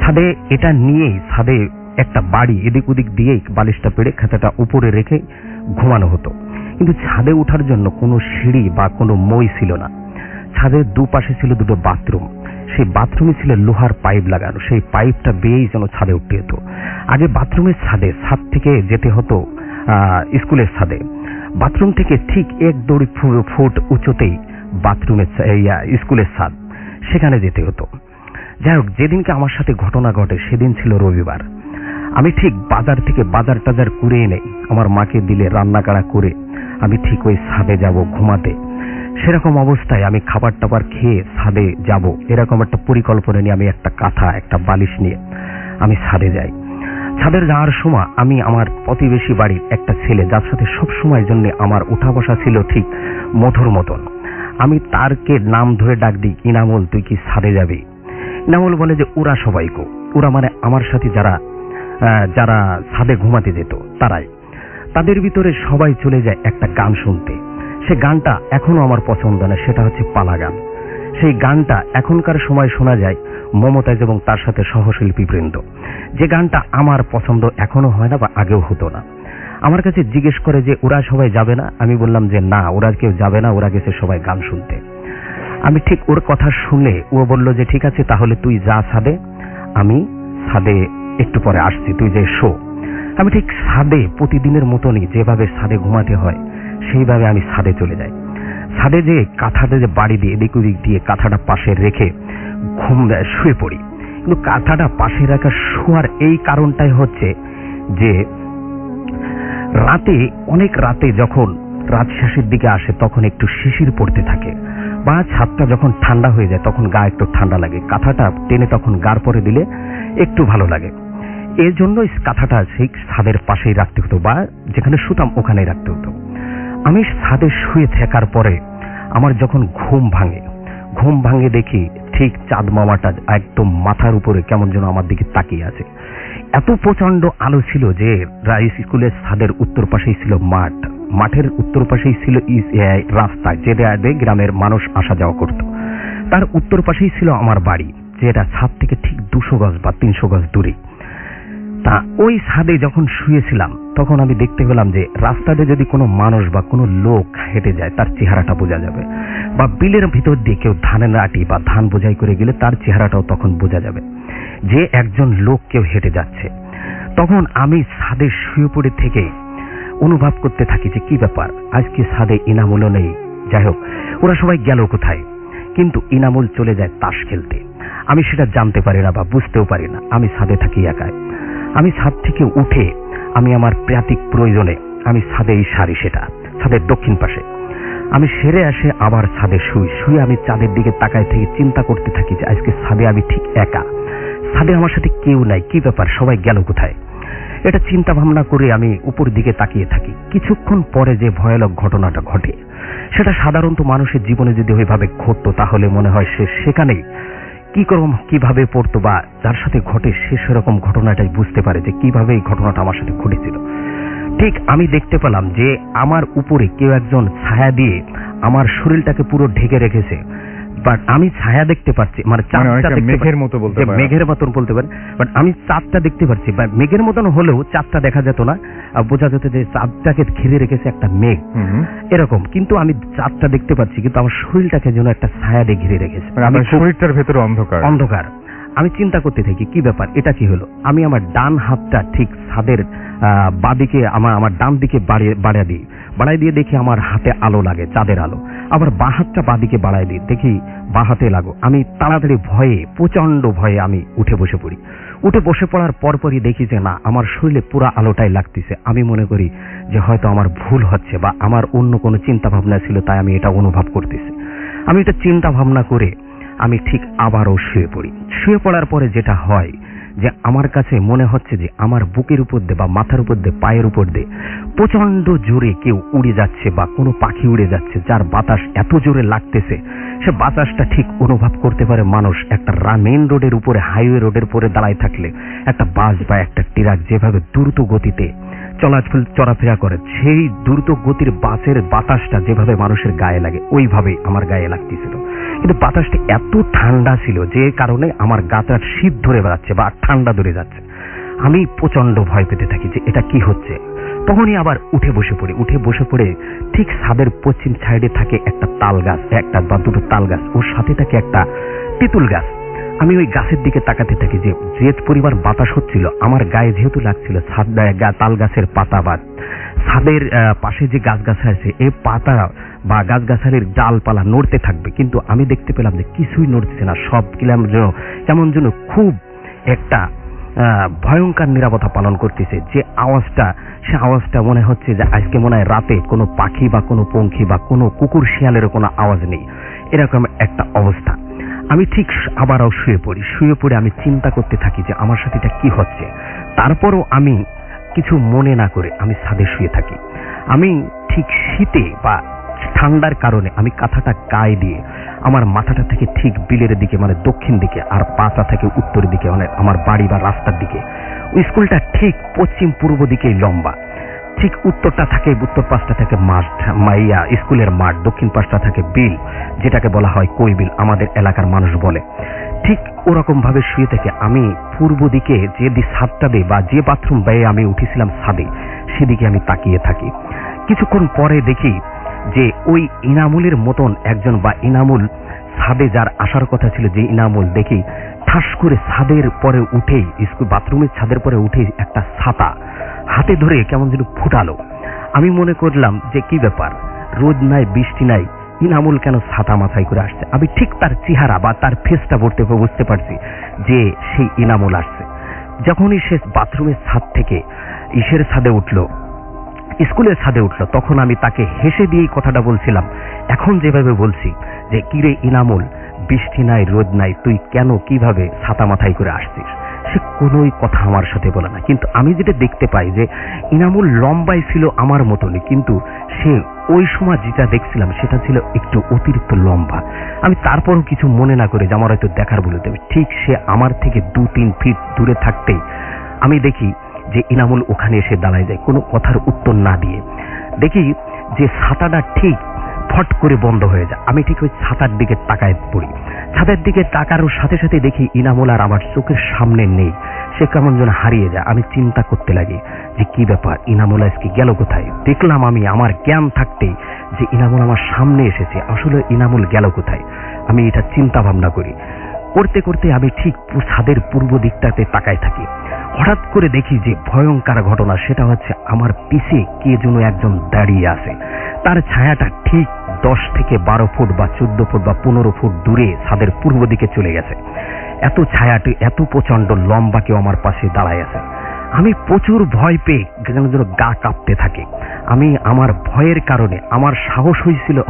ছাদে এটা নিয়েই ছাদে একটা বাড়ি এদিক ওদিক দিয়েই বালিশটা পেড়ে খাতাটা উপরে রেখে ঘুমানো হতো। কিন্তু ছাদে ওঠার জন্য কোনো সিঁড়ি বা কোনো মই ছিল না। ছাদের দুপাশে ছিল দুটো বাথরুম, সেই বাথরুমে ছিল লোহার পাইপ লাগানো, সেই পাইপটা বেয়েই যেন ছাদে উঠতে হতো। আগে বাথরুমের ছাদ থেকে যেতে হতো স্কুলের ছাদে, বাথরুম থেকে ঠিক 1-2 ফুট উঁচুতেই বাথরুমের স্কুলের ছাদ, সেখানে যেতে হতো। যাই হোক, যেদিনকে আমার সাথে ঘটনা ঘটে সেদিন ছিল রবিবার। আমি ঠিক বাজার থেকে বাজার টাজার করে এনে আমার মাকে দিলে রান্না কাড়া করে আমি ঠিক ওই ছাদে যাব ঘুমাতে। সেরকম অবস্থায় আমি খাবার টাবার খেয়ে ছাদে যাব এরকম একটা পরিকল্পনা নিয়ে আমি একটা কাঁথা একটা বালিশ নিয়ে আমি ছাদে যাই। ছাদে যাওয়ার সময় আমি আমার প্রতিবেশী বাড়ির একটা ছেলে, যার সাথে সবসময় জন্য আমার উঠা বসা ছিল ঠিক মধুর মতন, আমি তারকে নাম ধরে ডাক দিই, ইনামুল তুই কি ছাদে যাবি? ইনামুল বলে যে ওরা সবাই কো, ওরা মানে আমার সাথে যারা ছাদে ঘুমাতে যেত তারাই। তাদের ভিতরে সবাই চলে যায় একটা গান শুনতে। সে গানটা এখনো আমার পছন্দ না, সেটা হচ্ছে পালা গান। সেই গানটা এখনকার সময় শোনা যায় মমতাজ এবং তার সাথে সহশিল্পী বৃন্দ। যে গানটা আমার পছন্দ এখনো হয় না বা আগেও হতো না। আমার কাছে জিজ্ঞেস করে যে ওরা সবাই যাবে না? আমি বললাম যে না, ওরা কেউ যাবে না, ওরা গেছে সবাই গান শুনতে। আমি ঠিক ওর কথা শুনে ও বলল যে ঠিক আছে, তাহলে তুই যা ছাদে, আমি ছাদে একটু পরে আসছি, তুই যে শো। আমি ঠিক ছাদে প্রতিদিনের মতনই যেভাবে ছাদে ঘুমাতে হয় সেইভাবে আমি ছাদে চলে যাই। ছাদে যে কাঁথাটা যে বাড়ি দিয়ে এদিক ওদিক দিয়ে কাঁথাটা পাশে রেখে শুয়ে পড়ি। কিন্তু কাঁথাটা পাশে রাখা শোয়ার এই কারণটাই হচ্ছে যে অনেক রাতে যখন রাত শেষের দিকে আসে তখন একটু শিশির পড়তে থাকে, বা ছাদটা যখন ঠান্ডা হয়ে যায় তখন গা একটু ঠান্ডা লাগে, কাঁথাটা টেনে তখন গার পরে দিলে একটু ভালো লাগে। এর জন্য কাঁথাটা সেই ছাদের পাশেই রাখতে হতো, বা যেখানে শুতাম ওখানেই রাখতে হতো। আমি ছাদে শুয়ে থাকার পরে আমার যখন ঘুম ভাঙে দেখি ঠিক চাঁদ মামাটা একদম মাথার উপরে কেমন যেন আমার দিকে তাকিয়ে আছে। এত প্রচন্ড আলো ছিল যে রাইস স্কুলের ছাদের উত্তর পাশেই ছিল মাঠের উত্তর পাশেই ছিল রাস্তা, যেটা গ্রামের মানুষ আসা যাওয়া করত। তার উত্তর পাশেই ছিল আমার বাড়ি, যেটা ছাদ থেকে ঠিক 200 গজ বা 300 গজ দূরে। তা ওই ছাদে যখন শুয়েছিলাম তখন আমি দেখতে পেলাম যে রাস্তাতে যদি কোনো মানুষ বা কোনো লোক হেঁটে যায় তার চেহারাটা বোঝা যাবে, বা বিলের ভিতর দিয়ে কেউ ধানের আটি বা ধান বোঝাই করে গেলে তার চেহারাটাও তখন বোঝা যাবে যে একজন লোক কেউ হেঁটে যাচ্ছে। তখন আমি ছাদে শুয়ে পড়ে থেকে অনুভব করতে থাকি যে কি ব্যাপার, আজকে ছাদে ইনামুলও নেই। যাই হোক, ওরা সবাই গেল কোথায়? কিন্তু ইনামুল চলে যায় তাস খেলতে। আমি সেটা জানতে পারি না বা বুঝতেও পারি না, আমি ছাদে থাকি একাই। আমি ছাদ থেকে উঠে আমি আমার প্রাতিক প্রয়োজনে আমি ছাদেই সারি, সেটা ছাদের দক্ষিণ পাশে। আমি সেরে আসে আবার ছাদে শুয়ে আমি চাঁদের দিকে তাকায় থেকে চিন্তা করতে থাকি যে আজকে ছাদে আমি ঠিক একা, ছাদে আমার সাথে কেউ নাই, কি ব্যাপার, সবাই গেল কোথায়? এটা চিন্তা ভাবনা করে আমি উপর দিকে তাকিয়ে থাকি। কিছুক্ষণ পরে যে ভয়ানক ঘটনাটা ঘটে, সেটা সাধারণত মানুষের জীবনে যদি ওইভাবে ঘটতো তাহলে মনে হয় সে সেখানেই কিভাবে পড়তো, বা যার সাথে ঘটে সে সেরকম ঘটনাটাই বুঝতে পারে যে কিভাবে এই ঘটনাটা আমার সাথে ঘটেছিল। ঠিক আমি দেখতে পেলাম যে আমার উপরে কেউ একজন ছায়া দিয়ে আমার শরীরটাকে পুরো ঢেকে রেখেছে, বাট আমি ছায়া দেখতে পাচ্ছি, মানে মেঘের মতন বলতে পারেন, বাট আমি চাঁদটা দেখতে পাচ্ছি। বা মেঘের মতন হলেও চাঁদটা দেখা যেত না, বোঝা যেত যে চাঁদটাকে ঘিরে রেখেছে একটা মেঘ এরকম। কিন্তু আমি চাঁদটা দেখতে পাচ্ছি, কিন্তু আমার শরীরটাকে যেন একটা ছায়া দিয়ে ঘিরে রেখেছে, শরীরটার ভেতরে অন্ধকার। আমি চিন্তা করতে থাকি কি ব্যাপার, এটা কি হলো। আমি আমার ডান হাতটা ঠিক ছাদের বাঁদিকে আমার ডান দিকে বাড়াই দিয়ে দেখি আমার হাতে আলো লাগে, চাঁদের আলো। আবার বাঁ হাতটা বাঁদিকে বাড়াই দিই, দেখি বাঁ হাতে লাগো। আমি তাড়াতাড়ি প্রচন্ড ভয়ে আমি উঠে বসে পড়ার পরপরই দেখি যে না, আমার শরীরে পুরো আলোটাই লাগতেছে। আমি মনে করি যে হয়তো আমার ভুল হচ্ছে বা আমার অন্য কোনো চিন্তা ভাবনা ছিল, তাই আমি এটা অনুভব করতেছি। আমি এটা চিন্তা ভাবনা করে আমি ঠিক আবারও শুয়ে পড়ার পরে যেটা হয় যে আমার কাছে মনে হচ্ছে যে আমার বুকের উপর দিয়ে বা মাথার উপর দিয়ে পায়ের উপর দিয়ে প্রচন্ড জোরে কেউ উড়ে যাচ্ছে বা কোনো পাখি উড়ে যাচ্ছে, যার বাতাস এত জোরে লাগতেছে সে বাতাসটা ঠিক অনুভব করতে পারে মানুষ একটা মেইন রোডের উপরে, হাইওয়ে রোডের উপরে দাঁড়ায় থাকলে একটা বাস বা একটা ট্রাক যেভাবে দ্রুত গতিতে চলাফেরা করে, সেই দ্রুত গতির বাসের বাতাসটা যেভাবে মানুষের গায়ে লাগে ওইভাবেই আমার গায়ে লাগতেছিল। কিন্তু বাতাসটা এত ঠান্ডা ছিল যে কারণে আমার গাটা শীত ধরে বেড়াচ্ছে বা ঠান্ডা ধরে যাচ্ছে। আমি প্রচন্ড ভয় পেতে থাকি যে এটা কি হচ্ছে। তখনই আবার উঠে বসে পড়ে ঠিক ছাদের পশ্চিম সাইডে থাকে একটা তাল গাছ, একটা বা দুটো তাল গাছ, ওর সাথে থাকে একটা তেঁতুল গাছ। আমি ওই গাছের দিকে তাকাতে থাকি যে যে পরিমাণ বাতাস হচ্ছিল আমার গায়ে যেহেতু লাগছিল তাল গাছের পাতা বা ছাদের পাশে যে গাছগাছালি আছে এই পাতা বা গাছগাছালির ডালপালা নড়তে থাকবে, কিন্তু আমি দেখতে পেলাম যে কিছুই নড়ছে না। সব কেমন যেন খুব একটা ভয়ঙ্কর নিরাপত্তা পালন করতেছে। যে আওয়াজটা, সে আওয়াজটা মনে হচ্ছে যে আজকে মনে হয় রাতে কোনো পাখি বা কোনো পঙ্খী বা কোনো কুকুর শিয়ালের কোনো আওয়াজ নেই, এরকম একটা অবস্থা। আমি ঠিক আবারও শুয়ে পড়ে আমি চিন্তা করতে থাকি যে আমার সাথে এটা কি হচ্ছে। তারপরও আমি কিছু মনে না করে আমি ছাদে শুয়ে থাকি। আমি ঠিক শীতে বা ঠান্ডার কারণে আমি কাঁথাটা গায়ে দিয়ে আমার মাথাটা থেকে ঠিক বিলের দিকে মানে দক্ষিণ দিকে আর পাটা থেকে উত্তরের দিকে মানে আমার বাড়ি বা রাস্তার দিকে। ওই স্কুলটা ঠিক পশ্চিম পূর্ব দিকেই লম্বা। ঠিক উত্তর পাশটা থাকে স্কুলের মাঠ, দক্ষিণ পাশটা থাকে বিল, যেটাকে বলা হয় কই বিল আমাদের এলাকার মানুষ বলে। ঠিক ওরকম ভাবে শুয়ে থেকে আমি পূর্ব দিকে যে ছাদটা দিয়ে বা যে বাথরুম বেয়ে আমি উঠেছিলাম ছাদে, সেদিকে আমি তাকিয়ে থাকি। কিছুক্ষণ পরে দেখি যে ওই ইনামুলের মতন একজন বা ইনামুল ছাদে যার আসার কথা ছিল, যে ইনামুল দেখি ঠাস করে ছাদের পরে উঠেই স্কুল বাথরুমের ছাদের পরে উঠে একটা ছাতা হাতে ধরে কেমন যেন ফুটালো। আমি মনে করলাম যে কি ব্যাপার, রোদ নাই বৃষ্টি নাই, ইনামুল কেন ছাতা মাথায় করে আসছে। আমি ঠিক তার চেহারা বা তার ফেসটা বুঝতে পারছি যে সেই ইনামুল আসছে। যখনই সে বাথরুমের ছাদ থেকে ছাদে উঠলো, স্কুলের ছাদে উঠলো, তখন আমি তাকে হেসে দিয়েই কথাটা বলছিলাম, এখন যেভাবে বলছি যে কিরে ইনামুল, বৃষ্টি নাই রোদ নাই, তুই কেন কিভাবে ছাতা মাথায় করে আসছিস। সে কোনোই কথা আমার সাথে বলে না, কিন্তু আমি যেটা দেখতে পাই যে ইনামুল লম্বাই ছিল আমার মতনই, কিন্তু সে ওই সময় যেটা দেখছিলাম সেটা ছিল একটু অতিরিক্ত লম্বা। আমি তারপরও কিছু মনে না করে যে আমার হয়তো দেখার বলে দেবে, ঠিক সে আমার থেকে 2-3 ফিট দূরে থাকতেই আমি দেখি যে ইনামুল ওখানে এসে দাঁড়ায় যায় কোনো কথার উত্তর না দিয়ে। দেখি যে ছাতাটা ঠিক ফট করে বন্ধ হয়ে যায়। আমি ঠিক ওই ছাতার দিকে তাকায় পড়ি। ছাদের দিকে তাকানোর সাথে সাথে দেখি ইনামুল আর আমার চোখের সামনে নেই, সে কেমন যেন হারিয়ে যায়। আমি চিন্তা করতে লাগি যে কি ব্যাপার, ইনামুল আজকে গেল কোথায়। দেখলাম আমি আমার জ্ঞান থাকতেই যে ইনামুল আমার সামনে এসেছে, আসলে ইনামুল গেল কোথায়। আমি এটা চিন্তা ভাবনা করি, করতে করতে আমি ঠিক ছাদের পূর্ব দিকটাতে তাকায় থাকি। হঠাৎ করে দেখি যে ভয়ঙ্কর ঘটনা, সেটা হচ্ছে আমার পিছে কে যেন একজন দাঁড়িয়ে আছে। তার ছায়াটা ঠিক 10 থেকে 12 ফুট বা 14 ফুট বা 15 ফুট দূরে ছাদের পূর্ব দিকে চলে গেছে। এত ছায়াটি এত প্রচন্ড লম্বা কেউ আমার পাশে দাঁড়ায় আছে। আমি প্রচুর ভয় পেয়ে যেন গা কাঁপতে থাকে। আমি আমার ভয়ের কারণে আমার সাহস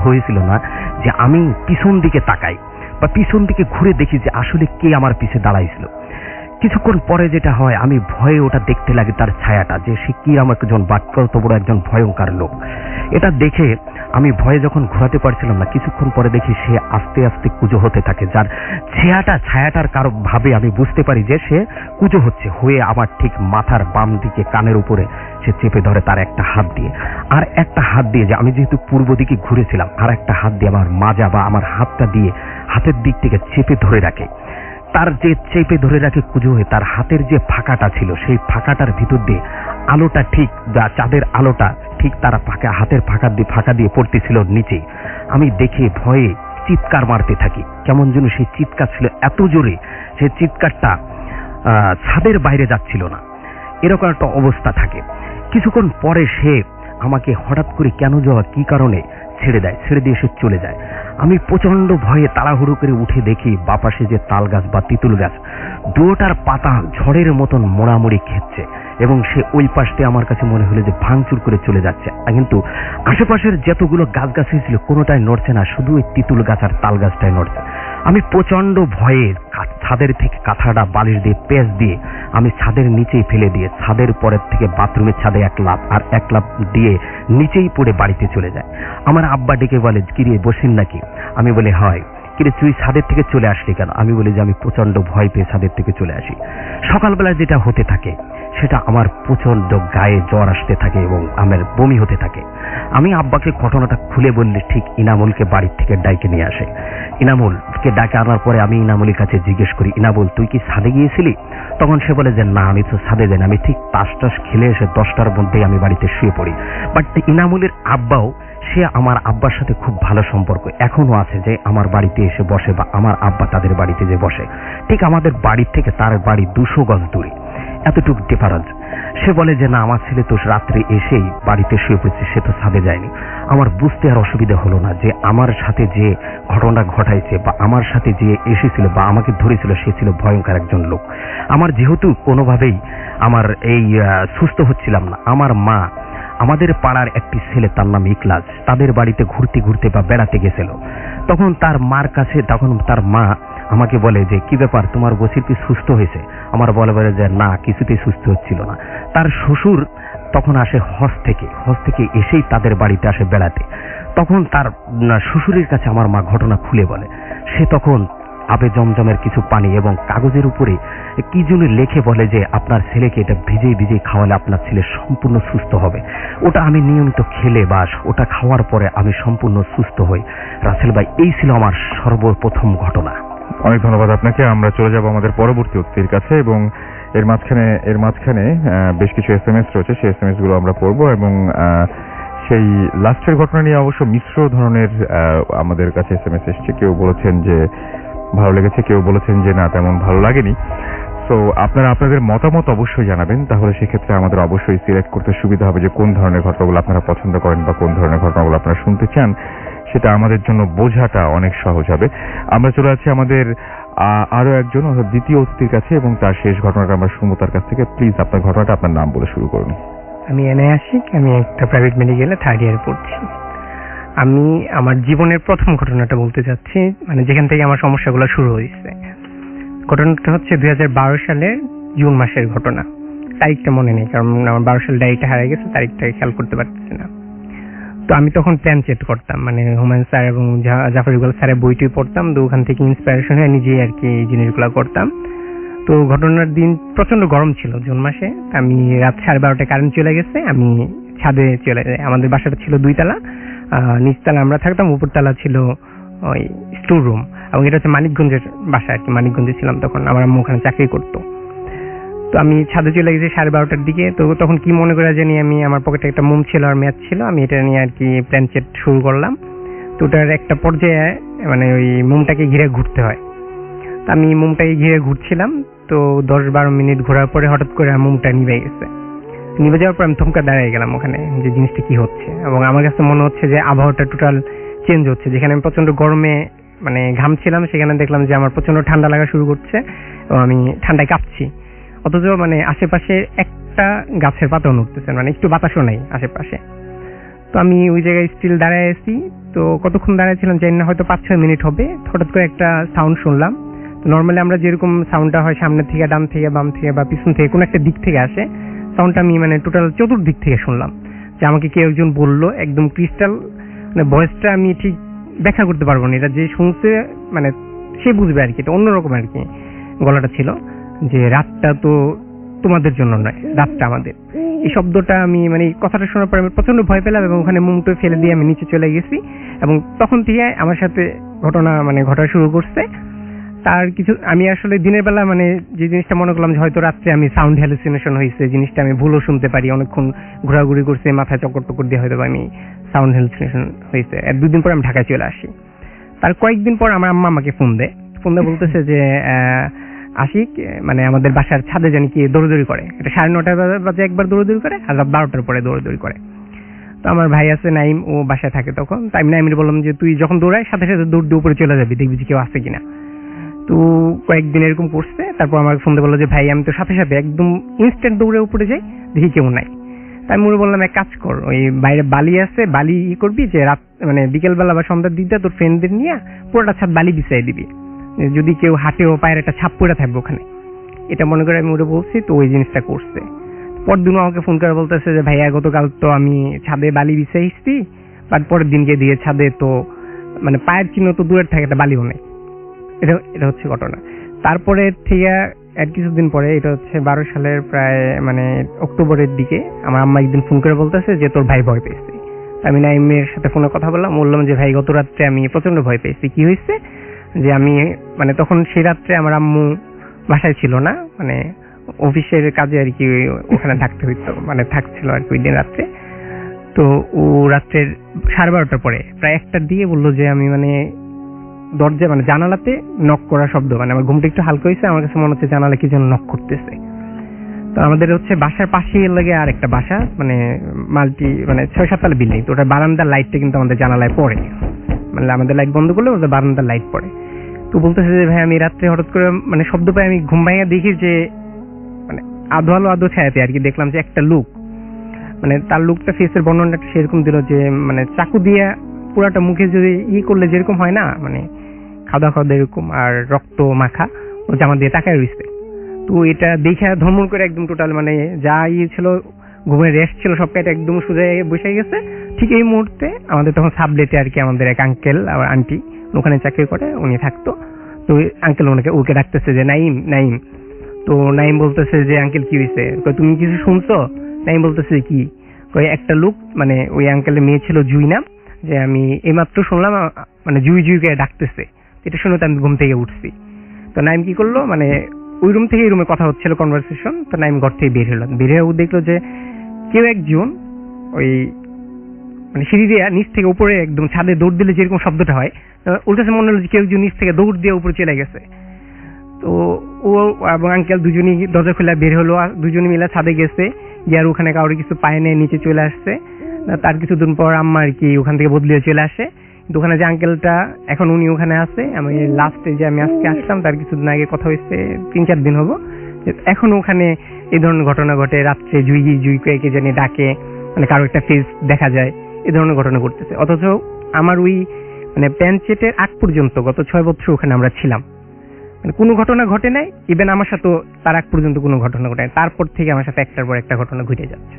হয়েছিল না যে আমি পিছন দিকে তাকাই বা পিছন দিকে ঘুরে দেখি যে আসলে কে আমার পিছে দাঁড়াইছিল। কিছুক্ষণ পরে যেটা হয়, আমি ভয়ে ওটা দেখতে লাগি তার ছায়াটা, যে সে কি আমার একজন কত বড় একজন ভয়ঙ্কর লোক। এটা দেখে আমি ভয়ে যখন ঘোরাতে পারছিলাম না, কিছুক্ষণ পরে দেখি সে আস্তে আস্তে কুজো হতে থাকে, যার ছায়াটার কারো ভাবে আমি বুঝতে পারি যে সে কুজো হয়ে আমার ঠিক মাথার বাম দিকে কানের উপরে সে চেপে ধরে তার একটা হাত দিয়ে। আর একটা হাত দিয়ে, যে আমি যেহেতু পূর্ব দিকে ঘুরেছিলাম, আর একটা হাত দিয়ে আমার মাজা বা আমার হাতটা দিয়ে হাতের দিক থেকে চেপে ধরে রাখে। তার যে চেপে ধরে রাখে কুজো হয়ে, তার হাতের যে ফাঁকাটা ছিল সেই ফাঁকাটার ভিতর দিয়ে আলোটা ঠিক চাঁদের আলোটা ঠিক তার হাতের ফাঁকা দিয়ে পড়তেছিল নিচে। আমি দেখে ভয়ে চিৎকার মারতে থাকি। কেমন যেন সেই চিৎকার ছিল এত জোরে, সেই চিৎকারটা ছাদের বাইরে যাচ্ছিল না, এরকম একটা অবস্থা থাকে। কিছুক্ষণ পরে সে আমাকে হঠাৎ করে কেন যাওয়া কি কারণে ছেড়ে দিয়ে সে চলে যায়। আমি প্রচন্ড ভয়ে তাড়াহুড়ো করে উঠে দেখি বাপাশে যে তাল গাছ বা তিতুল গাছ, দুটার পাতা ঝড়ের মতন মোড়ামুড়ি খেচ্ছে এবং সে ওই পাশে আমার কাছে মনে হলো যে ভাঙচুর করে চলে যাচ্ছে। কিন্তু আশেপাশের যতগুলো গাছ ছিল কোনোটাই নড়ছে না, শুধু ওই তিতুল গাছ আর তাল গাছটাই নড়ছে। আমি প্রচন্ড ভয়ে ছাদের থেকে কাঁথাটা বালিশ দিয়ে পেঁচ দিয়ে আমি ছাদের নিচেই ফেলে দিয়ে ছাদের পরের থেকে বাথরুমের ছাদে এক লাফ দিয়ে নিচেই পড়ে বাড়িতে চলে যায়। আমার আব্বা ডেকে বলে, কিরে বসিন নাকি? আমি বলি হয়। কিরে তুই ছাদের থেকে চলে আসলি কেন? আমি বলি যে আমি প্রচন্ড ভয় পেয়ে ছাদের থেকে চলে আসি। সকালবেলা যেটা হতে থাকে সেটা আমার প্রচন্ড গায়ে জ্বর আসতে থাকে এবং আমার বমি হতে থাকে। আমি আব্বাকে ঘটনাটা খুলে বললে ঠিক ইনামুলকে বাড়ির থেকে ডাইকে নিয়ে আসে। ইনামুলকে ডাকে আনার পরে আমি ইনামুলের কাছে জিজ্ঞেস করি, ইনামুল তুই কি ছাদে গিয়েছিলি? তখন সে বলে যে না, আমি তো ছাদে যাই না, আমি ঠিক 5টা খেলে এসে 10টার মধ্যেই আমি বাড়িতে শুয়ে পড়ি। বাট ইনামুলের আব্বাও, সে আমার আব্বার সাথে খুব ভালো সম্পর্ক এখনো আছে, যে আমার বাড়িতে এসে বসে বা আমার আব্বা তাদের বাড়িতে যে বসে। ঠিক আমাদের বাড়ির থেকে তার বাড়ি 200 গজ দূরে, এতটুকু ডিফারেন্স। সে বলে যে না, আমার ছেলে তো রাত্রে এসেই বাড়িতে শুয়ে পড়েছে, সে তো ছাদে যায়নি। আমার বুঝতে আর অসুবিধা হলো না যে আমার সাথে যে ঘটনা ঘটাইছে বা আমার সাথে যে এসেছিল বা আমাকে ধরেছিল সে ছিল ভয়ঙ্কর একজন লোক। আমার যেহেতু কোনোভাবেই আমার এই সুস্থ হচ্ছিলাম না, আমার মা আমাদের পাড়ার একটি ছেলে, তার নাম ইকলাস, তাদের বাড়িতে ঘুরতে ঘুরতে বা বেড়াতে গেছিল। তখন তার মার কাছে, তখন তার মা আমাকে বলে যে কি ব্যাপার, তোমার বসির কি সুস্থ হয়েছে? আমার বলে যে না, কিছুতেই সুস্থ হচ্ছিল না। তার শ্বশুর তখন আসে হজ থেকে এসেই তাদের বাড়িতে আসে বেড়াতে। তখন তার শ্বশুরের কাছে আমার মা ঘটনা খুলে বলে। সে তখন আবে জমজমের কিছু পানি এবং কাগজের উপরে কি জন্য লেখে বলে যে আপনার ছেলেকে এটা ভিজে খাওয়ালে আপনার ছেলে সম্পূর্ণ সুস্থ হবে। ওটা আমি নিয়মিত খেলে বা ওটা খাওয়ার পরে আমি সম্পূর্ণ সুস্থ হই। রাসেল ভাই, এই ছিল আমার সর্বপ্রথম ঘটনা। অনেক ধন্যবাদ আপনাকে। আমরা চলে যাব আমাদের পরবর্তী অতিথির কাছে এবং এর মাঝখানে বেশ কিছু SMS রয়েছে, সেই SMS গুলো আমরা পড়বো এবং সেই লাস্টের ঘটনা নিয়ে অবশ্য মিশ্র ধরনের আমাদের কাছে SMS এসছে। কেউ বলেছেন যে ভালো লেগেছে, কেউ বলেছেন যে না, তেমন ভালো লাগেনি। তো আপনারা আপনাদের মতামত অবশ্যই জানাবেন, তাহলে সেক্ষেত্রে আমাদের অবশ্যই সিলেক্ট করতে সুবিধা হবে যে কোন ধরনের ঘটনাগুলো আপনারা পছন্দ করেন বা কোন ধরনের ঘটনাগুলো আপনারা শুনতে চান। সেটা আমাদের জন্য বোঝাটা অনেক সহজ হবে। আমরা চলে যাচ্ছি আমাদের আরো একজন অর্থাৎ দ্বিতীয় অতিথির কাছে এবং তার শেষ ঘটনাটা আমরা শুনবো তার কাছ থেকে। প্লিজ আপনার ঘটনাটা, আপনার নাম বলে শুরু করুন। আমি এনআই আশিক, আমি একটা প্রাইভেট মেডিকেলে 3rd ইয়ারে পড়ছি। আমি আমার জীবনের প্রথম ঘটনাটা বলতে চাচ্ছি, মানে যেখান থেকে আমার সমস্যাগুলো শুরু হয়েছে। ঘটনাটা হচ্ছে 2012 সালের জুন মাসের ঘটনা। তারিখটা মনে নেই, কারণ আমার 12 সাল ডায়েরিটা হারিয়ে গেছে, তারিখটা খেয়াল করতে পারতেছি না। তো আমি তখন প্ল্যান চেট করতাম, মানে হুমায়ুন স্যার এবং জাফর ইকবাল স্যারের বইটি পড়তাম, তো ওখান থেকে ইন্সপিরেশন হয়ে নিজেই আর কি এই জিনিসগুলো করতাম। তো ঘটনার দিন প্রচন্ড গরম ছিল জুন মাসে। আমি রাত 12:30টায় কারেন্ট চলে গেছে, আমি ছাদে চলে যাই। আমাদের বাসাটা ছিল 2 তলা, নিচতলা আমরা থাকতাম, উপরতলা ছিল ওই স্টোর রুম। এবং এটা হচ্ছে মানিকগঞ্জের বাসা আর কি, মানিকগঞ্জে ছিলাম তখন, আমার আম্মু ওখানে চাকরি করতো। তো আমি ছাদে চলে গেছি 12:30টার দিকে। তো তখন কি মনে করে জানি আমি, আমার পকেটে একটা মোম ছিল আর ম্যাচ ছিল, আমি এটা নিয়ে আর কি প্ল্যান চেট শুরু করলাম। তো ওটার একটা পর্যায়ে মানে ওই মোমটাকে ঘিরে ঘুরতে হয়। তো আমি মোমটাকে ঘিরে ঘুরছিলাম, তো 10-12 মিনিট ঘোরার পরে হঠাৎ করে মোমটা নিভে গেছে। নিভে যাওয়ার পর আমি থমকা দাঁড়িয়ে গেলাম ওখানে, যে জিনিসটা কি হচ্ছে। এবং আমার কাছে মনে হচ্ছে যে আবহাওয়াটা টোটাল চেঞ্জ হচ্ছে। যেখানে আমি প্রচন্ড গরমে মানে ঘামছিলাম, সেখানে দেখলাম যে আমার প্রচন্ড ঠান্ডা লাগা শুরু করছে এবং আমি ঠান্ডায় কাঁপছি। অথচ মানে আশেপাশে একটা গাছের পাতাও নড়তেছে, মানে একটু বাতাসও নেই আশেপাশে। তো আমি ওই জায়গায় স্টিল দাঁড়ায় আছি। তো কতক্ষণ দাঁড়াইছিলাম জানি না, হয়তো 5-6 মিনিট হবে। হঠাৎ করে একটা সাউন্ড শুনলাম। তো নর্মালি আমরা যেরকম সাউন্ডটা হয় সামনে থেকে, ডান থেকে, বাম থেকে বা পিছন থেকে কোনো একটা দিক থেকে আসে, সাউন্ডটা আমি মানে টোটাল চতুর্দিক থেকে শুনলাম। যে আমাকে কেউ একজন বললো একদম ক্রিস্টাল, মানে ভয়েসটা আমি ঠিক ব্যাখ্যা করতে পারবো না, এটা যে শুনছে মানে সে বুঝবে আর কি, এটা অন্যরকম আর কি গলাটা ছিল, যে রাতটা তো তোমাদের জন্য নয়, রাতটা আমাদের। এই শব্দটা আমি মানে কথাটা শোনার পর আমি প্রচন্ড ভয় পেলাম এবং ওখানে মুমটা ফেলে দিয়ে আমি নিচে চলে গেছি। এবং তখন থেকে আমার সাথে ঘটনা মানে ঘটা শুরু করছে। তার কিছু আমি আসলে দিনের বেলা মানে যে জিনিসটা মনে করলাম যে হয়তো রাত্রে আমি সাউন্ড হ্যালুসিনেশন হয়েছে, জিনিসটা আমি ভুলও শুনতে পারি, অনেকক্ষণ ঘোরাঘুরি করছে, মাথায় চক্কর টক্কর দিয়ে হয়তো আমি সাউন্ড হ্যালুসিনেশন হয়েছে। আর 2 দিন পর আমি ঢাকায় চলে আসি। তার কয়েকদিন পর আমার আম্মা আমাকে ফোন দেয় বলতেছে যে আশিক মানে আমাদের বাসার ছাদে জানি কি দৌড়দৌড়ি করে, এটা 9:30 বাজে একবার দৌড়দৌড়ি করে আর রাত 12টার পরে দৌড়দৌড়ি করে। তো আমার ভাই আছে নাইম, ও বাসায় থাকে তখন। তো আমি নাইমের বললাম যে তুই যখন দৌড়াই সাথে সাথে দৌড় দিয়ে উপরে চলে যাবি, দেখবি যে কেউ আসে কিনা। তো কয়েকদিন এরকম করছে। তারপর আমাকে ফোন দিয়ে বললো যে ভাই আমি তো সাথে সাথে একদম ইনস্ট্যান্ট দৌড়ে উপরে যাই, দেখি কেউ নাই। তাই আমি বললাম এক কাজ কর, ওই বাইরে বালি আছে, বালি করবি যে রাত মানে বিকেলবেলা বা সন্ধ্যার দিকটা তোর ফ্রেন্ডদের নিয়ে পুরোটা ছাদ বালি বিছাই দিবি, যদি কেউ হাঁটেও পায়ের একটা ছাপ পড়ে থাকবে ওখানে, এটা মনে করে আমি ওটা বলছি। তো ওই জিনিসটা করছে। পরদিন আমাকে ফোন করে বলতেছে যে ভাইয়া গতকাল তো আমি ছাদে বালি বিছাইছি, বাট পরের দিনকে দিয়ে ছাদে তো মানে পায়ের চিহ্ন তো দূরের থাকে, একটা বালিও নেই। এটা হচ্ছে ঘটনা। তারপরে থেকে এর কিছুদিন পরে, এটা হচ্ছে 12 সালের প্রায় মানে অক্টোবরের দিকে, আমার আম্মা একদিন ফোন করে বলতেছে যে তোর ভাই ভয় পেয়েছে। আমি নাইমের সাথে ফোনে কথা বললাম যে ভাই গত রাত্রে আমি প্রচন্ড ভয় পেয়েছি। কি হয়েছে? যে আমি মানে তখন সেই রাত্রে আমার আম্মু বাসায় ছিল না, মানে অফিসের কাজে আর কি ওখানে থাকতে হইতো, মানে থাকছিল আর কি ওই দিন রাত্রে। তো ও রাত্রের 12:30টার পরে প্রায় 1টার দিকে বললো যে আমি মানে দরজা মানে জানালাতে নক করা শব্দ, মানে আমার ঘুমটা একটু হালকা হয়েছে, আমার কাছে মনে হচ্ছে জানালা কি যেন নক করতেছে। তো আমাদের হচ্ছে বাসার পাশেই লাগে আর একটা বাসা, মানে মাল্টি মানে 6-7 তলা বিল্ডিং। তো ওটা বারান্দার লাইটটা কিন্তু আমাদের জানালায় পড়ে, মানে আমাদের লাইট বন্ধ করলে ওদের বারান্দার লাইট পড়ে। তো বলতেছে যে ভাই আমি রাত্রে হঠাৎ করে মানে শব্দ পাই, আমি ঘুম ভাঙিয়ে দেখি যে মানে আধো ছায়াতে আর কি দেখলাম যে একটা লোক, মানে তার লুকটা ফেসের বর্ণনাটা সেরকম দিল যে মানে চাকু দিয়ে পুরাটা মুখে যদি করলে যেরকম হয় না, মানে খাওয়া এরকম, আর রক্ত মাখা, ও জামা দিয়ে তাকায় রয়েছে। তো এটা দেখে ধর্মন করে একদম টোটাল মানে যা ছিল ঘুমের রেস্ট ছিল সব কাটা একদম সোজা বসে গেছে। ঠিক এই মুহূর্তে আমাদের তখন সাবলেটে আর কি আমাদের এক আঙ্কেল আর আন্টি ওখানে চাকরি করে, উনি থাকতো। তো আঙ্কেল ওকে ডাকতেছে যে নাইম। তো নাইম বলতেছে যে আঙ্কেল কি হয়েছে, তুমি কিছু শুনছো? নাইম বলতেছে কি, একটা লোক, মানে ওই আঙ্কেলের মেয়ে ছিল জুই নাম, যে আমি এইমাত্র শুনলাম মানে জুইকে ডাকতেছে। এটা শুনে তো আমি ঘুম থেকে উঠছি। তো নাইম কি করলো, মানে ওই রুম থেকে এই রুমে কথা হচ্ছিল কনভারসেশন। তো নাইম ঘর থেকে বের হয়ে ও দেখলো যে কেউ একজন ওই মানে সিঁড়ি দিয়ে নিচ থেকে উপরে একদম ছাদে দৌড় দিলে যেরকম শব্দটা হয়, ওর কাছে মনে হলো যে কেউ একজন নিচ থেকে দৌড় দিয়ে উপরে চলে গেছে। তো ও এবং আঙ্কেল দুজনই দরজা খোলা বের হলো, দুজনে মিলে ছাদে গেছে, গিয়ে আর ওখানে কাউরে কিছু পায় না, নিচে চলে আসছে। তার কিছুদিন পর আম্মা আর কি ওখান থেকে বদলিয়ে চলে আসে। কিন্তু ওখানে যে আঙ্কেলটা এখন উনি ওখানে আছে, আমি লাস্টে যে আমি আজকে আসলাম তার কিছুদিন আগে কথা হয়েছে, 3-4 দিন হবো, এখন ওখানে এই ধরনের ঘটনা ঘটে। রাত্রে জুইকে কে জানি ডাকে, মানে কারো একটা ফেস দেখা যায়, এই ধরনের ঘটনা ঘটতেছে। অথচ আমার ওই মানে প্যানচেটের আগ পর্যন্ত গত 6 বছর ওখানে আমরা ছিলাম, মানে কোনো ঘটনা ঘটে নাই। ইভেন আমার সাথে তার আগ পর্যন্ত কোনো ঘটনা ঘটে নাই, তারপর থেকে আমার সাথে একটার পর একটা ঘটনা ঘটে যাচ্ছে।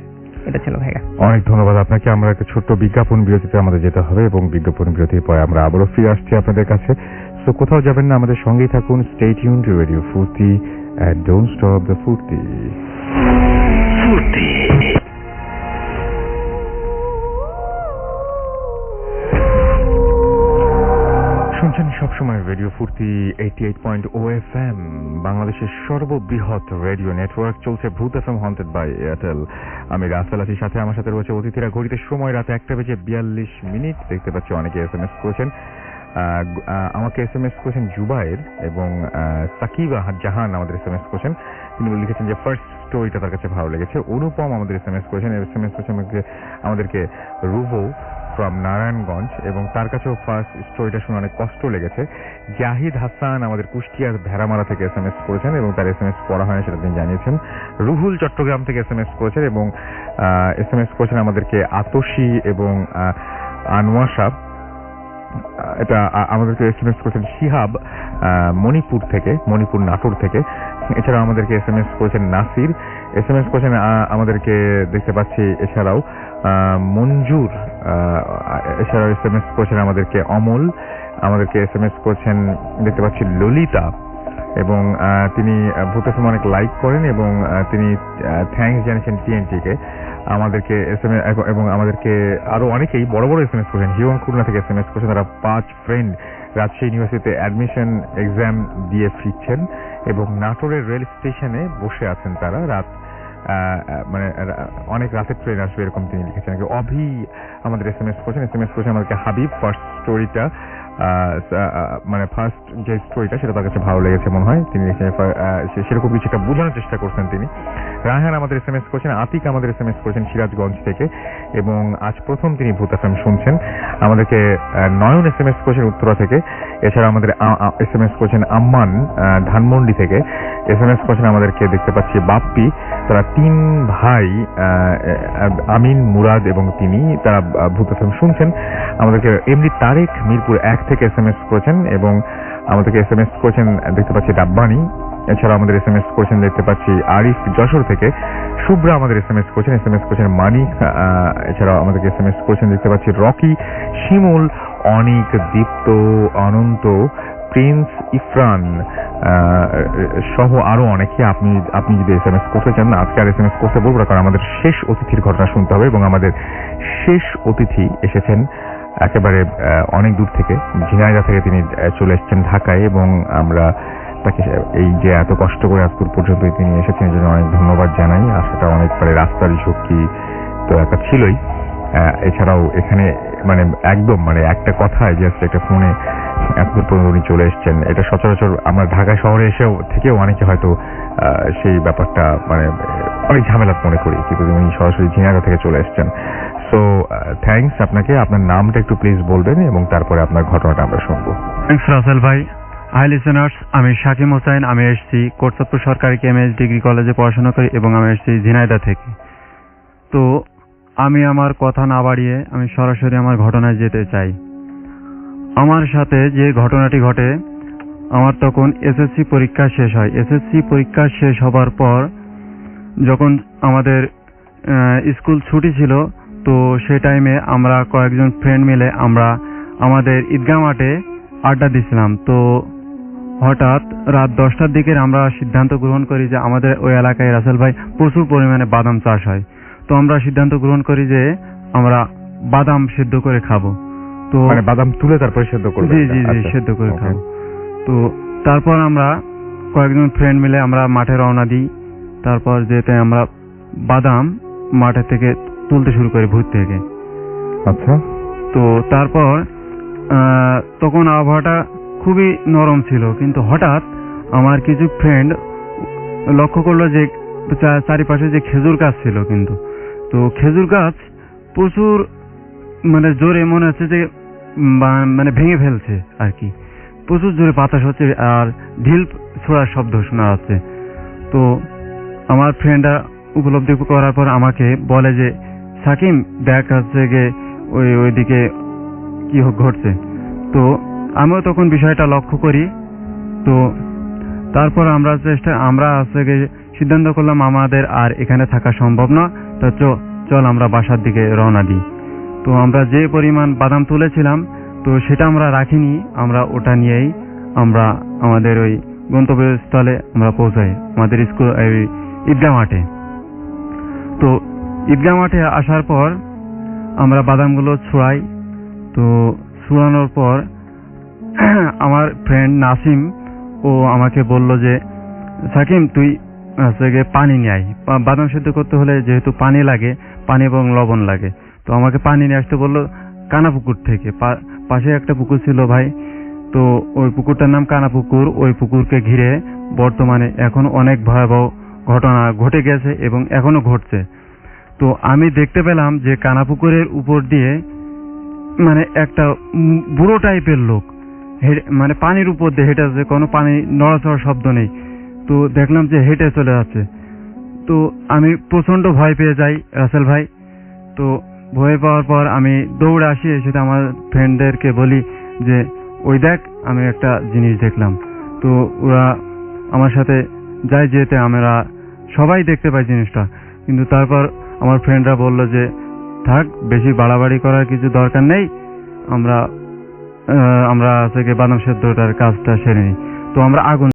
এটা ছিল ভাইয়া। অনেক ধন্যবাদ আপনাকে। আমরা একটা ছোট্ট বিজ্ঞাপন বিরতিতে আমাদের যেতে হবে এবং বিজ্ঞাপন বিরতির পরে আমরা আবারও ফিরে আসছি আপনাদের কাছে। সো কোথাও যাবেন না, আমাদের সঙ্গেই থাকুন। স্টে টিউন টু রেডিও ফুর্তি এন্ড ডোন্ট স্টপ দ্য ফুর্তি। শুনছেন সবসময় রেডিও ফুর্তি 88.0 FM, বাংলাদেশের সর্ববৃহৎ রেডিও নেটওয়ার্ক। চলছে ভূত FM হন্টেড বাই এয়ারটেল। আমি রাসেল আছি, সাথে আমার সাথে রয়েছে অতিথিরা। ঘড়িতে সময় রাতে 1:42। দেখতে পাচ্ছি অনেকে SMS করেছেন। আমাকে SMS করেছেন জুবাইর এবং সাকিবা জাহান আমাদের SMS করেছেন। তিনি লিখেছেন যে ফার্স্ট স্টোরিটা তার কাছে ভালো লেগেছে। অনুপম আমাদের SMS করেছেন। SMS করেছেন আমাদেরকে রুভো ফ্রম নারায়ণগঞ্জ, এবং তার কাছেও ফার্স্ট স্টোরিটা শুনে অনেক কষ্ট লেগেছে। জাহিদ হাসান আমাদের কুষ্টিয়ার ভেড়ামারা থেকে SMS করেছেন এবং তার SMS পড়া হয়নি সেটা তিনি জানিয়েছেন। রুহুল চট্টগ্রাম থেকে SMS করেছেন এবং SMS করেছেন আমাদেরকে আতসী এবং আনোয়াশা। এটা আমাদেরকে SMS করেছেন শিহাব মণিপুর নাটোর থেকে। এছাড়াও আমাদেরকে SMS করেছেন নাসির। SMS করেছেন আমাদেরকে দেখতে পাচ্ছি এছাড়াও মঞ্জুর। এছাড়াও SMS করেছেন আমাদেরকে অমল। আমাদেরকে SMS করেছেন দেখতে পাচ্ছি ললিতা, এবং তিনি ভূত FM অনেক লাইক করেন এবং তিনি থ্যাঙ্কস জানিয়েছেন TNT কে। আমাদেরকে SMS এবং আমাদেরকে আরো অনেকেই বড় বড় SMS করেছেন। হিউয়াং খুলনা থেকে SMS করেছেন। তারা 5 ফ্রেন্ড রাজশাহী ইউনিভার্সিটিতে অ্যাডমিশন এক্সাম দিয়ে ফিরছেন এবং নাটোরের রেল স্টেশনে বসে আছেন তারা। রাত মানে অনেক রাতের ট্রেন আসবে এরকম তিনি লিখেছেন। অভি আমাদের SMS করেছেন আমাদেরকে হাবিব। ফার্স্ট স্টোরিটা মানে ফার্স্ট যে স্টোরিটা সেটা তার কাছে ভালো লেগেছে মনে হয়, তিনি সেরকম কিছু একটা বোঝানোর চেষ্টা করছেন তিনি। রায়হান আমাদের SMS করেছেন। আতিক আমাদের SMS করেছেন সিরাজগঞ্জ থেকে এবং আজ প্রথম তিনি ভূত FM শুনছেন। আমাদেরকে নয়ন SMS করেছেন উত্তরা থেকে। এছাড়া আমাদের SMS করেছেন আম্মান ধানমন্ডি থেকে। SMS করেছেন আমাদেরকে দেখতে পাচ্ছি বাপ্পি। তারা 3 ভাই আমিন, মুরাদ এবং তিনি, তারা ভূত FM শুনছেন। আমাদেরকে এমনি তারেক মিরপুর 1 থেকে SMS করেছেন এবং আমাদেরকে SMS করেছেন দেখতে পাচ্ছি ডাব্বানি। এছাড়া আমাদের SMS করেছেন দেখতে পাচ্ছি আরিফ যশোর থেকে। শুভ্রা আমাদের SMS করেছেন মানিক। এছাড়াও আমাদেরকে SMS করেছেন দেখতে পাচ্ছি রকি, শিমুল, অনিক, দীপ্ত, অনন্ত, প্রিন্স, ইফরান, সহ আরো অনেকে আপনি যদি SMS করতে চান না, আজকে আর SMS করতে বলবো না, কারণ আমাদের শেষ অতিথির ঘটনা শুনতে হবে এবং আমাদের শেষ অতিথি এসেছেন একেবারে অনেক দূর থেকে, ঝিনাইদহ থেকে তিনি চলে এসেছেন ঢাকায় এবং আমরা তাকে এই যে এত কষ্ট করে আজ দূর পর্যন্ত তিনি এসেছেন এই জন্য অনেক ধন্যবাদ জানাই। আর সেটা অনেকবারে রাস্তার ঝুঁকি তো একটা ছিলই, এছাড়াও এখানে মানে একদম মানে একটা কথায় জাস্ট একটা ফোনে এতদূর পর্যন্ত উনি চলে এসেছেন, এটা সচরাচর আমরা ঢাকা শহরে এসেও থেকেও অনেকে হয়তো সেই ব্যাপারটা মানে অনেক ঝামেলা মনে করি, কিন্তু উনি সরাসরি ঝিনাইদহ থেকে চলে এসেছেন। সো থ্যাঙ্কস আপনাকে। আপনার নামটা একটু প্লিজ বলবেন এবং তারপরে আপনার ঘটনাটা আমরা শুনবো। থ্যাঙ্কস রাসেল ভাই। হাই লিসেনার্স, আমি শাকিম হোসেন। আমি এসেছি কোটচাঁদপুর সরকারি কেএমএস ডিগ্রি কলেজে পড়াশোনা করি এবং আমি এসেছি ঝিনাইদহ থেকে। তো আমি আমার কথা না বাড়িয়ে আমি সরাসরি আমার ঘটনায় যেতে চাই। আমার সাথে যে ঘটনাটি ঘটে, আমার তখন এসএসসি পরীক্ষা শেষ হয়। এসএসসি পরীক্ষা শেষ হবার পর যখন আমাদের স্কুল ছুটি ছিল, তো সেই টাইমে আমরা কয়েকজন ফ্রেন্ড মিলে আমরা আমাদের ঈদগাহ মাঠে আড্ডা দিছিলাম। তো হঠাৎ রাত 10টার দিকে আমরা সিদ্ধান্ত গ্রহণ করি যে আমাদের ওই এলাকায় রাসেল ভাই প্রচুর পরিমাণে বাদাম চাষ হয়। তো আমরা সিদ্ধান্ত গ্রহণ করি যে আমরা বাদাম সেদ্ধ করে খাবো। তো মানে বাদাম তুলে তারপরে সেদ্ধ করব? জি জি জি, সেদ্ধ করে খাবো। তো তারপর আমরা কয়েকজন ফ্রেন্ড মিলে আমরা মাঠে রওনা দিই। তারপর যেতে আমরা বাদাম মাঠে থেকে তুলতে শুরু করি, ভূত থেকে। আচ্ছা। তো তারপর তখন আবহাওয়াটা খুবই নরম ছিল, কিন্তু হঠাৎ আমার কিছু ফ্রেন্ড লক্ষ্য করলো যে চারিপাশে যে খেজুর গাছ ছিল, কিন্তু তো খেজুর গাছ প্রচুর মানে জোরে মনে হচ্ছে যে মানে ভেঙে ফেলছে আর কি, প্রচুর জোরে বাতাস হচ্ছে আর ঢিল ছোড়ার শব্দ শোনা যাচ্ছে। তো আমার ফ্রেন্ডরা উপলব্ধি করার পর আমাকে বলে যে সাকিম দেখ হচ্ছে গিয়ে ওইদিকে কি ঘটছে। তো আমিও তখন বিষয়টা লক্ষ্য করি। তো তারপর আমরা সিদ্ধান্ত করলাম আমাদের আর এখানে থাকা সম্ভব না, তো চল আমরা বাসার দিকে রওনা দিই। তো আমরা যে পরিমাণ বাদাম তুলেছিলাম তো সেটা আমরা রাখিনি, আমরা ওটা নিয়েই আমরা আমাদের ওই গন্তব্যস্থলে আমরা পৌঁছাই, আমাদের স্কুল ঈদগাহ মাঠে। তো ঈদগাহ মাঠে আসার পর আমরা বাদামগুলো ছুঁড়াই। তো ছুঁড়ানোর পর আমার ফ্রেন্ড নাসিম ও আমাকে বলল যে সাকিম তুই পানি নিয়ে আয়, বাদাম সেদ্ধ করতে হলে যেহেতু পানি লাগে, পানি এবং লবণ লাগে। তো আমাকে পানি নিয়ে আসতে বললো কানাপুকুর থেকে। পাশে একটা পুকুর ছিল ভাই, তো ওই পুকুরটার নাম কানাপুকুর। ওই পুকুরকে ঘিরে বর্তমানে এখন অনেক ভয়াবহ ঘটনা ঘটে গেছে এবং এখনো ঘটছে। তো আমি দেখতে পেলাম যে কানাপুকুরের উপর দিয়ে মানে একটা বুড়ো টাইপের লোক মানে পানির উপর দিয়ে হেঁটে আসছে, কোনো পানি নড়াচড়ার শব্দ নেই। তো দেখলাম যে হেঁটে চলে যাচ্ছে। তো আমি প্রচন্ড ভয় পেয়ে যাই রাসেল ভাই। তো ভয় পাওয়ার পর আমি দৌড়ে আসি, এসে আমার ফ্রেন্ডদেরকে বলি যে ওই দেখ আমি একটা জিনিস দেখলাম। তো ওরা আমার সাথে যাই, যেতে আমরা সবাই দেখতে পাই জিনিসটা। কিন্তু তারপর আমার ফ্রেন্ডরা বললো যে থাক, বেশি বাড়াবাড়ি করার কিছু দরকার নেই, আমরা বাদাম সেদ্ধটার কাজটা সেরে নিই। তো আমরা আগুন